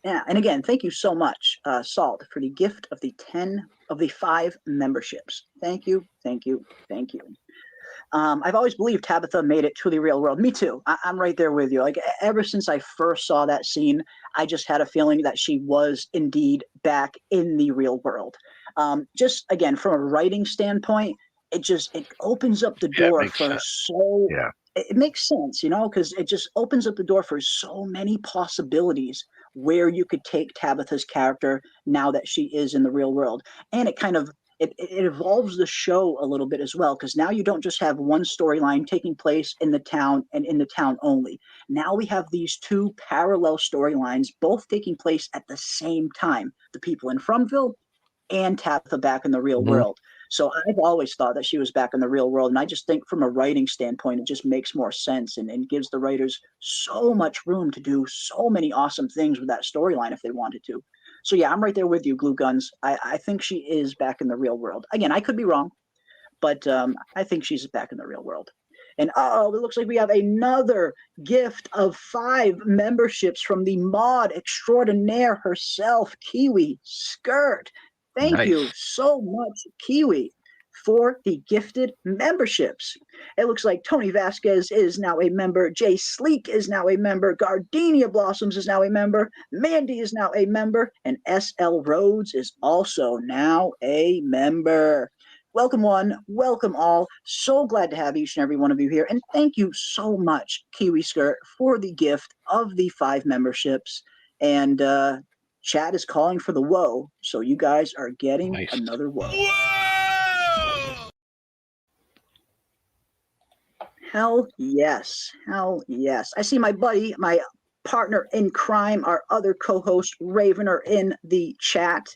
Yeah, and again, thank you so much, Salt, for the gift of the 5 memberships. Thank you. I've always believed Tabitha made it to the real world. Me too. I'm right there with you. Like ever since I first saw that scene, I just had a feeling that she was indeed back in the real world. Just again, from a writing standpoint, it opens up the door for so. Yeah. It makes sense, you know, because it just opens up the door for so many possibilities where you could take Tabitha's character now that she is in the real world, and it kind of it evolves the show a little bit as well, because now you don't just have one storyline taking place in the town and in the town only. Now we have these 2 parallel storylines, both taking place at the same time. The people in Fromville and Tabitha back in the real world. So I've always thought that she was back in the real world, and I just think from a writing standpoint, it just makes more sense and gives the writers so much room to do so many awesome things with that storyline if they wanted to. So yeah, I'm right there with you, Glue Guns. I think she is back in the real world. Again, I could be wrong, but I think she's back in the real world. And oh, it looks like we have another gift of 5 memberships from the mod extraordinaire herself, Kiwi Skirt. Thank you so much, Kiwi, for the gifted memberships. It looks like Tony Vasquez is now a member. Jay Sleek is now a member. Gardenia Blossoms is now a member. Mandy is now a member. And SL Rhodes is also now a member. Welcome one, welcome all. So glad to have each and every one of you here. And thank you so much, Kiwi Skirt, for the gift of the 5 memberships. And chat is calling for the whoa, so you guys are getting another whoa. Hell yes. I see my buddy, my partner in crime, our other co-host Ravener in the chat.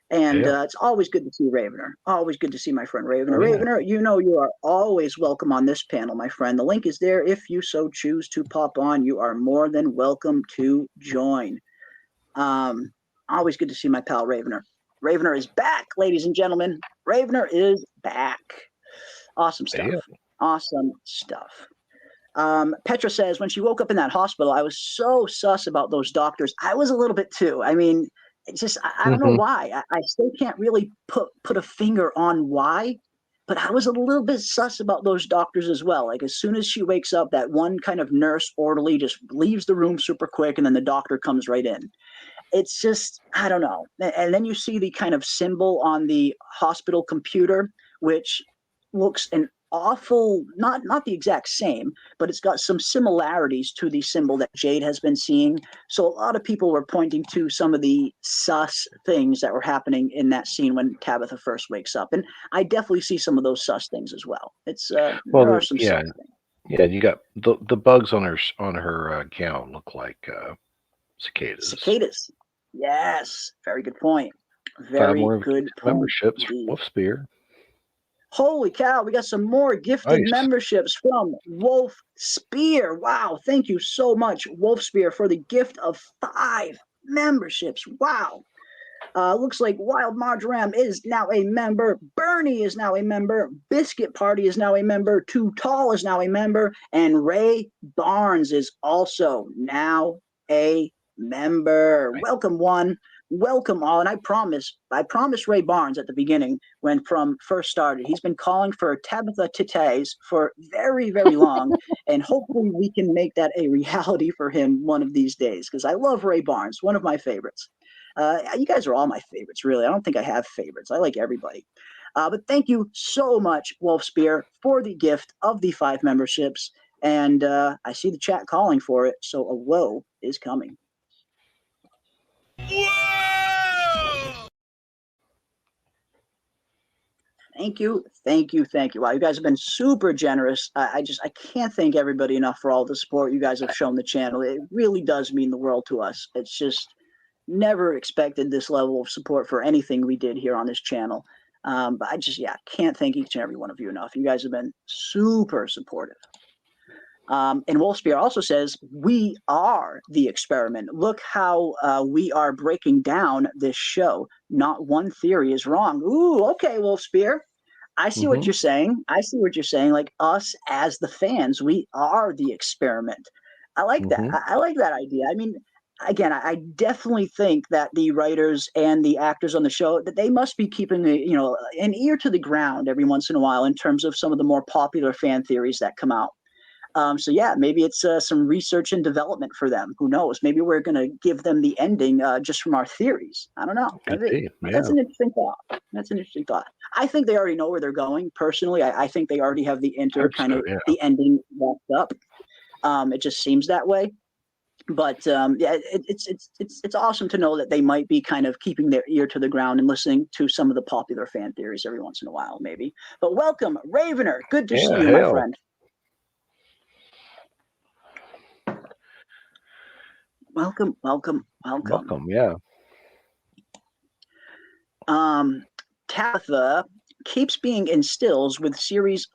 And it's always good to see Ravener. Always good to see my friend Ravener. Ravener, you know you are always welcome on this panel, my friend. The link is there. If you so choose to pop on, you are more than welcome to join. Always good to see my pal Ravener. Ravener is back, ladies and gentlemen. Ravener is back. Awesome stuff. Awesome stuff. Petra says, when she woke up in that hospital, I was so sus about those doctors. I was a little bit too. I mean, it's just, I don't know why. I still can't really put a finger on why, but I was a little bit sus about those doctors as well. Like as soon as she wakes up, that one kind of nurse orderly just leaves the room super quick and then the doctor comes right in. It's just, I don't know. And then you see the kind of symbol on the hospital computer, which looks an awful, not the exact same, but it's got some similarities to the symbol that Jade has been seeing. So a lot of people were pointing to some of the sus things that were happening in that scene when Tabitha first wakes up, and I definitely see some of those sus things as well. It's Well, there are some yeah, sus things. yeah. You got the bugs on her gown look like cicadas. Cicadas. Yes, very good point. 5 Very more good gifted point memberships from indeed. Wolf Spear. Holy cow, we got some more gifted Nice. memberships from Wolf Spear. Wow, thank you so much, Wolf Spear, for the gift of 5 memberships. Wow. Looks like Wild Marjoram is now a member. Bernie is now a member. Biscuit Party is now a member. Too Tall is now a member. And Ray Barnes is also now a member. Welcome, one. Welcome all. And I promised Ray Barnes at the beginning when From first started. He's been calling for Tabitha Titties for very, very long. And hopefully we can make that a reality for him one of these days, because I love Ray Barnes, one of my favorites. You guys are all my favorites, really. I don't think I have favorites. I like everybody. But thank you so much, Wolf Spear, for the gift of the 5 memberships. And I see the chat calling for it, so a whoa is coming. Whoa! Thank you, thank you, thank you. Wow, you guys have been super generous. I can't thank everybody enough for all the support you guys have shown the channel. It really does mean the world to us. It's just never expected this level of support for anything we did here on this channel. But I just, can't thank each and every one of you enough. You guys have been super supportive. And Wolfspear also says, we are the experiment. Look how we are breaking down this show. Not one theory is wrong. Ooh, okay, Wolfspear. I see what you're saying. I see what you're saying. Like us as the fans, we are the experiment. I like that. I like that idea. I mean, again, I definitely think that the writers and the actors on the show, that they must be keeping an ear to the ground every once in a while in terms of some of the more popular fan theories that come out. So yeah, maybe it's some research and development for them. Who knows? Maybe we're going to give them the ending just from our theories. I don't know. Maybe. That's an interesting thought. That's an interesting thought. I think they already know where they're going. Personally, I think they already have the the ending wrapped up. It just seems that way. But yeah, it's awesome to know that they might be kind of keeping their ear to the ground and listening to some of the popular fan theories every once in a while, maybe. But welcome, Ravener. Good to see you, my friend. Welcome, welcome, welcome. Welcome, yeah. Tabitha keeps being in stills with a series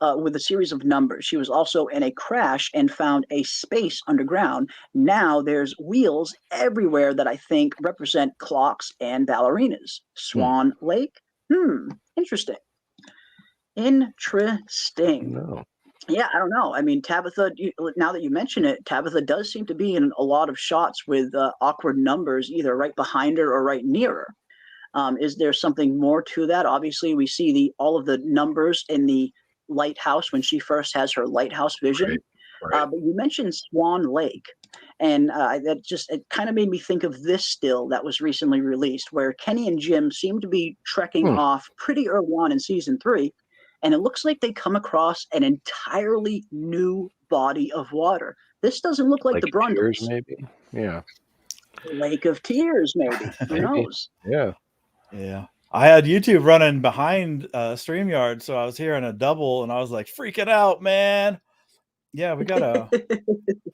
of numbers. She was also in a crash and found a space underground. Now there's wheels everywhere that I think represent clocks and ballerinas. Swan Lake? Interesting. Interesting. No. Yeah, I don't know. I mean, Tabitha, now that you mention it, Tabitha does seem to be in a lot of shots with awkward numbers, either right behind her or right near her. Is there something more to that? Obviously, we see all of the numbers in the lighthouse when she first has her lighthouse vision. Right. But you mentioned Swan Lake, and it kind of made me think of this still that was recently released, where Kenny and Jim seem to be trekking off pretty early on in season 3. And it looks like they come across an entirely new body of water. This doesn't look like Lake the Brundles. Tears, maybe. Yeah. Lake of Tears, maybe. Who knows? Yeah. Yeah. I had YouTube running behind StreamYard, so I was hearing a double, and I was like freaking out, man. Yeah, we got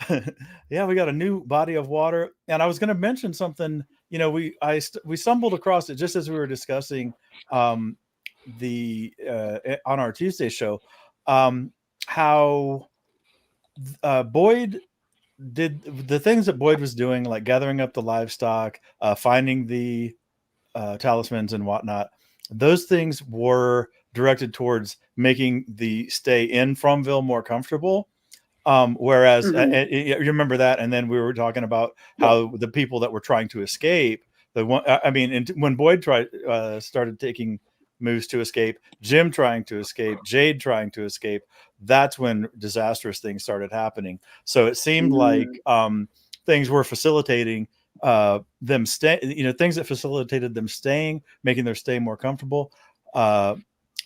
a new body of water, and I was going to mention something. You know, we stumbled across it just as we were discussing on our Tuesday show, how Boyd did the things that Boyd was doing, like gathering up the livestock, finding the talismans and whatnot. Those things were directed towards making the stay in Fromville more comfortable. Whereas you remember that, and then we were talking about how the people that were trying to escape, when Boyd started taking moves to escape, Jim trying to escape, Jade trying to escape, that's when disastrous things started happening. So it seemed like things were facilitating them stay, things that facilitated them staying, making their stay more comfortable,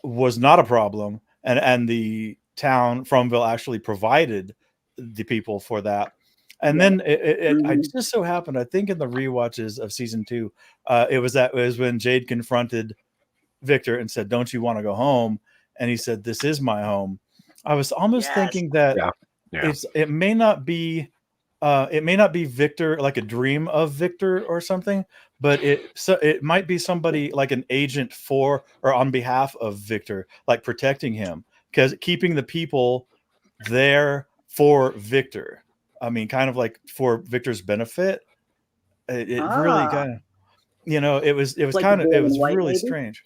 was not a problem. And the town, Fromville, actually provided the people for that. And then I just so happened, I think in the rewatches of season 2, it was when Jade confronted Victor and said, "Don't you want to go home?" And he said, "This is my home." I was almost thinking that it may not be Victor, like a dream of Victor or something, but it might be somebody like an agent for or on behalf of Victor, like protecting him, because keeping the people there for Victor. I mean, kind of like for Victor's benefit. It really kind of, it was Like kind of, the boy it in was white, really maybe? strange.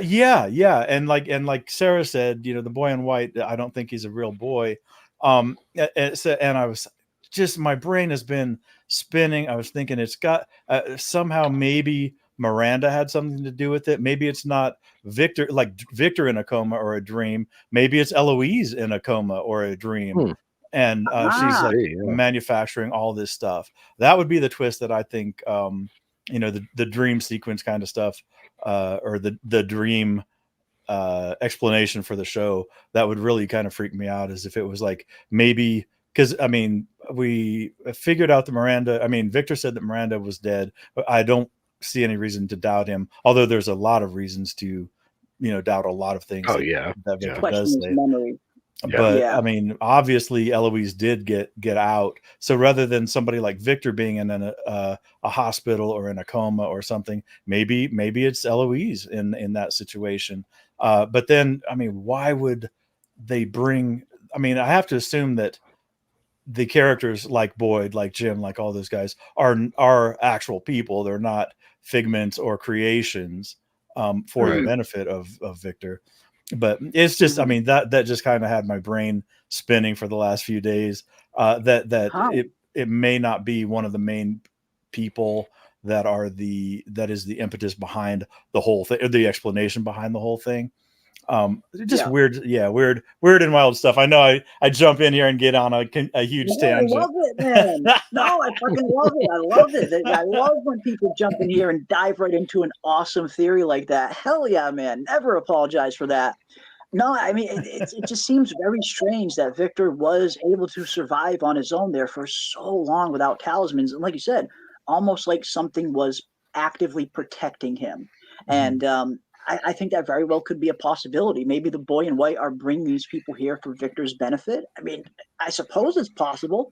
Yeah, and like Sarah said, the boy in white, I don't think he's a real boy. And I was just, my brain has been spinning. I was thinking it's got somehow maybe Miranda had something to do with it. Maybe it's not Victor, like Victor in a coma or a dream. Maybe it's Eloise in a coma or a dream. And she's like manufacturing all this stuff. That would be the twist that I think, the dream sequence kind of stuff, or the dream explanation for the show, that would really kind of freak me out, as if it was like, maybe, because I mean, we figured out Victor said that Miranda was dead, but I don't see any reason to doubt him, although there's a lot of reasons to doubt a lot of things that Victor does say. Memory. But I mean, obviously Eloise did get out. So rather than somebody like Victor being in a hospital or in a coma or something, maybe it's Eloise in that situation. But then, I mean, why would they bring? I mean, I have to assume that the characters like Boyd, like Jim, like all those guys are actual people. They're not figments or creations for the benefit of Victor. But it's just, I mean, that just kind of had my brain spinning for the last few days. It may not be one of the main people that is the impetus behind the whole thing, or the explanation behind the whole thing. Weird and wild stuff. I know I jump in here and get on a huge tangent. I love it, man. No, I fucking love it. I love it. I love when people jump in here and dive right into an awesome theory like that. Hell yeah, man. Never apologize for that. No, I mean, it just seems very strange that Victor was able to survive on his own there for so long without talismans. And like you said, almost like something was actively protecting him. And I think that very well could be a possibility. Maybe the boy in white are bringing these people here for Victor's benefit. I mean, I suppose it's possible.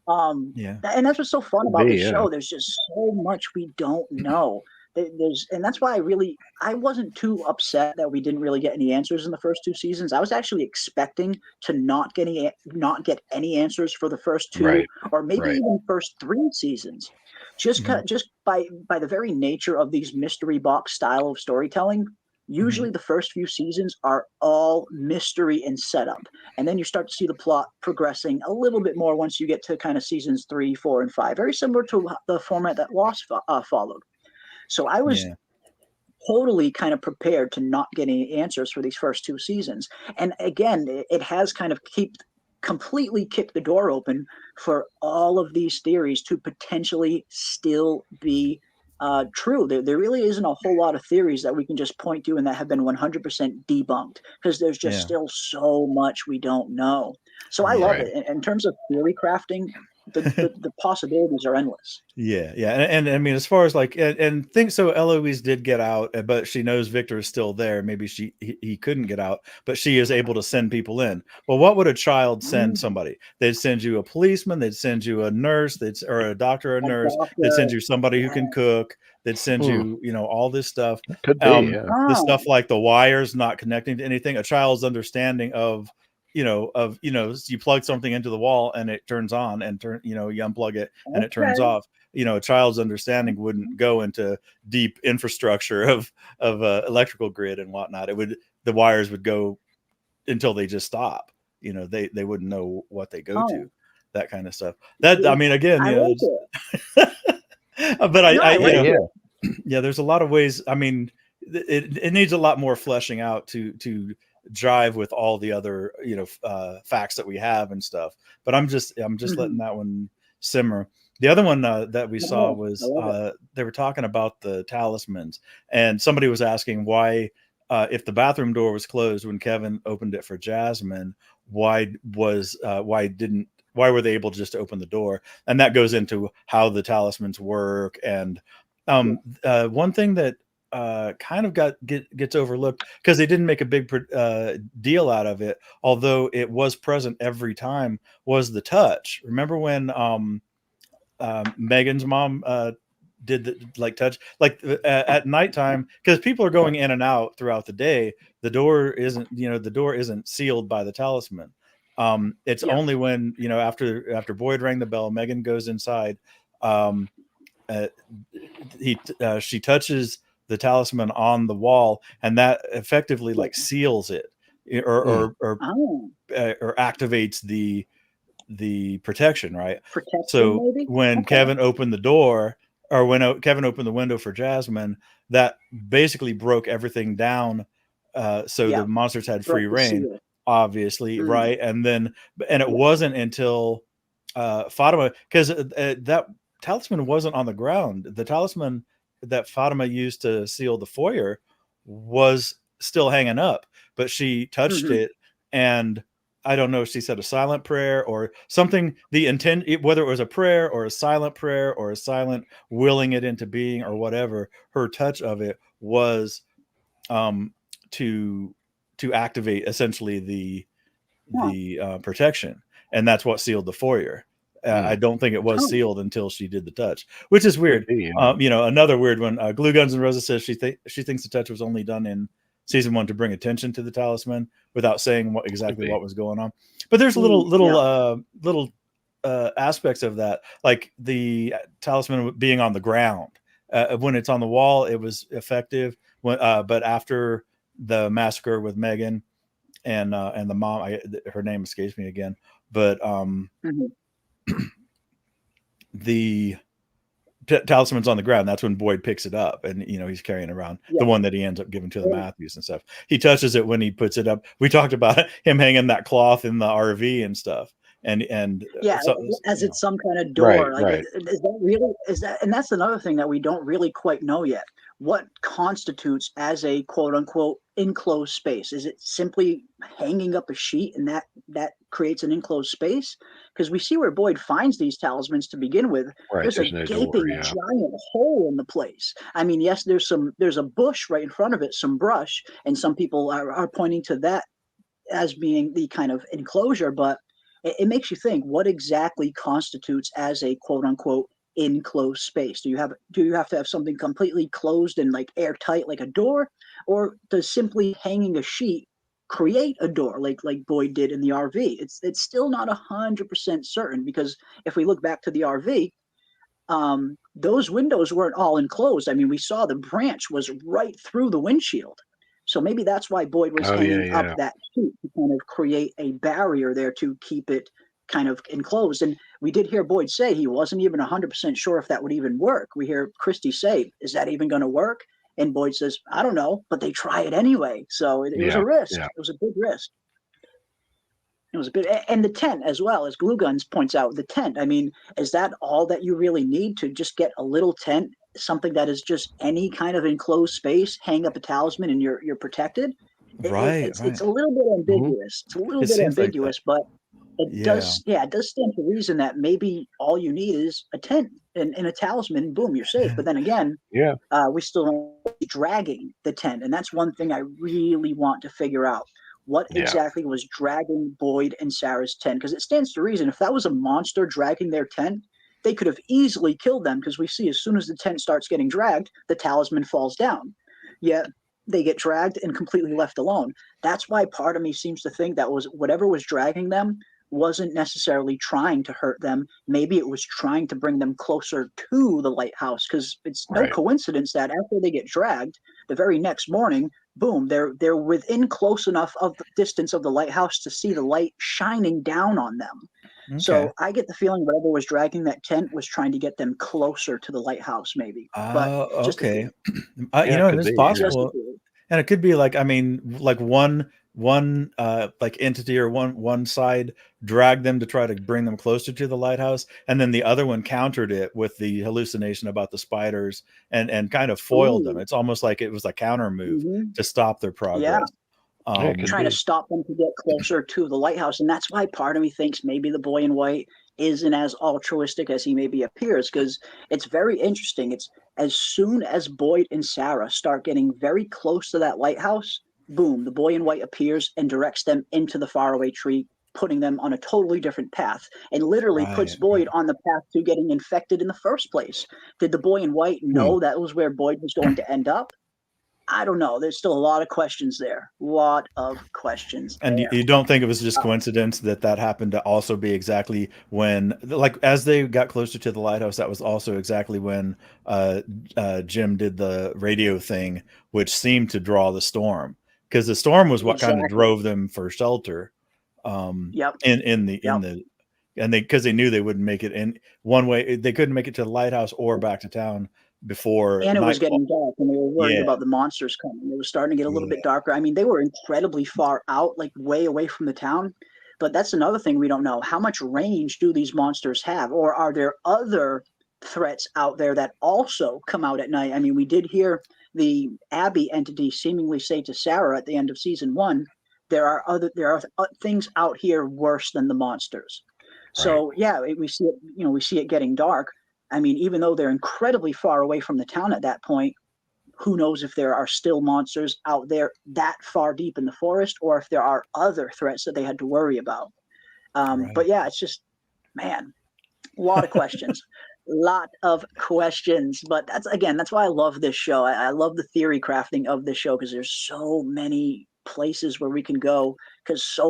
And that's what's so fun about the show. There's just so much we don't know. And that's why I wasn't too upset that we didn't really get any answers in the first 2 seasons. I was actually expecting to not get any answers for the first 2 or maybe even first 3 seasons. Just by the very nature of these mystery box style of storytelling, usually the first few seasons are all mystery and setup, and then you start to see the plot progressing a little bit more once you get to kind of seasons 3, 4, and 5. Very similar to the format that Lost followed. So I was totally kind of prepared to not get any answers for these first 2 seasons. And again, it has kind of completely kicked the door open for all of these theories to potentially still be true. There really isn't a whole lot of theories that we can just point to and that have been 100% debunked, because there's just still so much we don't know. So I love it. In terms of theory crafting, the possibilities are endless. And I mean, as far as like, and think so, Eloise did get out, but she knows Victor is still there. Maybe he couldn't get out, but she is able to send people in. Well, what would a child send somebody? They'd send you a policeman, they'd send you a nurse, or a doctor or a nurse, they'd send you somebody who can cook, they'd send you, all this stuff. Could be, the stuff like the wires not connecting to anything. A child's understanding of you plug something into the wall and it turns on, and you unplug it and it turns off. A child's understanding wouldn't go into deep infrastructure of electrical grid and whatnot. The wires would go until they just stop. They wouldn't know what they go to, that kind of stuff. That, I mean, again, but there's a lot of ways. I mean, it needs a lot more fleshing out to jive with all the other facts that we have and stuff. But I'm just letting that one simmer. The other one that we saw was they were talking about the talismans, and somebody was asking why if the bathroom door was closed when Kevin opened it for Jasmine, why were they able to just open the door? And that goes into how the talismans work. And one thing that kind of gets overlooked because they didn't make a big deal out of it, although it was present every time, was the touch. Remember when Megan's mom did the touch at nighttime, because people are going in and out throughout the day. The door isn't sealed by the talisman. It's only when, after Boyd rang the bell, Megan goes inside. She touches the talisman on the wall, and that effectively seals it or activates the protection, right? So maybe? When Kevin opened the door, or when Kevin opened the window for Jasmine, that basically broke everything down. So the monsters had free reign, obviously, right? And it wasn't until Fatima, because that talisman wasn't on the ground. The talisman that Fatima used to seal the foyer was still hanging up, but she touched it, and I don't know if she said a silent prayer or something. The intent, whether it was a prayer or a silent prayer or a silent willing it into being or whatever, her touch of it was to activate essentially the protection, and that's what sealed the foyer. I don't think it was sealed until she did the touch, which is weird. Another weird one. Glue Guns and Roses says she thinks the touch was only done in season 1 to bring attention to the talisman without saying what was going on. But there's little aspects of that, like the talisman being on the ground. When it's on the wall, it was effective. But after the massacre with Megan and the mom, her name escapes me again, but the talisman's on the ground. That's when Boyd picks it up, and he's carrying around the one that he ends up giving to the Matthews and stuff. He touches it when he puts it up. We talked about him hanging that cloth in the RV and stuff, and it's some kind of door. Right. Is that and that's another thing that we don't really quite know yet. What constitutes as a quote unquote enclosed space? Is it simply hanging up a sheet and that creates an enclosed space? Because we see where Boyd finds these talismans to begin with. Right, there's a no gaping door, yeah. giant hole in the place. I mean, yes, there's a bush right in front of it, some brush, and some people are pointing to that as being the kind of enclosure, but it makes you think, what exactly constitutes as a quote unquote enclosed space? Do you have to have something completely closed and airtight like a door, or does simply hanging a sheet create a door like Boyd did in the RV? It's still not 100% certain, because if we look back to the RV, those windows weren't all enclosed. I mean, we saw the branch was right through the windshield. So maybe that's why Boyd was hanging up that sheet to kind of create a barrier there to keep it kind of enclosed. And we did hear Boyd say he wasn't even 100% sure if that would even work. We hear Christy say, "Is that even going to work?" And Boyd says, "I don't know, but they try it anyway." So it was a risk. Yeah. It was a big risk. It was a bit, and the tent as well, as Glue Guns points out, the tent. I mean, is that all that you really need to just get a little tent, something that is just any kind of enclosed space, hang up a talisman and you're protected? It's a little bit ambiguous. It's a little bit ambiguous, but it does stand to reason that maybe all you need is a tent and a talisman, and boom, you're safe. But then again, we still don't dragging the tent, and that's one thing I really want to figure out. What exactly was dragging Boyd and Sarah's tent? Because it stands to reason, if that was a monster dragging their tent, they could have easily killed them, because we see as soon as the tent starts getting dragged, the talisman falls down. Yet they get dragged and completely left alone. That's why part of me seems to think that was whatever was dragging them wasn't necessarily trying to hurt them. Maybe it was trying to bring them closer to the lighthouse, because it's no coincidence that after they get dragged, the very next morning, boom, they're within close enough of the distance of the lighthouse to see the light shining down on them. Okay. So I get the feeling whatever was dragging that tent was trying to get them closer to the lighthouse, maybe. Okay. It is possible. And it could be one one like entity or one side dragged them to try to bring them closer to the lighthouse, and then the other one countered it with the hallucination about the spiders and kind of foiled them. It's almost like it was a counter move to stop their progress. Trying to stop them to get closer to the lighthouse. And that's why part of me thinks maybe the boy in white isn't as altruistic as he maybe appears, because it's very interesting. It's as soon as Boyd and Sarah start getting very close to that lighthouse, boom, the boy in white appears and directs them into the faraway tree, putting them on a totally different path, and literally puts Boyd on the path to getting infected in the first place. Did the boy in white know that was where Boyd was going to end up? I don't know. There's still a lot of questions there. Lot of questions. And you don't think it was just coincidence that happened to also be exactly when, like, as they got closer to the lighthouse, that was also exactly when Jim did the radio thing, which seemed to draw the storm, because the storm was what kind of drove them for shelter. And because they knew they wouldn't make it in one way, they couldn't make it to the lighthouse or back to town before. And it was getting dark, and they were worried about the monsters coming. It was starting to get a little bit darker. I mean, they were incredibly far out, like way away from the town. But that's another thing we don't know. How much range do these monsters have? Or are there other threats out there that also come out at night? I mean, we did hear the Abby entity seemingly say to Sarah at the end of season 1, there are things out here worse than the monsters. So yeah, we see it, we see it getting dark. I mean, even though they're incredibly far away from the town at that point, who knows if there are still monsters out there that far deep in the forest, or if there are other threats that they had to worry about. But yeah, it's just, man, a lot of questions. Lot of questions. But that's why I love this show. I love the theory crafting of this show, because there's so many places where we can go, because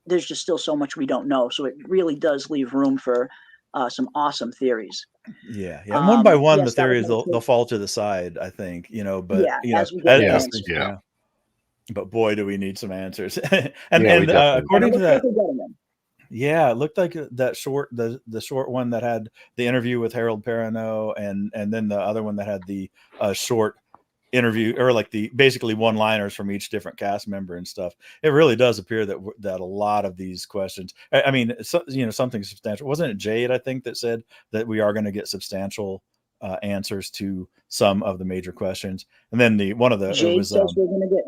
there's just still so much we don't know. So it really does leave room for some awesome theories. Yeah. One by one, the theories they'll fall to the side, I think. But but boy, do we need some answers. and according to that, it looked like that short, the short one that had the interview with Harold Perrineau, and then the other one that had the short interview, or like the basically one-liners from each different cast member and stuff. It really does appear that a lot of these questions, I mean, something substantial. Wasn't it Jade, I think, that said that we are going to get substantial answers to some of the major questions? And then Jade says we're going to get.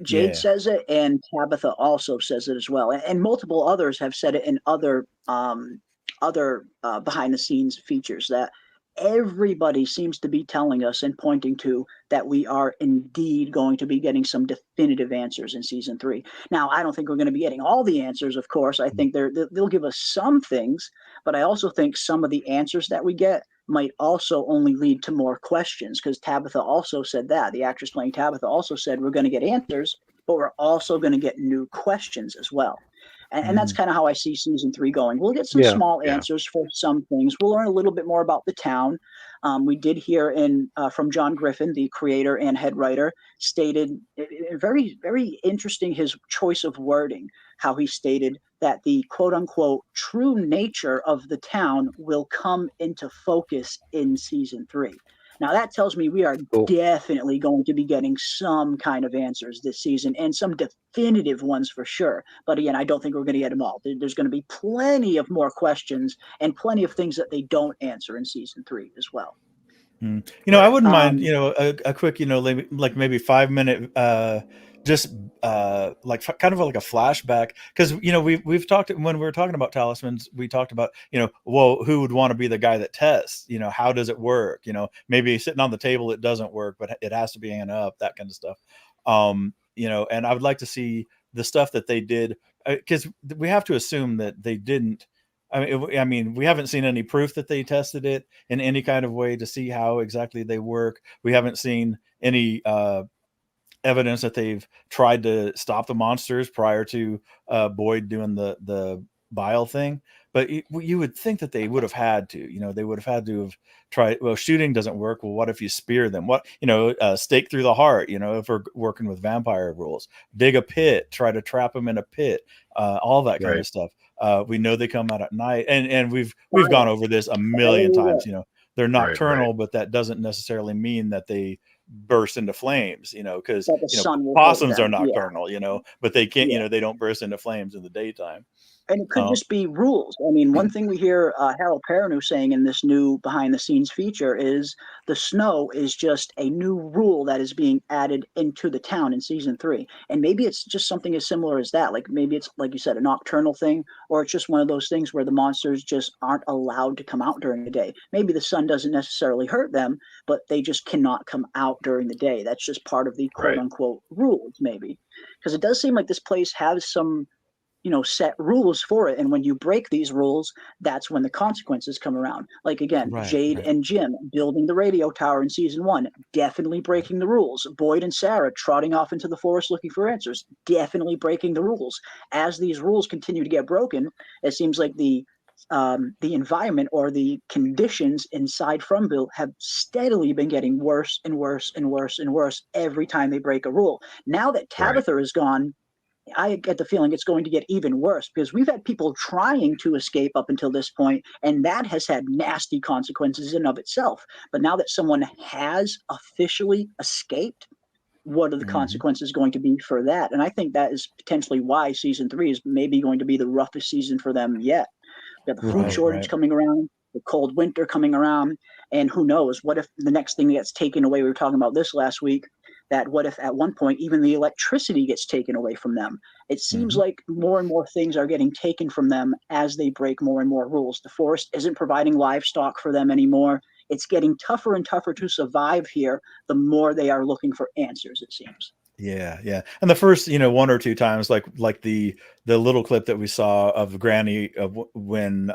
Jade says it, and Tabitha also says it as well, and multiple others have said it in other behind the scenes features, that everybody seems to be telling us and pointing to that we are indeed going to be getting some definitive answers in season 3. Now, I don't think we're going to be getting all the answers, of course. I think they'll give us some things, but I also think some of the answers that we get might also only lead to more questions, because Tabitha also said that. The actress playing Tabitha also said we're going to get answers, but we're also going to get new questions as well. And that's kind of how I see season 3 going. We'll get some small answers for some things. We'll learn a little bit more about the town. We did hear from John Griffin, the creator and head writer, stated very, very interesting, his choice of wording, how he stated that the quote unquote true nature of the town will come into focus in season 3. Now, that tells me we are definitely going to be getting some kind of answers this season, and some definitive ones for sure. But again, I don't think we're going to get them all. There's going to be plenty of more questions and plenty of things that they don't answer in season 3 as well. I wouldn't mind, a quick, like maybe 5-minute, like kind of like a flashback, because we've talked, when we were talking about talismans, we talked about well, who would want to be the guy that tests, how does it work, maybe sitting on the table it doesn't work, but it has to be hanging up, that kind of stuff. And I would like to see the stuff that they did, because we have to assume that they didn't. I mean, we haven't seen any proof that they tested it in any kind of way to see how exactly they work. We haven't seen any evidence that they've tried to stop the monsters prior to Boyd doing the bile thing. But you would think that they would have had to, they would have had to have tried. Well, shooting doesn't work. Well, what if you spear them? What, stake through the heart, if we're working with vampire rules, dig a pit, try to trap them in a pit, all that kind of stuff. We know they come out at night, and we've gone over this a million times. They're nocturnal, but that doesn't necessarily mean that they burst into flames, because That the sun will hurt possums are them. Yeah. nocturnal, but they can't, Yeah. they don't burst into flames in the daytime. And it could just be rules. I mean, one thing we hear Harold Perrineau saying in this new behind-the-scenes feature is the snow is just a new rule that is being added into the town in season 3. And maybe it's just something as similar as that. Like maybe it's, like you said, a nocturnal thing, or it's just one of those things where the monsters just aren't allowed to come out during the day. Maybe the sun doesn't necessarily hurt them, but they just cannot come out during the day. That's just part of the quote-unquote rules, maybe. Because it does seem like this place has some set rules for it, and when you break these rules, that's when the consequences come around. Like again, Jade and Jim building the radio tower in season 1, definitely breaking the rules. Boyd and Sarah trotting off into the forest looking for answers, definitely breaking the rules. As these rules continue to get broken, it seems like the environment or the conditions inside Fromville have steadily been getting worse and worse and worse and worse every time they break a rule. Now that Tabitha is gone, I get the feeling it's going to get even worse, because we've had people trying to escape up until this point, and that has had nasty consequences in of itself. But now that someone has officially escaped, what are the consequences going to be for that? And I think that is potentially why season 3 is maybe going to be the roughest season for them yet. We have the food shortage coming around, the cold winter coming around, and who knows, what if the next thing gets taken away? We were talking about this last week, that what if at one point even the electricity gets taken away from them? It seems like more and more things are getting taken from them as they break more and more rules. The forest isn't providing livestock for them anymore. It's getting tougher and tougher to survive here the more they are looking for answers, it seems. Yeah. And the first, 1 or 2 times, like the little clip that we saw of Granny when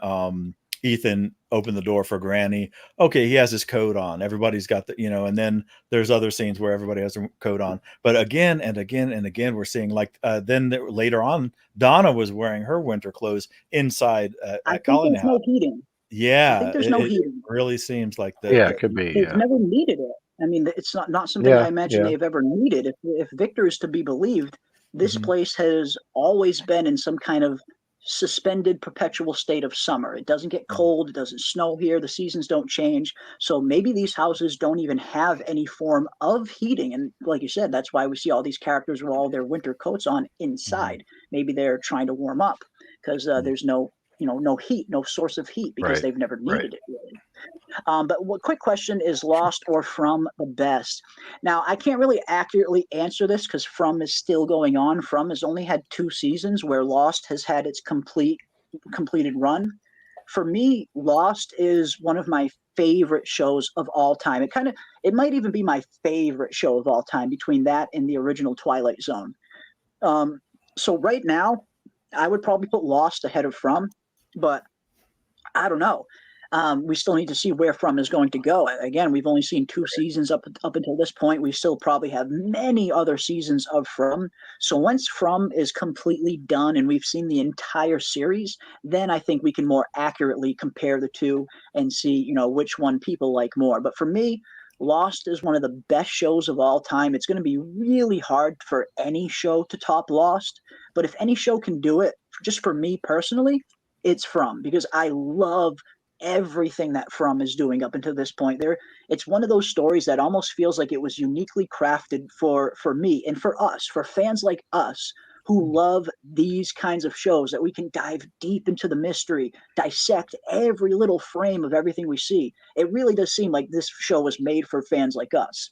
Ethan opened the door for Granny. Okay, he has his coat on. Everybody's got the, and then there's other scenes where everybody has their coat on. But again and again and again, we're seeing later on, Donna was wearing her winter clothes inside at Colony House. No heating. Yeah, I think there's no heating. Really seems like that. Yeah, it could be. They've never needed it. I mean, it's not something I imagine they've ever needed. If Victor is to be believed, this place has always been in some kind of suspended perpetual state of summer. It doesn't get cold, it doesn't snow here, the seasons don't change. So maybe these houses don't even have any form of heating. And like you said, that's why we see all these characters with all their winter coats on inside. Maybe they're trying to warm up because there's no heat, no source of heat, because they've never needed it really. But what quick question is Lost or From the best? Now, I can't really accurately answer this because From is still going on. From has only had 2 seasons, where Lost has had its completed run. For me, Lost is one of my favorite shows of all time. It might even be my favorite show of all time, between that and the original Twilight Zone. So right now, I would probably put Lost ahead of From, but I don't know. We still need to see where From is going to go. Again, we've only seen 2 seasons up until this point. We still probably have many other seasons of From. So once From is completely done and we've seen the entire series, then I think we can more accurately compare the two and see, which one people like more. But for me, Lost is one of the best shows of all time. It's going to be really hard for any show to top Lost. But if any show can do it, just for me personally, it's From, because I love everything that From is doing up until this point. It's one of those stories that almost feels like it was uniquely crafted for me and for us, for fans like us who love these kinds of shows, that we can dive deep into the mystery, dissect every little frame of everything we see. It really does seem like this show was made for fans like us.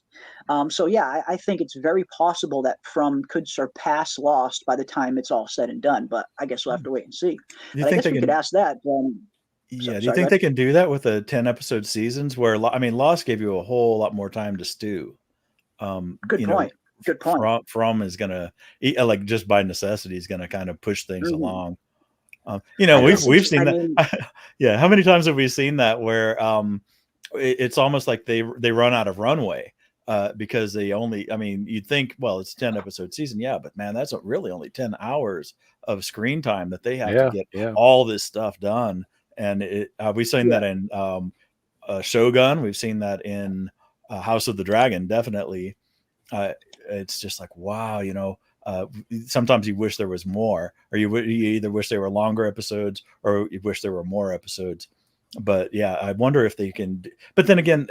So yeah, I think it's very possible that From could surpass Lost by the time it's all said and done, but I guess we'll have to wait and see. But I guess we could ask that. Do you think they can do that with a 10-episode seasons where, Lost gave you a whole lot more time to stew? Good point. From is going to, just by necessity, is going to kind of push things along. We've seen that. Yeah. How many times have we seen that where it's almost like they run out of runway because they only, you'd think, well, it's a 10-episode season. Yeah. But man, that's really only 10 hours of screen time that they have to get all this stuff done. And we've seen that in Shogun. We've seen that in House of the Dragon, definitely. It's just like, wow, sometimes you wish there was more, or you either wish there were longer episodes or you wish there were more episodes. But yeah, I wonder if they can. But then again,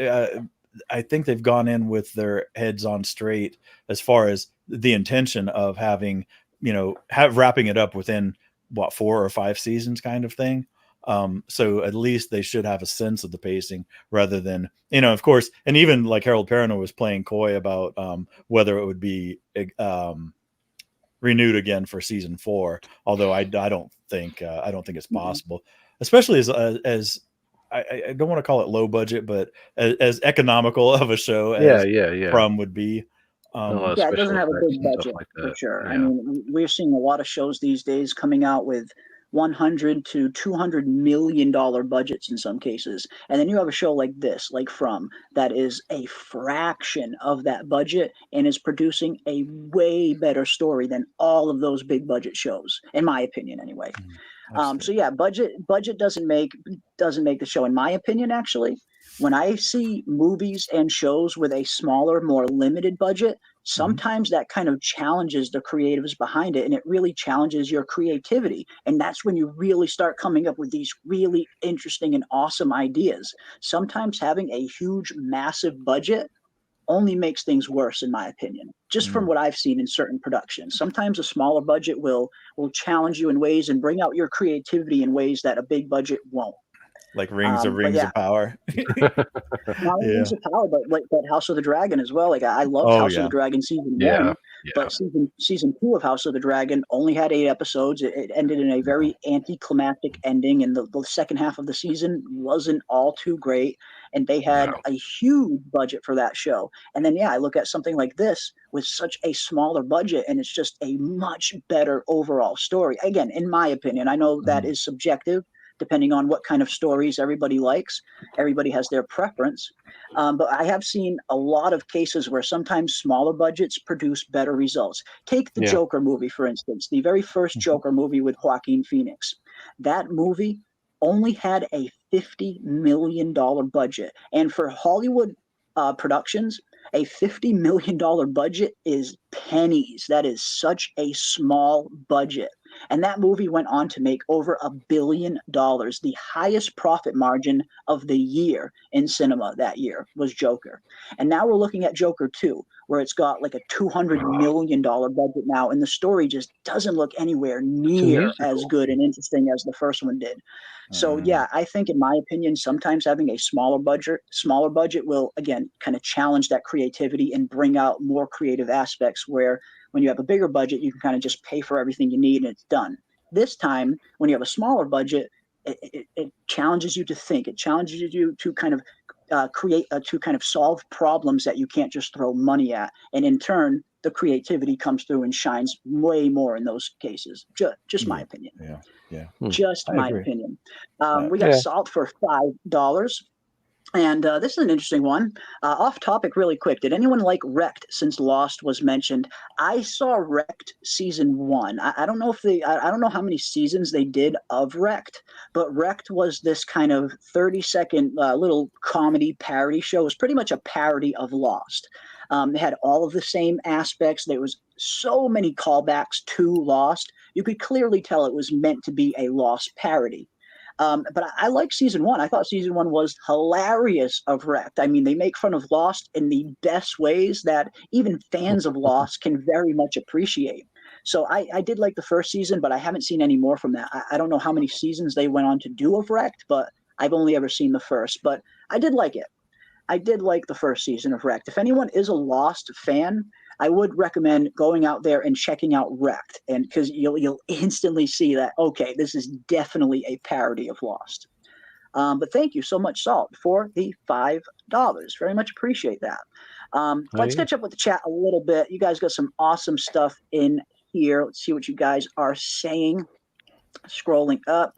I think they've gone in with their heads on straight as far as the intention of having, wrapping it up within 4 or 5 seasons kind of thing. So at least they should have a sense of the pacing rather than, of course, and even like Harold Perrineau was playing coy about whether it would be renewed again for season 4. Although I don't think it's possible, especially as I don't want to call it low budget, but as economical of a show as From would be. It doesn't have a big budget for sure. Yeah. I mean, we're seeing a lot of shows these days coming out with $100 to $200 million budgets in some cases, and then you have a show like this, like From, that is a fraction of that budget and is producing a way better story than all of those big budget shows, in my opinion, anyway. So yeah, budget doesn't make the show, in my opinion. Actually, when I see movies and shows with a smaller, more limited budget, sometimes that kind of challenges the creatives behind it, and it really challenges your creativity. And that's when you really start coming up with these really interesting and awesome ideas. Sometimes having a huge, massive budget only makes things worse, in my opinion, just from what I've seen in certain productions. Sometimes a smaller budget will challenge you in ways and bring out your creativity in ways that a big budget won't. Like Rings of Power. Not only Rings of Power, but House of the Dragon as well. Like I loved House of the Dragon season 1, but season 2 of House of the Dragon only had 8 episodes. It ended in a very anticlimactic ending, and the second half of the season wasn't all too great. And they had a huge budget for that show. And then I look at something like this with such a smaller budget, and it's just a much better overall story. Again, in my opinion, I know that is subjective, depending on what kind of stories everybody likes. Everybody has their preference. But I have seen a lot of cases where sometimes smaller budgets produce better results. Take the Joker movie, for instance, the very first Joker movie with Joaquin Phoenix. That movie only had a $50 million budget. And for Hollywood productions, a $50 million budget is pennies. That is such a small budget. And that movie went on to make over $1 billion. The highest profit margin of the year in cinema that year was Joker. And now we're looking at Joker 2, where it's got like a $200 million budget now, and the story just doesn't look anywhere near as good and interesting as the first one did. So I think, in my opinion, sometimes having a smaller budget will, again, kind of challenge that creativity and bring out more creative aspects, where when you have a bigger budget, you can kind of just pay for everything you need and it's done. This time, when you have a smaller budget, it challenges you to think. It challenges you to kind of to kind of solve problems that you can't just throw money at. And in turn, the creativity comes through and shines way more in those cases. Just my opinion. Just my opinion. We got Salt for $5. And this is an interesting one. Off topic really quick. Did anyone like Wrecked, since Lost was mentioned? I saw Wrecked season 1. I don't know I don't know how many seasons they did of Wrecked, but Wrecked was this kind of 30-second little comedy parody show. It was pretty much a parody of Lost. It had all of the same aspects. There was so many callbacks to Lost. You could clearly tell it was meant to be a Lost parody. But I like season 1. I thought season 1 was hilarious of Wrecked. I mean, they make fun of Lost in the best ways that even fans of Lost can very much appreciate. So I did like the first season, but I haven't seen any more from that. I don't know how many seasons they went on to do of Wrecked, but I've only ever seen the first. But I did like it. I did like the first season of Wrecked. If anyone is a Lost fan, I would recommend going out there and checking out Wrecked, and because you'll instantly see that, okay, this is definitely a parody of Lost. But thank you so much, Salt, for the $5. Very much appreciate that. Let's catch up with the chat a little bit. You guys got some awesome stuff in here. Let's see what you guys are saying. Scrolling up.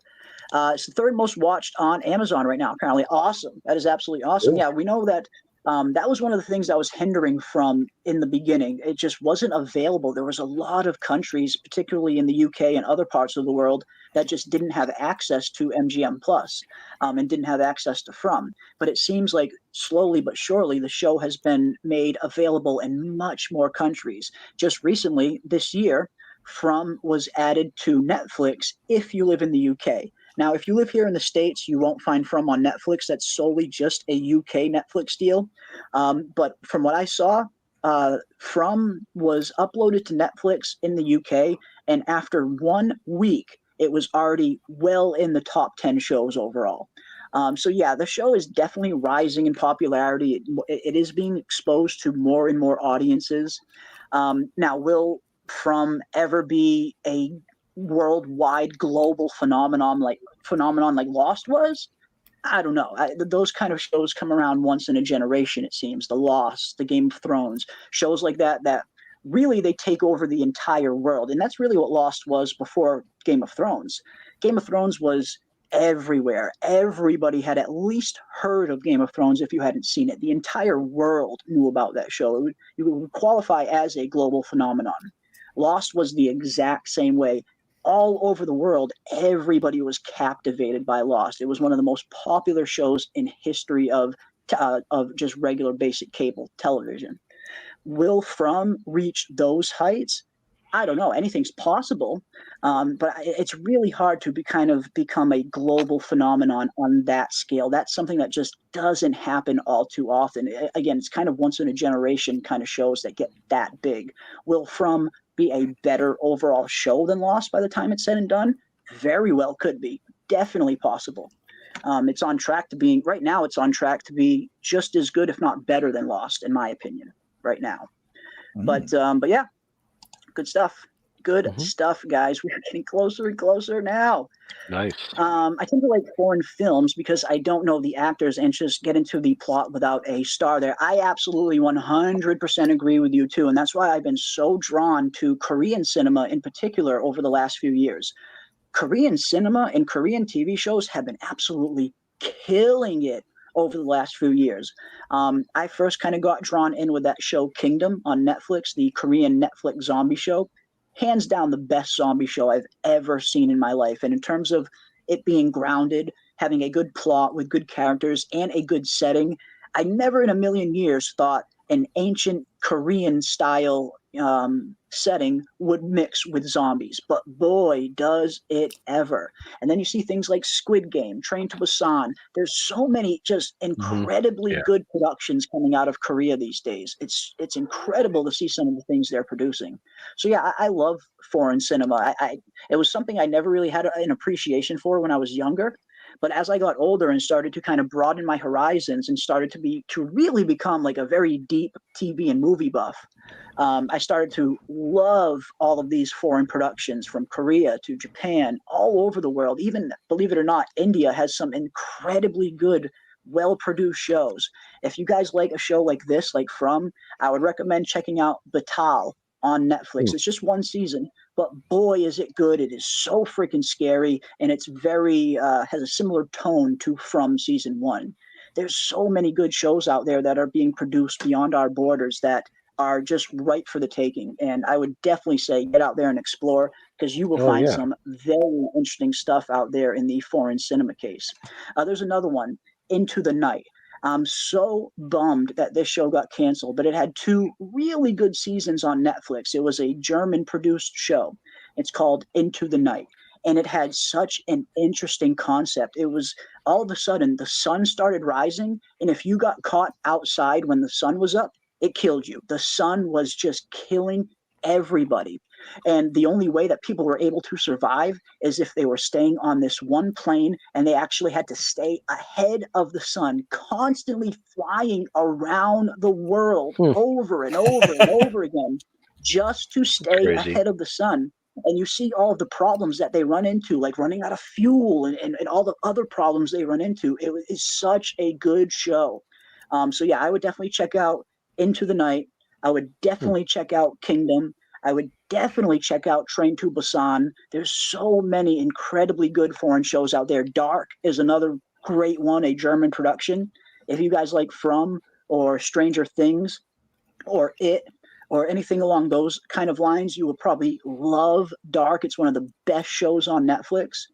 It's the 3rd most watched on Amazon right now, apparently. Awesome. That is absolutely awesome. Yeah, we know that that was one of the things that was hindering From in the beginning. It just wasn't available. There was a lot of countries, particularly in the UK and other parts of the world, that just didn't have access to MGM Plus and didn't have access to From. But it seems like slowly but surely the show has been made available in much more countries. Just recently, this year, From was added to Netflix if you live in the UK. Now, if you live here in the States, you won't find From on Netflix. That's solely just a UK Netflix deal. But from what I saw, From was uploaded to Netflix in the UK, and after 1 week, it was already well in the top 10 shows overall. So yeah, the show is definitely rising in popularity. It is being exposed to more and more audiences. Now, will From ever be a worldwide global phenomenon like Lost was? I don't know. Those kind of shows come around once in a generation, it seems. The Lost, the Game of Thrones, shows like that really they take over the entire world. And that's really what Lost was before Game of Thrones. Game of Thrones was everywhere. Everybody had at least heard of Game of Thrones if you hadn't seen it. The entire world knew about that show. You would qualify as a global phenomenon. Lost was the exact same way. All over the world, everybody was captivated by Lost. It was one of the most popular shows in history of just regular basic cable television. Will From reach those heights? I don't know. Anything's possible, but it's really hard to become a global phenomenon on that scale. That's something that just doesn't happen all too often. Again, it's kind of once in a generation kind of shows that get that big. Will From be a better overall show than Lost by the time it's said and done? Very well could be. Definitely possible. It's on track to being, right now it's on track to be just as good, if not better than Lost, in my opinion, right now. But yeah, good stuff. Good stuff, guys. We're getting closer and closer now. Nice. I tend to like foreign films because I don't know the actors and just get into the plot without a star there. I absolutely 100% agree with you too. And that's why I've been so drawn to Korean cinema in particular over the last few years. Korean cinema and Korean TV shows have been absolutely killing it over the last few years. I first kind of got drawn in with that show Kingdom on Netflix, the Korean Netflix zombie show. Hands down the best zombie show I've ever seen in my life. And in terms of it being grounded, having a good plot with good characters and a good setting, I never in a million years thought an ancient Korean style setting would mix with zombies. But boy, does it ever. And then you see things like Squid Game, Train to Busan. There's so many just incredibly good productions coming out of Korea these days. It's incredible to see some of the things they're producing. So yeah, I love foreign cinema. It was something I never really had an appreciation for when I was younger. But as I got older and started to kind of broaden my horizons and started to really become like a very deep TV and movie buff, I started to love all of these foreign productions from Korea to Japan, all over the world. Even, believe it or not, India has some incredibly good, well-produced shows. If you guys like a show like this, like From, I would recommend checking out Batal on Netflix. It's just one season, but boy, is it good. It is so freaking scary, and it's very has a similar tone to From season 1. There's so many good shows out there that are being produced beyond our borders that are just ripe for the taking. And I would definitely say get out there and explore, because you will find some very interesting stuff out there in the foreign cinema case. There's another one, Into the Night. I'm so bummed that this show got canceled, but it had 2 really good seasons on Netflix. It was a German-produced show. It's called Into the Night, and it had such an interesting concept. It was all of a sudden the sun started rising, and if you got caught outside when the sun was up, it killed you. The sun was just killing everybody. And the only way that people were able to survive is if they were staying on this one plane, and they actually had to stay ahead of the sun, constantly flying around the world over and over and over again, just to stay ahead of the sun. And you see all of the problems that they run into, like running out of fuel and all the other problems they run into. It is such a good show. So yeah, I would definitely check out Into the Night. I would definitely check out Kingdom. I would definitely check out Train to Busan. There's so many incredibly good foreign shows out there. Dark is another great one, a German production. If you guys like From or Stranger Things or It or anything along those kind of lines, you will probably love Dark. It's one of the best shows on Netflix.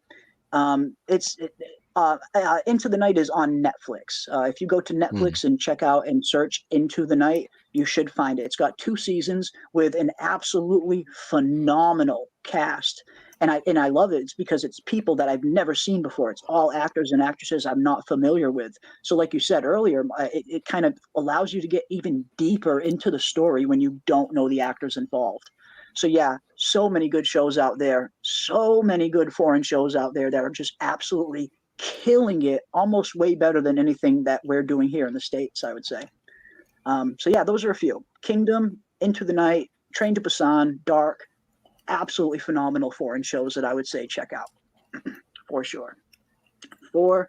Into the Night is on Netflix. If you go to Netflix and check out and search Into the Night, you should find it. It's got 2 seasons with an absolutely phenomenal cast. And I love it. It's because it's people that I've never seen before. It's all actors and actresses I'm not familiar with. So like you said earlier, it kind of allows you to get even deeper into the story when you don't know the actors involved. So yeah, so many good shows out there. So many good foreign shows out there that are just absolutely killing it, almost way better than anything that we're doing here in the States, I would say. So yeah, those are a few. Kingdom, Into the Night, Train to Busan, Dark, absolutely phenomenal foreign shows that I would say check out. For sure. For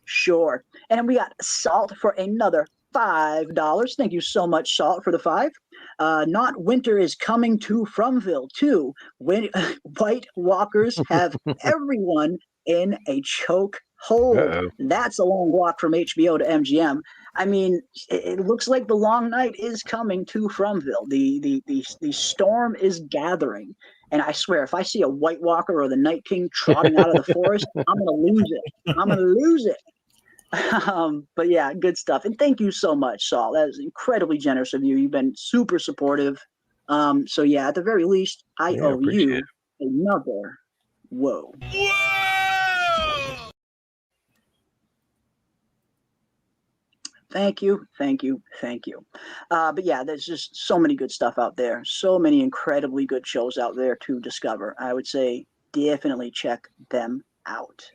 sure. And we got Salt for another $5. Thank you so much, Salt, for the 5. Not Winter is Coming to Fromville, too. White Walkers have everyone in a choke hold. That's a long walk from HBO to MGM. I mean, it looks like the long night is coming to Fromville. The storm is gathering. And I swear, if I see a White Walker or the Night King trotting out of the forest, I'm going to lose it. I'm going to lose it. But yeah, good stuff. And thank you so much, Saul. That is incredibly generous of you. You've been super supportive. So yeah, at the very least, I owe you another whoa. Thank you, thank you, thank you. But yeah, there's just so many good stuff out there. So many incredibly good shows out there to discover. I would say definitely check them out.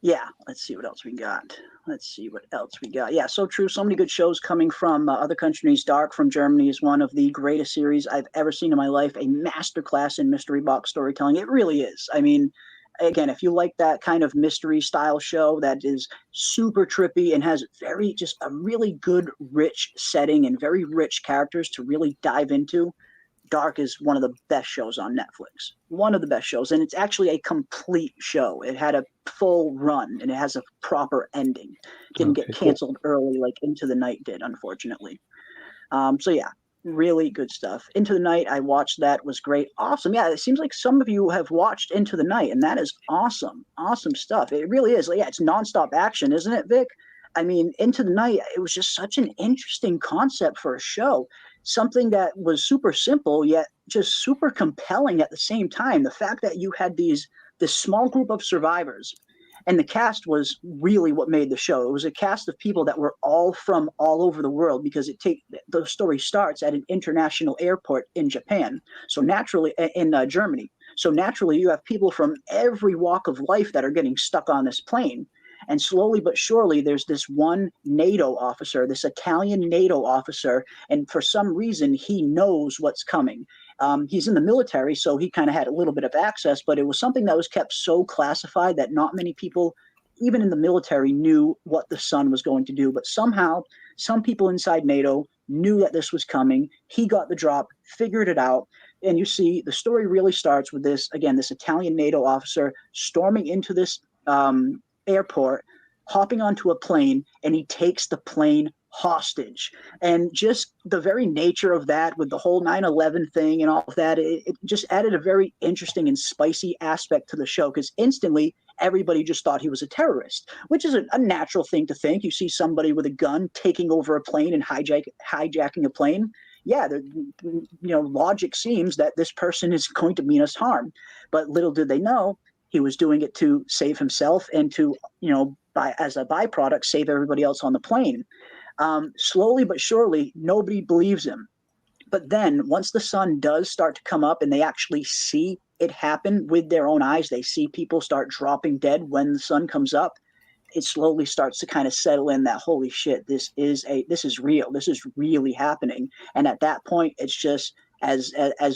Yeah, let's see what else we got. Yeah, so true. So many good shows coming from other countries. Dark from Germany is one of the greatest series I've ever seen in my life. A masterclass in mystery box storytelling. It really is. I mean, again, if you like that kind of mystery style show that is super trippy and has just a really good, rich setting and very rich characters to really dive into, Dark is one of the best shows on Netflix. One of the best shows. And it's actually a complete show. It had a full run and it has a proper ending. It didn't get canceled early like Into the Night did, unfortunately. So yeah, really good stuff. Into the Night, I watched that, was great. Awesome. Yeah, it seems like some of you have watched Into the Night, and that is awesome. Awesome stuff. It really is. Yeah, it's nonstop action, isn't it, Vic? I mean, Into the Night, it was just such an interesting concept for a show. Something that was super simple, yet just super compelling at the same time. The fact that you had this small group of survivors, and the cast was really what made the show. It was a cast of people that were all from all over the world, because the story starts at an international airport in Japan. So naturally, in Germany. So naturally, you have people from every walk of life that are getting stuck on this plane. And slowly but surely, there's this one NATO officer, this Italian NATO officer, and for some reason, he knows what's coming. He's in the military, so he kind of had a little bit of access, but it was something that was kept so classified that not many people, even in the military, knew what the sun was going to do. But somehow, some people inside NATO knew that this was coming. He got the drop, figured it out. And you see, the story really starts with this Italian NATO officer storming into this airport, hopping onto a plane, and he takes the plane hostage. And just the very nature of that, with the whole 9/11 thing and all of that, it just added a very interesting and spicy aspect to the show, because instantly everybody just thought he was a terrorist, which is a natural thing to think. You see somebody with a gun taking over a plane and hijacking a plane. Yeah, logic seems that this person is going to mean us harm. But little did they know, he was doing it to save himself and to, as a byproduct, save everybody else on the plane. Slowly but surely, nobody believes him. But then once the sun does start to come up and they actually see it happen with their own eyes, they see people start dropping dead when the sun comes up, it slowly starts to kind of settle in that, holy shit, this is real. This is really happening. And at that point, it's just, as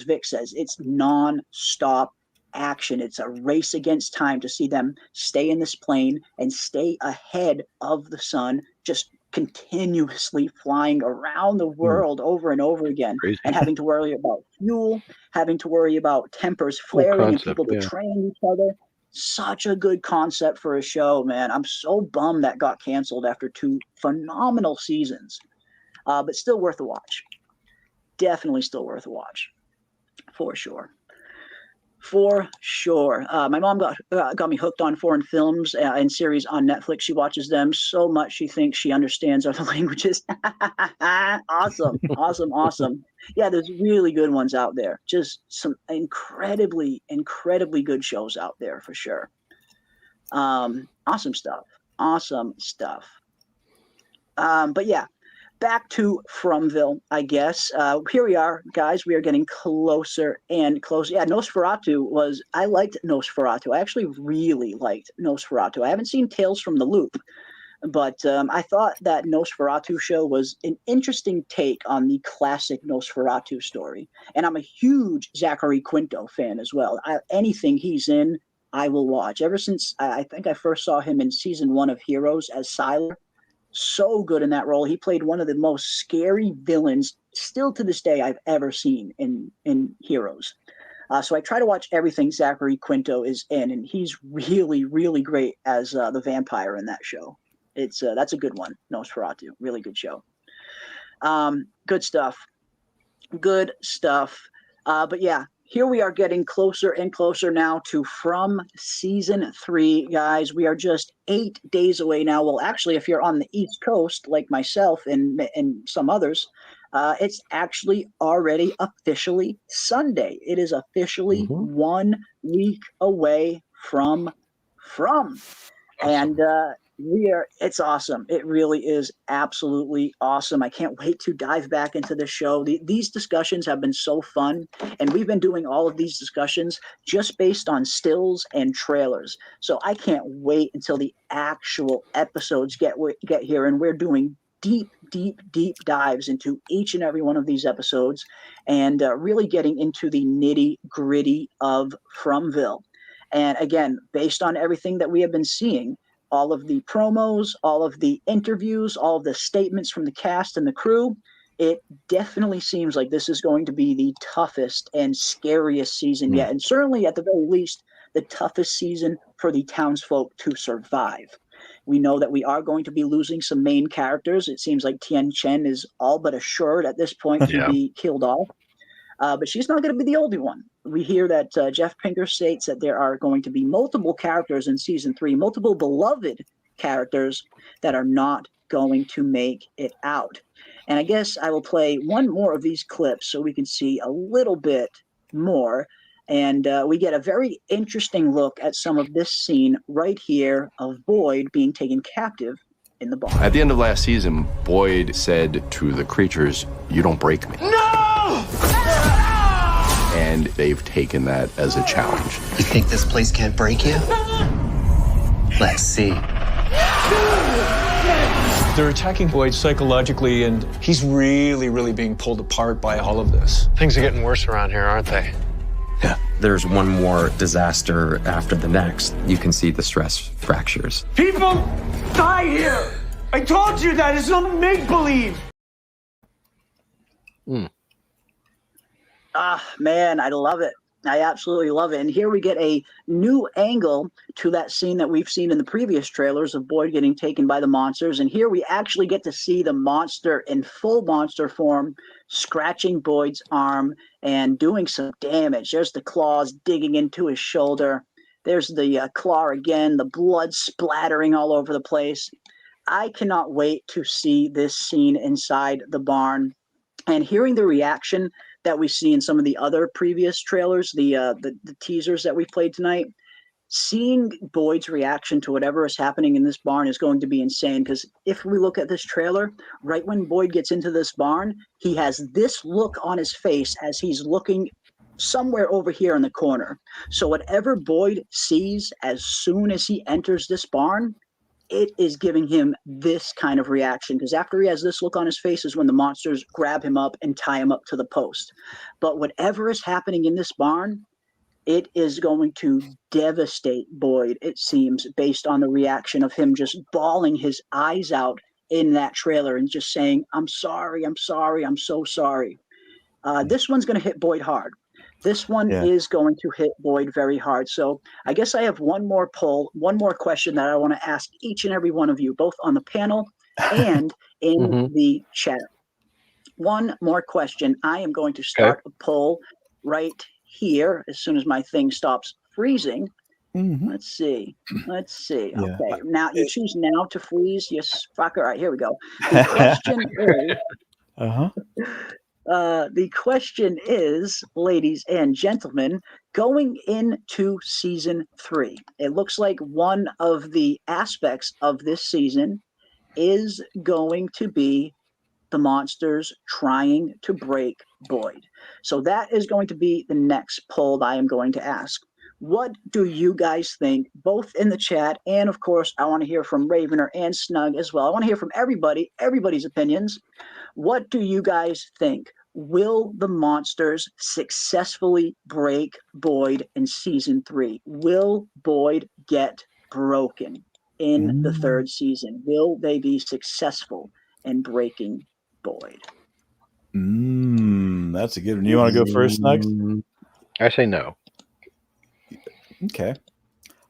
Vic says, it's non-stop action. It's a race against time to see them stay in this plane and stay ahead of the sun, just continuously flying around the world over and over again. Crazy. And having to worry about fuel, having to worry about tempers flaring and people betraying each other. Such a good concept for a show, man. I'm so bummed that got canceled after 2 phenomenal seasons, but still worth a watch. Definitely still worth a watch, for sure. For sure. My mom got me hooked on foreign films and series on Netflix. She watches them so much she thinks she understands other languages. Awesome, awesome, awesome. Yeah, there's really good ones out there. Just some incredibly, incredibly good shows out there for sure. Awesome stuff. Awesome stuff. But yeah, back to Fromville, I guess. Here we are, guys. We are getting closer and closer. Yeah, I liked Nosferatu. I actually really liked Nosferatu. I haven't seen Tales from the Loop, but I thought that Nosferatu show was an interesting take on the classic Nosferatu story. And I'm a huge Zachary Quinto fan as well. Anything he's in, I will watch. Ever since I think I first saw him in season 1 of Heroes as Sylar. So good in that role. He played one of the most scary villains still to this day I've ever seen in Heroes. So I try to watch everything Zachary Quinto is in, and he's really, really great as the vampire in that show. That's a good one, Nosferatu. Really good show. Good stuff. Good stuff. But yeah, here we are getting closer and closer now to From season 3, guys. We are just 8 days away now. Well, actually, if you're on the East Coast, like myself and some others, it's actually already officially Sunday. It is officially 1 week away from. Awesome. And it's awesome. It really is absolutely awesome. I can't wait to dive back into the show. These discussions have been so fun, and we've been doing all of these discussions just based on stills and trailers. So I can't wait until the actual episodes get here, and we're doing deep dives into each and every one of these episodes, and really getting into the nitty-gritty of Fromville. And again, based on everything that we have been seeing, all of the promos, all of the interviews, all of the statements from the cast and the crew, it definitely seems like this is going to be the toughest and scariest season yet. And certainly, at the very least, the toughest season for the townsfolk to survive. We know that we are going to be losing some main characters. It seems like Tien Chen is all but assured at this point to be killed off. But she's not going to be the only one. We hear that Jeff Pinker states that there are going to be multiple characters in season 3, multiple beloved characters that are not going to make it out. And I guess I will play one more of these clips so we can see a little bit more. And we get a very interesting look at some of this scene right here of Boyd being taken captive in the barn. At the end of last season, Boyd said to the creatures, "You don't break me." No! And they've taken that as a challenge. You think this place can't break you? Let's see. They're attacking Boyd psychologically, and he's really being pulled apart by all of this. Things are getting worse around here, aren't they? Yeah. There's one more disaster after the next. You can see the stress fractures. People die here! I told you that! It's not make-believe! Man, I love it. I absolutely love it. And here we get a new angle to that scene that we've seen in the previous trailers of Boyd getting taken by the monsters. And here we actually get to see the monster in full monster form, scratching Boyd's arm and doing some damage. There's the claws digging into his shoulder. There's the claw again, the blood splattering all over the place. I cannot wait to see this scene inside the barn. And hearing the reaction that we see in some of the other previous trailers, the teasers that we played tonight, seeing Boyd's reaction to whatever is happening in this barn is going to be insane. Because if we look at this trailer, right when Boyd gets into this barn, he has this look on his face as he's looking somewhere over here in the corner. So whatever Boyd sees as soon as he enters this barn, it is giving him this kind of reaction, because after he has this look on his face is when the monsters grab him up and tie him up to the post. But whatever is happening in this barn, it is going to devastate Boyd, it seems, based on the reaction of him just bawling his eyes out in that trailer and just saying, "I'm sorry, I'm sorry, I'm so sorry." This one's going to hit Boyd hard. This one is going to hit Boyd very hard. So I guess I have one more question that I want to ask each and every one of you, both on the panel and in the chat. One more question. I am going to start a poll right here as soon as my thing stops freezing. Mhm. Let's see. Yeah. Okay, now you choose now to freeze. Yes, fucker. All right, here we go. The question is. Uh-huh. The question is, ladies and gentlemen, going into season 3, it looks like one of the aspects of this season is going to be the monsters trying to break Boyd. So that is going to be the next poll I am going to ask. What do you guys think, both in the chat, and of course, I want to hear from Ravener and Snug as well. I want to hear from everybody's opinions. What do you guys think? Will the monsters successfully break Boyd in season 3? Will Boyd get broken in the third season? Will they be successful in breaking Boyd? That's a good one. You want to go first, Snugs? I say no. Okay.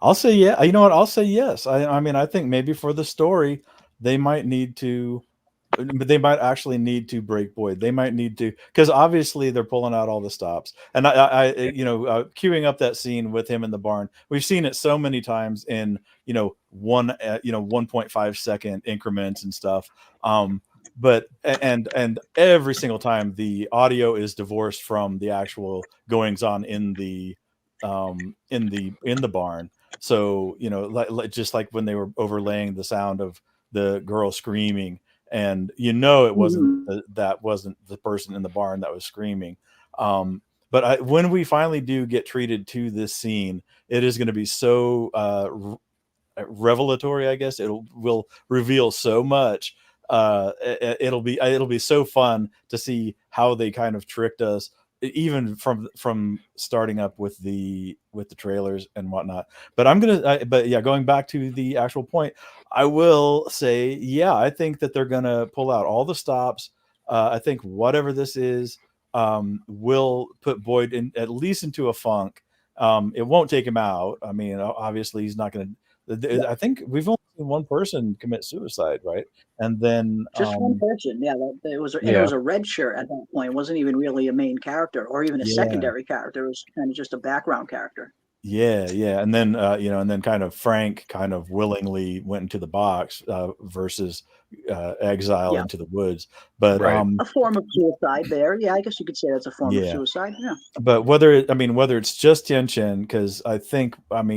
I'll say yeah. You know what? I'll say yes. I mean, I think maybe for the story, they might need to, but they might actually need to break Boyd. They might need to, because obviously they're pulling out all the stops. And queuing up that scene with him in the barn. We've seen it so many times in 1.5 second increments and stuff. But every single time the audio is divorced from the actual goings on in the barn. So just like when they were overlaying the sound of the girl screaming, and it wasn't that wasn't the person in the barn that was screaming. But when we finally do get treated to this scene, it is going to be so revelatory. I guess will reveal so much. It'll be so fun to see how they kind of tricked us, even from starting up with the trailers and whatnot. But going back to the actual point, I will say, yeah, I think that they're gonna pull out all the stops. I think whatever this is will put Boyd in at least into a funk. It won't take him out. I mean, obviously he's not gonna. I think we've only seen one person commit suicide, right? And then just one person. Yeah, it was a red shirt at that point. It wasn't even really a main character or even a secondary character. It was kind of just a background character. Yeah, and then and then kind of Frank kind of willingly went into the box versus exile into the woods. But a form of suicide there. Yeah, I guess you could say that's a form of suicide. Yeah. But whether it's just Tianchen, because I think I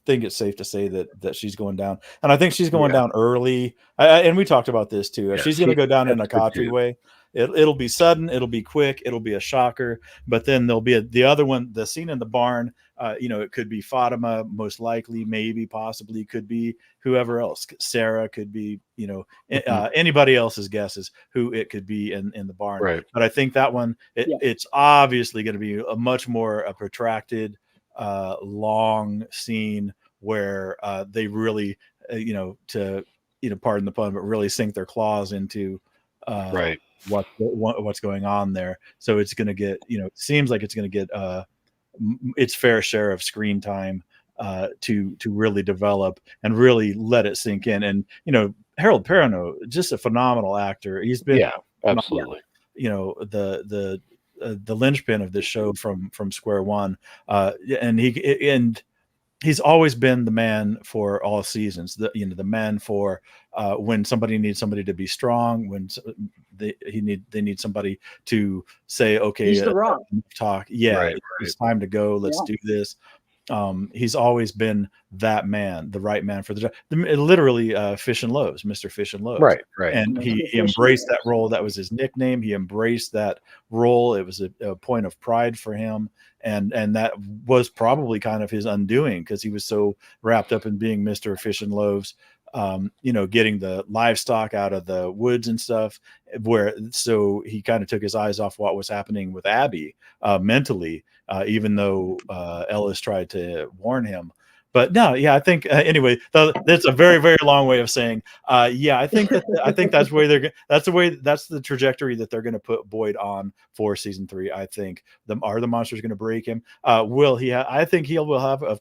think it's safe to say that she's going down, and I think she's going down early. And we talked about this too. If she's going to go down in a Katri way, it'll be sudden, it'll be quick, it'll be a shocker. But then there'll be the other one, the scene in the barn. It could be Fatima, most likely, maybe, possibly, could be whoever else. Sarah could be, anybody else's guesses who it could be in the barn. Right. But I think that one, it's obviously going to be a much more protracted, long scene where they really, pardon the pun, but really sink their claws into what's going on there. So it's going to get, it seems like it's going to get its fair share of screen time to really develop and really let it sink in. And Harold Perrineau, just a phenomenal actor. He's been absolutely the linchpin of this show from square one, and he's always been the man for all seasons. The man for when somebody needs somebody to be strong, when they need somebody to say, okay, he's the Rock. Talk. Yeah, it's time to go. Let's do this. He's always been that man, the right man for the job. Literally, Fish and Loaves, Mr. Fish and Loaves. Right. And he embraced that role. That was his nickname. He embraced that role. It was a point of pride for him. And that was probably kind of his undoing, because he was so wrapped up in being Mr. Fish and Loaves, getting the livestock out of the woods and stuff, so he kind of took his eyes off what was happening with Abby mentally, even though Ellis tried to warn him. But no, I think anyway, that's a very, very long way of saying, I think that's the trajectory that they're going to put Boyd on for season 3. I think are the monsters going to break him? Will he? I think he'll have a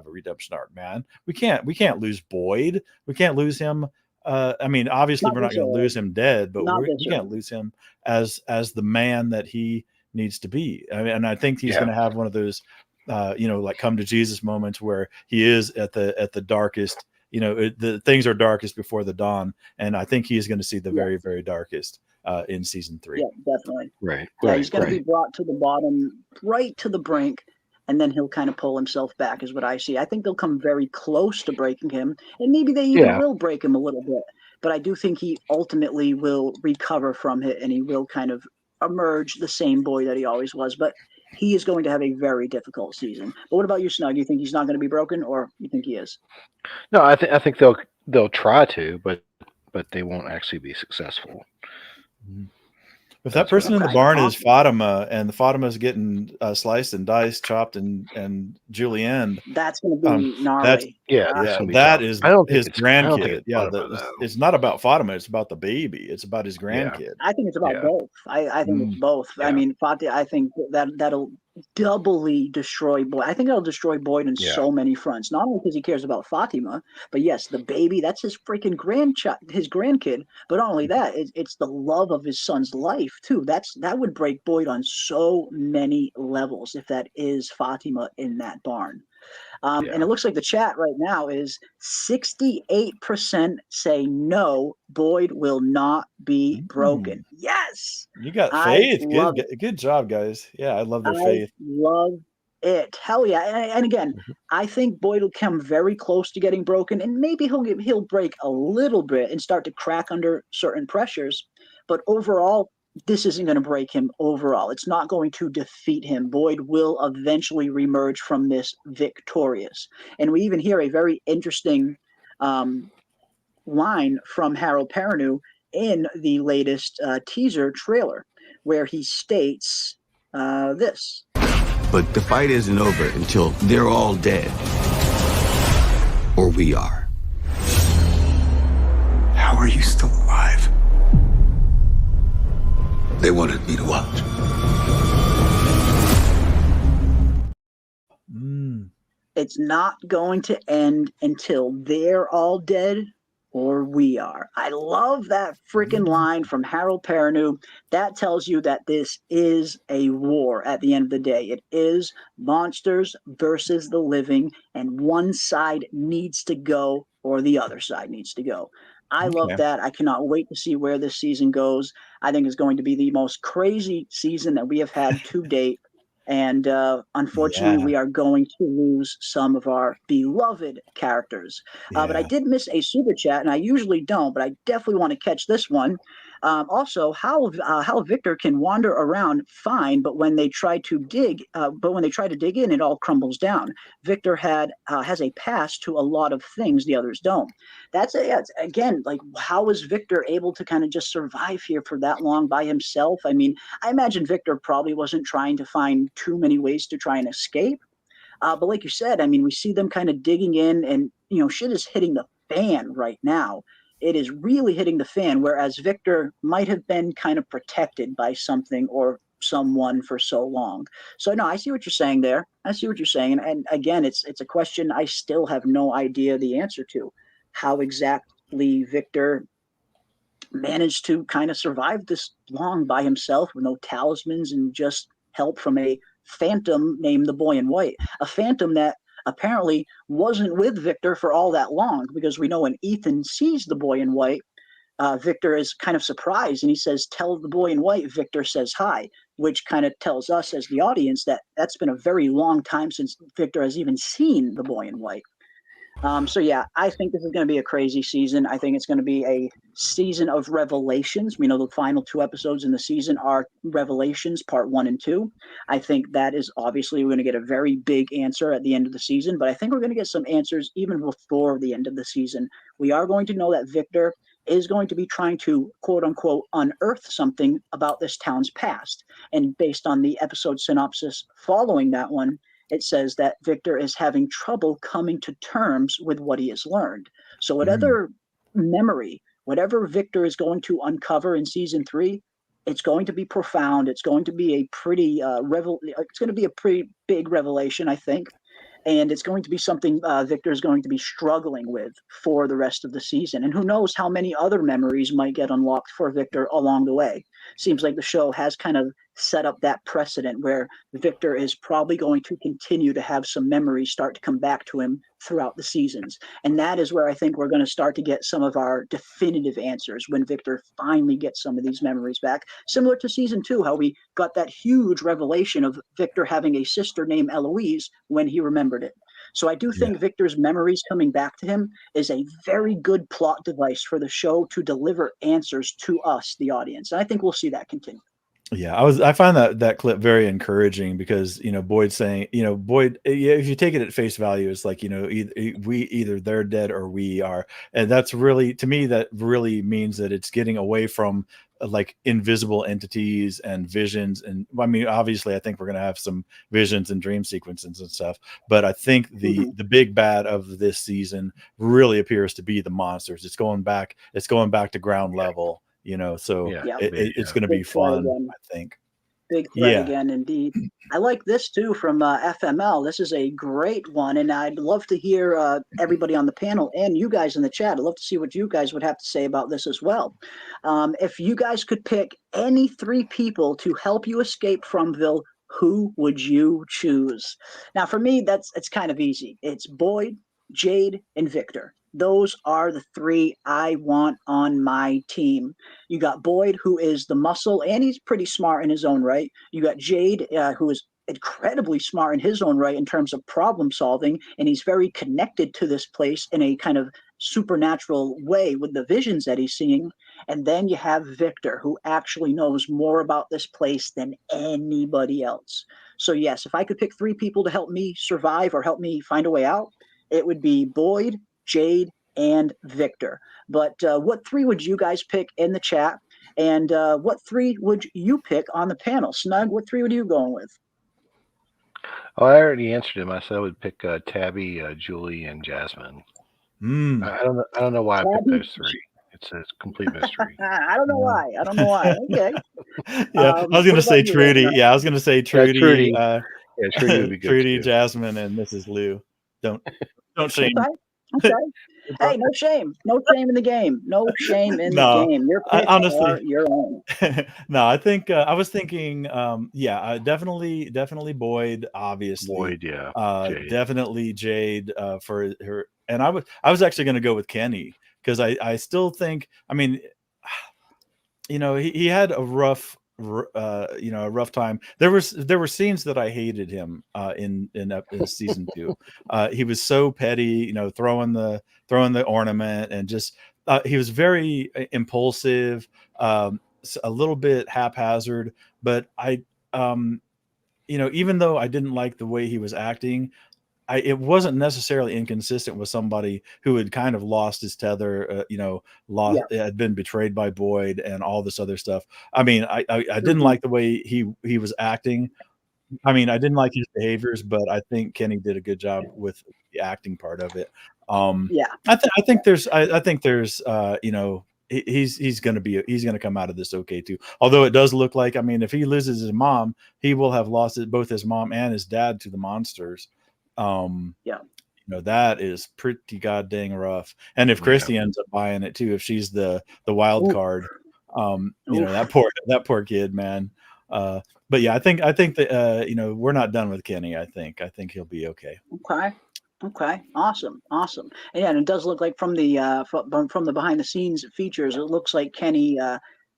redemption arc. Man, we can't lose Boyd. We can't lose him. I mean, obviously, we're not going to lose him dead, but we can't lose him as the man that he needs to be. I mean, and I think he's going to have one of those, like come to Jesus moments where he is at the darkest. The things are darkest before the dawn, and I think he's going to see the very, very darkest in season 3. Yeah, definitely. Right. He's going to be brought to the bottom, right to the brink, and then he'll kind of pull himself back, is what I see. I think they'll come very close to breaking him, and maybe they even will break him a little bit. But I do think he ultimately will recover from it, and he will kind of emerge the same boy that he always was. But he is going to have a very difficult season. But what about you, Snug? You think he's not going to be broken, or you think he is? No, I think they'll try to, but they won't actually be successful. If that person in the barn is Fatima, and the Fatima's getting sliced and diced, chopped, and julienne, that's going to be gnarly. That is his grandkid. It's not about Fatima; it's about the baby. It's about his grandkid. I think it's about both. I think it's both. I mean, Fatima. I think that'll doubly destroy Boyd. I think it'll destroy Boyd in so many fronts. Not only because he cares about Fatima, but yes, the baby. That's his freaking his grandkid. But not only that, it's the love of his son's life too. That would break Boyd on so many levels if that is Fatima in that barn. And it looks like the chat right now is 68% say no, Boyd will not be broken. Yes. You got faith. Good job, guys. Yeah, I love their faith. Love it. Hell yeah. And again, I think Boyd will come very close to getting broken, and maybe he'll break a little bit and start to crack under certain pressures. But overall, this isn't going to break him overall. It's not going to defeat him. Boyd will eventually reemerge from this victorious. And we even hear a very interesting line from Harold Perrineau in the latest teaser trailer, where he states this. But the fight isn't over until they're all dead. Or we are. How are you still alive? They wanted me to watch. It's not going to end until they're all dead or we are. I love that freaking line from Harold Perrineau. That tells you that this is a war at the end of the day. It is monsters versus the living, and one side needs to go or the other side needs to go. I love that. I cannot wait to see where this season goes. I think it's going to be the most crazy season that we have had to date. And unfortunately, we are going to lose some of our beloved characters. But I did miss a super chat, and I usually don't, but I definitely want to catch this one. Also, how Victor can wander around fine, but when they try to dig in, it all crumbles down. Victor has a past to a lot of things the others don't. Again, like, how is Victor able to kind of just survive here for that long by himself? I mean, I imagine Victor probably wasn't trying to find too many ways to try and escape. But like you said, I mean, we see them kind of digging in, and shit is hitting the fan right now. It is really hitting the fan, whereas Victor might have been kind of protected by something or someone for so long. So no, I see what you're saying there. I see what you're saying. And again, it's a question I still have no idea the answer to. How exactly Victor managed to kind of survive this long by himself with no talismans and just help from a phantom named the Boy in White. A phantom that apparently wasn't with Victor for all that long, because we know when Ethan sees the Boy in White, Victor is kind of surprised, and he says, "Tell the Boy in White Victor says hi," which kind of tells us as the audience that that's been a very long time since Victor has even seen the Boy in White. So yeah, I think this is going to be a crazy season. I think it's going to be a season of revelations. We know the final 2 episodes in the season are Revelations Part 1 and 2. I think that is obviously we're going to get a very big answer at the end of the season, but I think we're going to get some answers even before the end of the season. We are going to know that Victor is going to be trying to, quote unquote, unearth something about this town's past. And based on the episode synopsis following that one, it says that Victor is having trouble coming to terms with what he has learned. So whatever memory, whatever Victor is going to uncover in season 3, it's going to be profound. It's going to be a pretty it's going to be a pretty big revelation, I think. And it's going to be something Victor is going to be struggling with for the rest of the season. And who knows how many other memories might get unlocked for Victor along the way. seems like the show has kind of set up that precedent where Victor is probably going to continue to have some memories start to come back to him throughout the seasons. And that is where I think we're going to start to get some of our definitive answers when Victor finally gets some of these memories back. Similar to season 2, how we got that huge revelation of Victor having a sister named Eloise when he remembered it. So I do think Victor's memories coming back to him is a very good plot device for the show to deliver answers to us, the audience. And I think we'll see that continue. Yeah, I find that clip very encouraging because, you know, Boyd saying, you know, Boyd, if you take it at face value, it's like, you know, either they're dead or we are. And that's really, to me, that really means that it's getting away from like invisible entities and visions. And I mean, obviously I think we're going to have some visions and dream sequences and stuff, but I think the big bad of this season really appears to be the monsters. It's going back to ground level. You know, so it's going to be fun, I think. Big threat again, indeed. I like this too from FML. This is a great one, and I'd love to hear everybody on the panel and you guys in the chat. I'd love to see what you guys would have to say about this as well. If you guys could pick any 3 people to help you escape Fromville, who would you choose? Now, for me, it's kind of easy. It's Boyd, Jade, and Victor. Those are the 3 I want on my team. You got Boyd, who is the muscle, and he's pretty smart in his own right. You got Jade, who is incredibly smart in his own right in terms of problem solving, and he's very connected to this place in a kind of supernatural way with the visions that he's seeing. And then you have Victor, who actually knows more about this place than anybody else. So yes, if I could pick 3 people to help me survive or help me find a way out, it would be Boyd, Jade, and Victor. But what 3 would you guys pick in the chat? And what 3 would you pick on the panel? Snug, what 3 would you go with? Oh, I already answered him. I said I would pick Tabby, Julie, and Jasmine. I don't know why I picked those 3. It's a complete mystery. I don't know why. Okay. I was going to say Trudy. I was going to say Trudy. Trudy. Trudy would be good. Trudy, too. Jasmine, and Mrs. Lou. Don't shame. Okay. Hey, no shame in the game. No shame in the game. Your picks are your own. No, I think I was thinking, definitely Boyd, obviously. Boyd, Jade. Definitely Jade for her. And I was actually going to go with Kenny because I still think, I mean, you know, he had a rough time. There were scenes that I hated him in season 2. He was so petty, you know, throwing the ornament, and just he was very impulsive, a little bit haphazard. But I you know, even though I didn't like the way he was acting, it wasn't necessarily inconsistent with somebody who had kind of lost his tether, had been betrayed by Boyd and all this other stuff. I mean, I didn't like the way he was acting. I mean, I didn't like his behaviors, but I think Kenny did a good job with the acting part of it. I think there's you know, he's going to come out of this okay too. Although it does look like, I mean, if he loses his mom, he will have lost both his mom and his dad to the monsters. You know, that is pretty goddamn rough. And if Christy ends up buying it too, if she's the wild card, you know, that poor kid, man. But yeah, I think that you know, we're not done with Kenny. I think he'll be okay. Okay, awesome. And yeah, and it does look like from the behind the scenes features, it looks like Kenny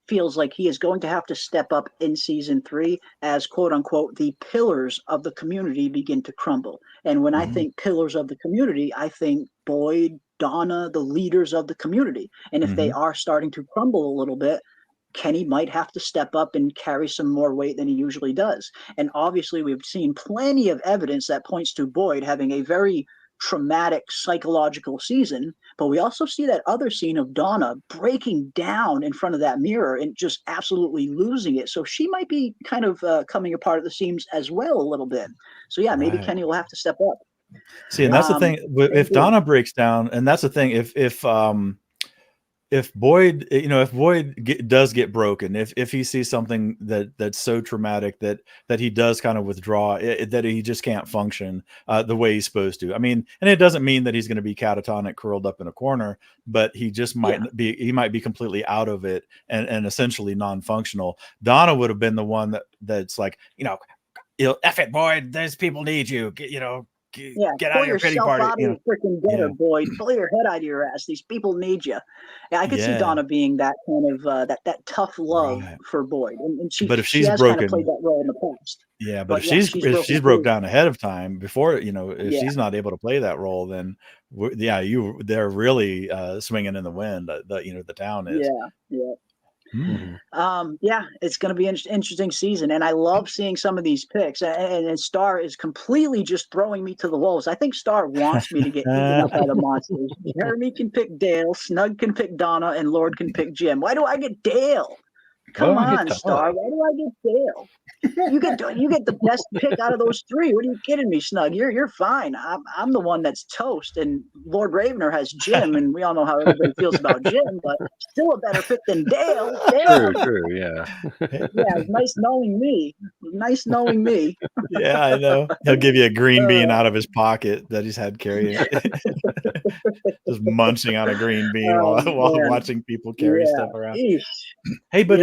feels like he is going to have to step up in season 3 as quote unquote the pillars of the community begin to crumble. And when I think pillars of the community, I think Boyd, Donna, the leaders of the community. And if they are starting to crumble a little bit, Kenny might have to step up and carry some more weight than he usually does. And obviously we've seen plenty of evidence that points to Boyd having a very traumatic psychological season, but we also see that other scene of Donna breaking down in front of that mirror and just absolutely losing it. So she might be kind of coming apart at the seams as well a little bit. So yeah, maybe Kenny will have to step up. See, and that's the thing. If Donna breaks down, and that's the thing, if if Boyd, if Boyd does get broken, if he sees something that's so traumatic that he does kind of withdraw, that he just can't function the way he's supposed to. I mean, and it doesn't mean that he's going to be catatonic, curled up in a corner, but he just might be. He might be completely out of it and essentially non-functional. Donna would have been the one that's like, F it, Boyd. Those people need you. Get out of your pity party. Out of your freaking gutter, Boyd. Pull your head out of your ass. These people need you. Yeah, I could see Donna being that kind of that tough love for Boyd, and she. But if she's has broken, kind of played that role in the past. Yeah, but if she's broke down ahead of time before, if she's not able to play that role, then they're really swinging in the wind. The town is. Yeah. Mm-hmm. It's going to be an interesting season, and I love seeing some of these picks. And Star is completely just throwing me to the wolves. I think Star wants me to get eaten up by the monsters. Jeremy can pick Dale, Snug can pick Donna, and Lord can pick Jim. Why do I get Dale? Come on, Star. Why do I get Dale? You get the best pick out of those three. What are you kidding me, Snug? You're fine. I'm the one that's toast, and Lord Ravener has Jim, and we all know how everybody feels about Jim, but still a better pick than Dale. True, yeah. Yeah, nice knowing me. Yeah, I know. He'll give you a green bean out of his pocket that he's had carrying, just munching on a green bean while watching people carry stuff around. Hey, but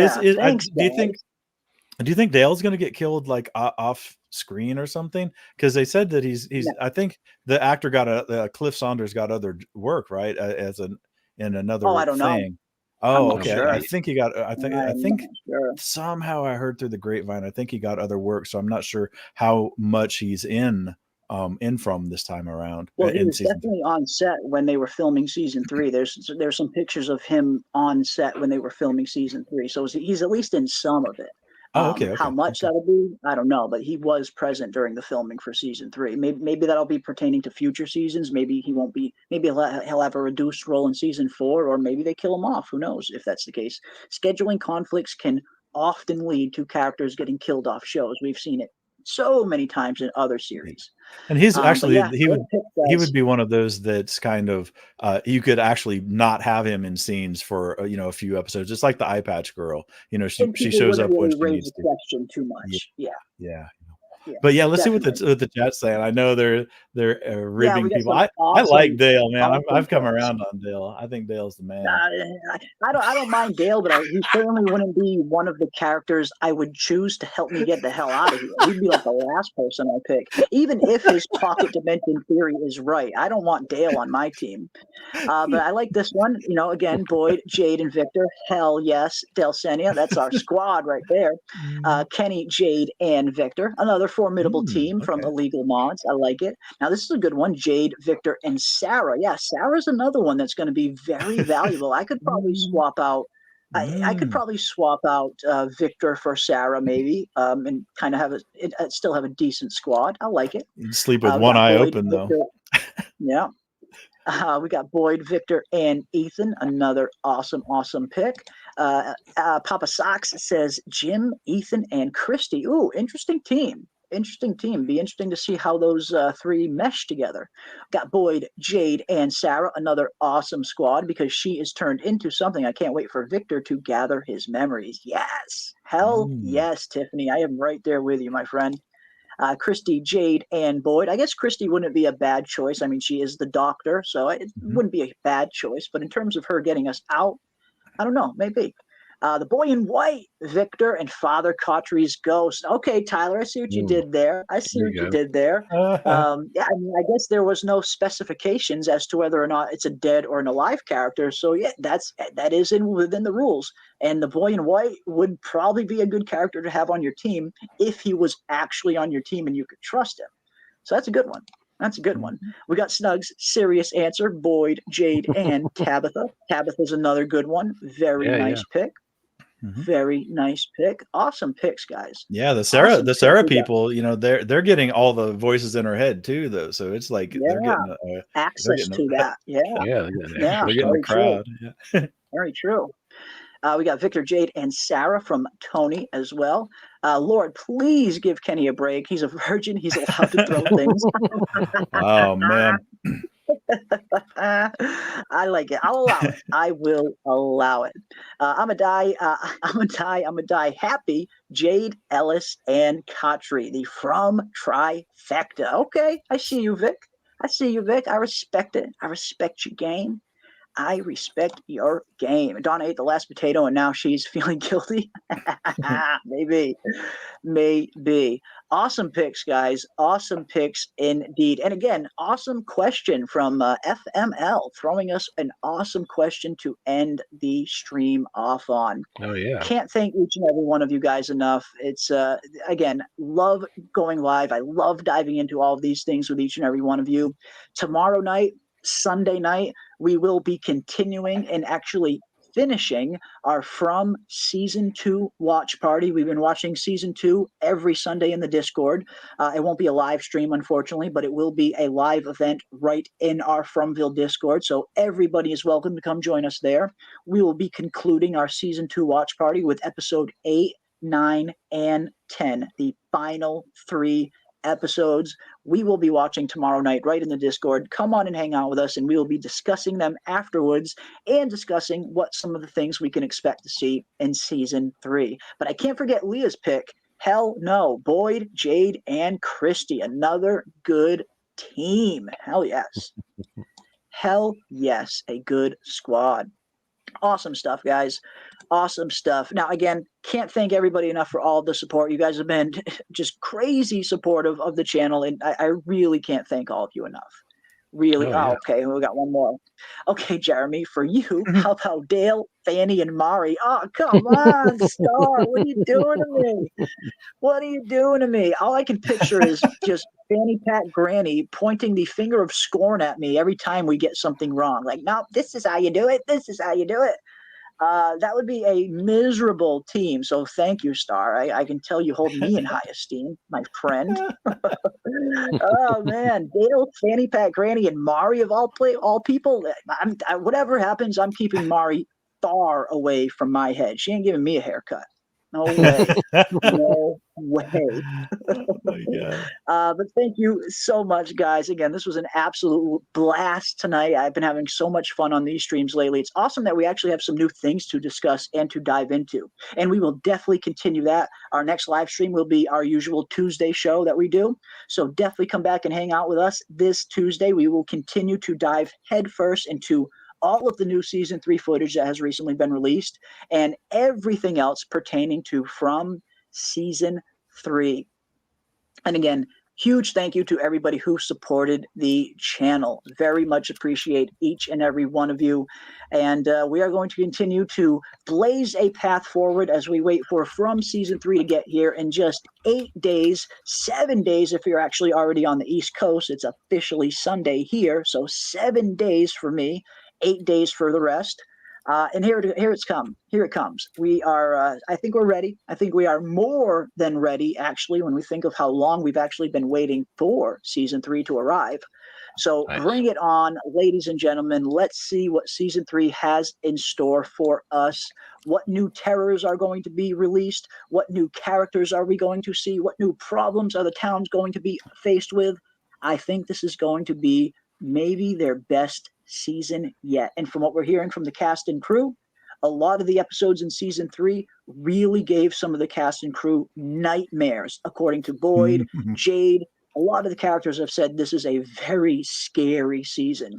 do you think Dale's going to get killed like off screen or something? Because they said that he's. I think the actor got Cliff Saunders got other work, right? In another I don't know. Oh, okay. Sure. I think he got. I think somehow I heard through the grapevine. I think he got other work, so I'm not sure how much he's in from this time around. Well, he was definitely on set when they were filming season 3. There's some pictures of him on set when they were filming season 3, so he's at least in some of it. Okay. How much that'll be, I don't know, but he was present during the filming for season 3. Maybe that'll be pertaining to future seasons. Maybe he won't be. Maybe he'll have a reduced role in season 4, or maybe they kill him off. Who knows if that's the case? Scheduling conflicts can often lead to characters getting killed off shows. We've seen it so many times in other series. And he's actually he would be one of those that's kind of you could actually not have him in scenes for a few episodes. It's like the eye patch girl. She shows up when she needs to. Question too much. Yeah. But let's see what the chat's saying. I know they're ribbing people. I like Dale, man. I've come around on Dale. I think Dale's the man. I don't mind Dale, but he certainly wouldn't be one of the characters I would choose to help me get the hell out of here. He'd be like the last person I pick, even if his pocket dimension theory is right. I don't want Dale on my team. But I like this one. Again, Boyd, Jade, and Victor. Hell yes, Delsenia. That's our squad right there. Kenny, Jade, and Victor. Another formidable team from Illegal Mods. I like it. Now this is a good one. Jade, Victor, and Sarah. Yeah, Sarah's another one that's going to be very valuable. I could probably swap out. I could probably swap out Victor for Sarah, maybe, and kind of still have a decent squad. I like it. You'd sleep with one eye open, Victor. though. Yeah. We got Boyd, Victor, and Ethan. Another awesome pick. Papa Socks says Jim, Ethan, and Christy. Ooh, interesting team. Be interesting to see how those 3 mesh together. Got Boyd, Jade, and Sarah. Another awesome squad because she is turned into something. I can't wait for Victor to gather his memories. Yes. Hell yes, Tiffany. I am right there with you, my friend. Christy, Jade, and Boyd. I guess Christy wouldn't be a bad choice. I mean, she is the doctor, so it wouldn't be a bad choice. But in terms of her getting us out, I don't know, maybe. The boy in white, Victor, and Father Cautry's ghost. Okay, Tyler, I see what you did there. I did there. I mean, I guess there was no specifications as to whether or not it's a dead or an alive character. So yeah, that is within the rules. And the boy in white would probably be a good character to have on your team if he was actually on your team and you could trust him. So that's a good one. We got Snug's serious answer, Boyd, Jade, and Tabitha. Tabitha's another good one. Very nice pick. Very nice pick. Awesome picks, guys. Yeah, the Sarah people, they're getting all the voices in her head too, though. So it's like they're getting access to that. They're getting a crowd. Very true. We got Victor, Jade, and Sarah from Tony as well. Lord, please give Kenny a break. He's a virgin. He's allowed to throw things. Oh man. I like it. I'll allow it. I will allow it. I'm a die. I'm a die happy. Jade, Ellis, and Kotri, the From trifecta. Okay, I see you, Vic. I see you, Vic. I respect it. I respect your game. I respect your game. Donna ate the last potato and now she's feeling guilty. Maybe. Maybe. Awesome picks, guys. Awesome picks indeed. And again, awesome question from FML, throwing us an awesome question to end the stream off on. Oh, yeah. Can't thank each and every one of you guys enough. It's, again, love going live. I love diving into all of these things with each and every one of you. Tomorrow night, Sunday night, we will be continuing and actually finishing our From Season 2 watch party. We've been watching Season 2 every Sunday in the Discord. It won't be a live stream, unfortunately, but it will be a live event right in our Fromville Discord, so everybody is welcome to come join us there. We will be concluding our Season 2 watch party with Episode 8, 9, and 10, the final 3 episodes. We will be watching tomorrow night right in the Discord. Come on and hang out with us, and we will be discussing them afterwards and discussing what some of the things we can expect to see in Season 3. But I can't forget Leah's pick. Hell no. Boyd, Jade, and Christy. Another good team. Hell yes. Hell yes. A good squad. Awesome stuff, guys. Awesome stuff. Now, again, can't thank everybody enough for all the support. You guys have been just crazy supportive of the channel, and I really can't thank all of you enough. Really. Yeah. Okay. We got one more. Okay, Jeremy, for you, how about Dale, Fanny, and Mari? Oh, come on, Star. What are you doing to me? What are you doing to me? All I can picture is just Fanny Pat Granny pointing the finger of scorn at me every time we get something wrong. Like, no, this is how you do it. This is how you do it. That would be a miserable team. So thank you, Star. I can tell you hold me in high esteem, my friend. Oh man, Dale, Fanny Pat, Granny, and Mari of all people. Whatever happens, I'm keeping Mari far away from my head. She ain't giving me a haircut. No way. No way. But thank you so much, guys. Again, this was an absolute blast tonight. I've been having so much fun on these streams lately. It's awesome that we actually have some new things to discuss and to dive into. And we will definitely continue that. Our next live stream will be our usual Tuesday show that we do. So definitely come back and hang out with us this Tuesday. We will continue to dive headfirst into all of the new Season 3 footage that has recently been released and everything else pertaining to From Season 3. And again, huge thank you to everybody who supported the channel. Very much appreciate each and every one of you. And we are going to continue to blaze a path forward as we wait for From Season 3 to get here in just 8 days, 7 days if you're actually already on the East Coast. It's officially Sunday here, so 7 days for me, 8 days for the rest. And here it comes. We are, I think we're ready. I think we are more than ready, actually, when we think of how long we've actually been waiting for Season 3 to arrive. So bring it on, ladies and gentlemen. Let's see what Season 3 has in store for us. What new terrors are going to be released? What new characters are we going to see? What new problems are the towns going to be faced with? I think this is going to be maybe their best season yet. And from what we're hearing from the cast and crew, a lot of the episodes in Season 3 really gave some of the cast and crew nightmares, according to Boyd, Jade. A lot of the characters have said this is a very scary season.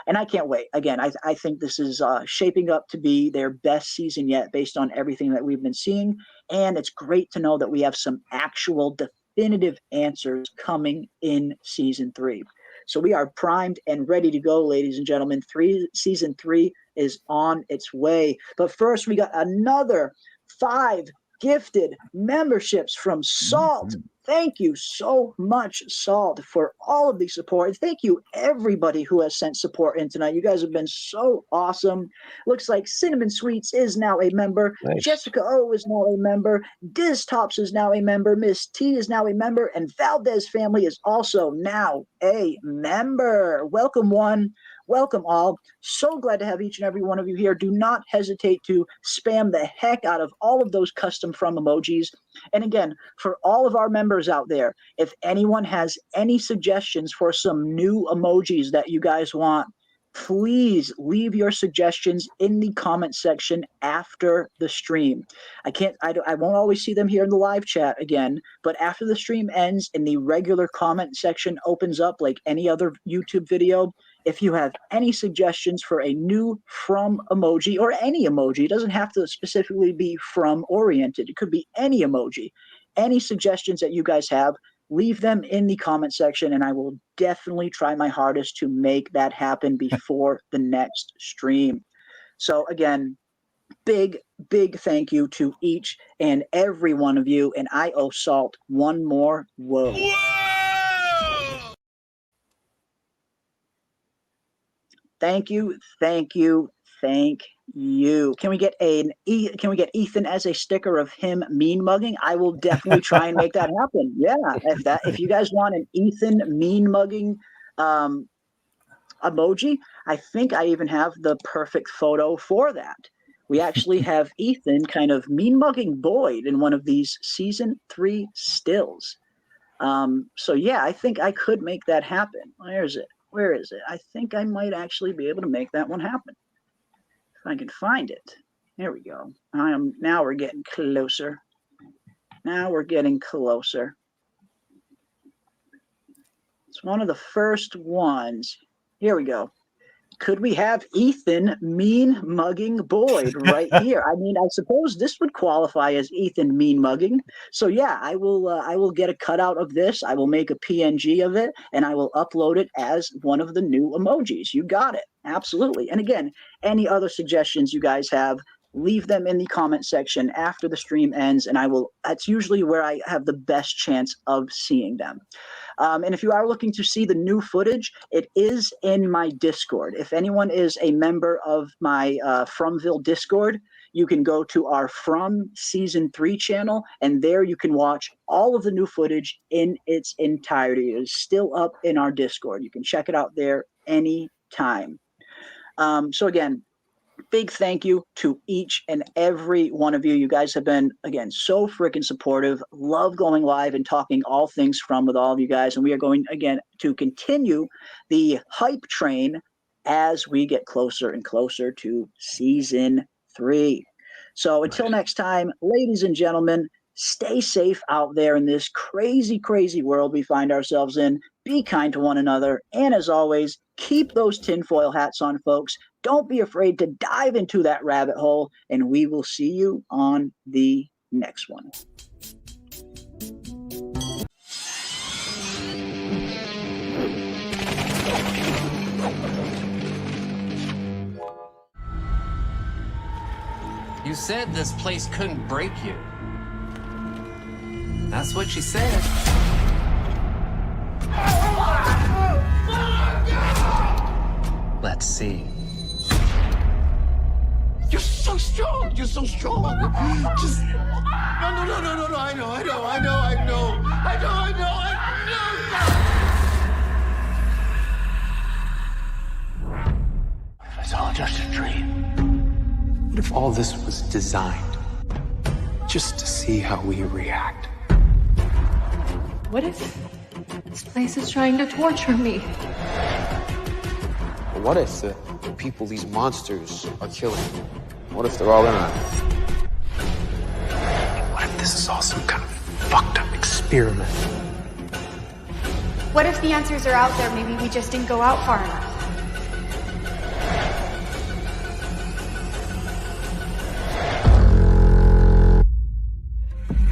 And I can't wait. Again, I think this is shaping up to be their best season yet based on everything that we've been seeing. And it's great to know that we have some actual definitive answers coming in Season 3. So we are primed and ready to go, ladies and gentlemen. Season 3 is on its way. But first, we got another 5 gifted memberships from Salt. Thank you so much, Salt, for all of the support. And thank you, everybody who has sent support in tonight. You guys have been so awesome. Looks like Cinnamon Sweets is now a member. Nice. Jessica O is now a member. Diz Tops is now a member. Miss T is now a member. And Valdez Family is also now a member. Welcome one. welcome all. So glad to have each and every one of you here. Do not hesitate to spam the heck out of all of those custom From emojis. And again, for all of our members out there, if anyone has any suggestions for some new emojis that you guys want, please leave your suggestions in the comment section after the stream. I won't always see them here in the live chat again, but after the stream ends and the regular comment section opens up like any other YouTube video, if you have any suggestions for a new From emoji or any emoji, it doesn't have to specifically be From oriented. It could be any emoji. Any suggestions that you guys have, leave them in the comment section, and I will definitely try my hardest to make that happen before the next stream. So again, big thank you to each and every one of you, and I owe Salt one more whoa. Thank you. Can we get Ethan as a sticker of him mean mugging? I will definitely try and make that happen. Yeah, if you guys want an Ethan mean mugging emoji, I think I even have the perfect photo for that. We actually have Ethan kind of mean mugging Boyd in one of these season 3 stills. So yeah, I think I could make that happen. Where is it? I think I might actually be able to make that one happen. If I can find it. There we go. Now we're getting closer. It's one of the first ones. Here we go. Could we have Ethan mean mugging Boyd right here? I mean, I suppose this would qualify as Ethan mean mugging. So yeah, I will get a cutout of this. I will make a PNG of it, and I will upload it as one of the new emojis. You got it. Absolutely. And again, any other suggestions you guys have, leave them in the comment section after the stream ends, and that's usually where I have the best chance of seeing them. And if you are looking to see the new footage, it is in my Discord. If anyone is a member of my Fromville Discord, you can go to our From Season 3 channel, and there you can watch all of the new footage in its entirety. It is still up in our Discord. You can check it out there anytime. So again, big thank you to each and every one of you. You guys have been, again, so freaking supportive. Love going live and talking all things From with all of you guys. And we are going, again, to continue the hype train as we get closer and closer to Season 3. So until next time, ladies and gentlemen, stay safe out there in this crazy, crazy world we find ourselves in. Be kind to one another. And as always, keep those tinfoil hats on, folks. Don't be afraid to dive into that rabbit hole, and we will see you on the next one. You said this place couldn't break you. That's what she said. Let's see. You're so strong. Just no. I know. It's all just a dream. What if all this was designed just to see how we react? What if this place is trying to torture me? What if the people these monsters are killing, what if they're all in on it? What if this is all some kind of fucked up experiment? What if the answers are out there? Maybe we just didn't go out far enough.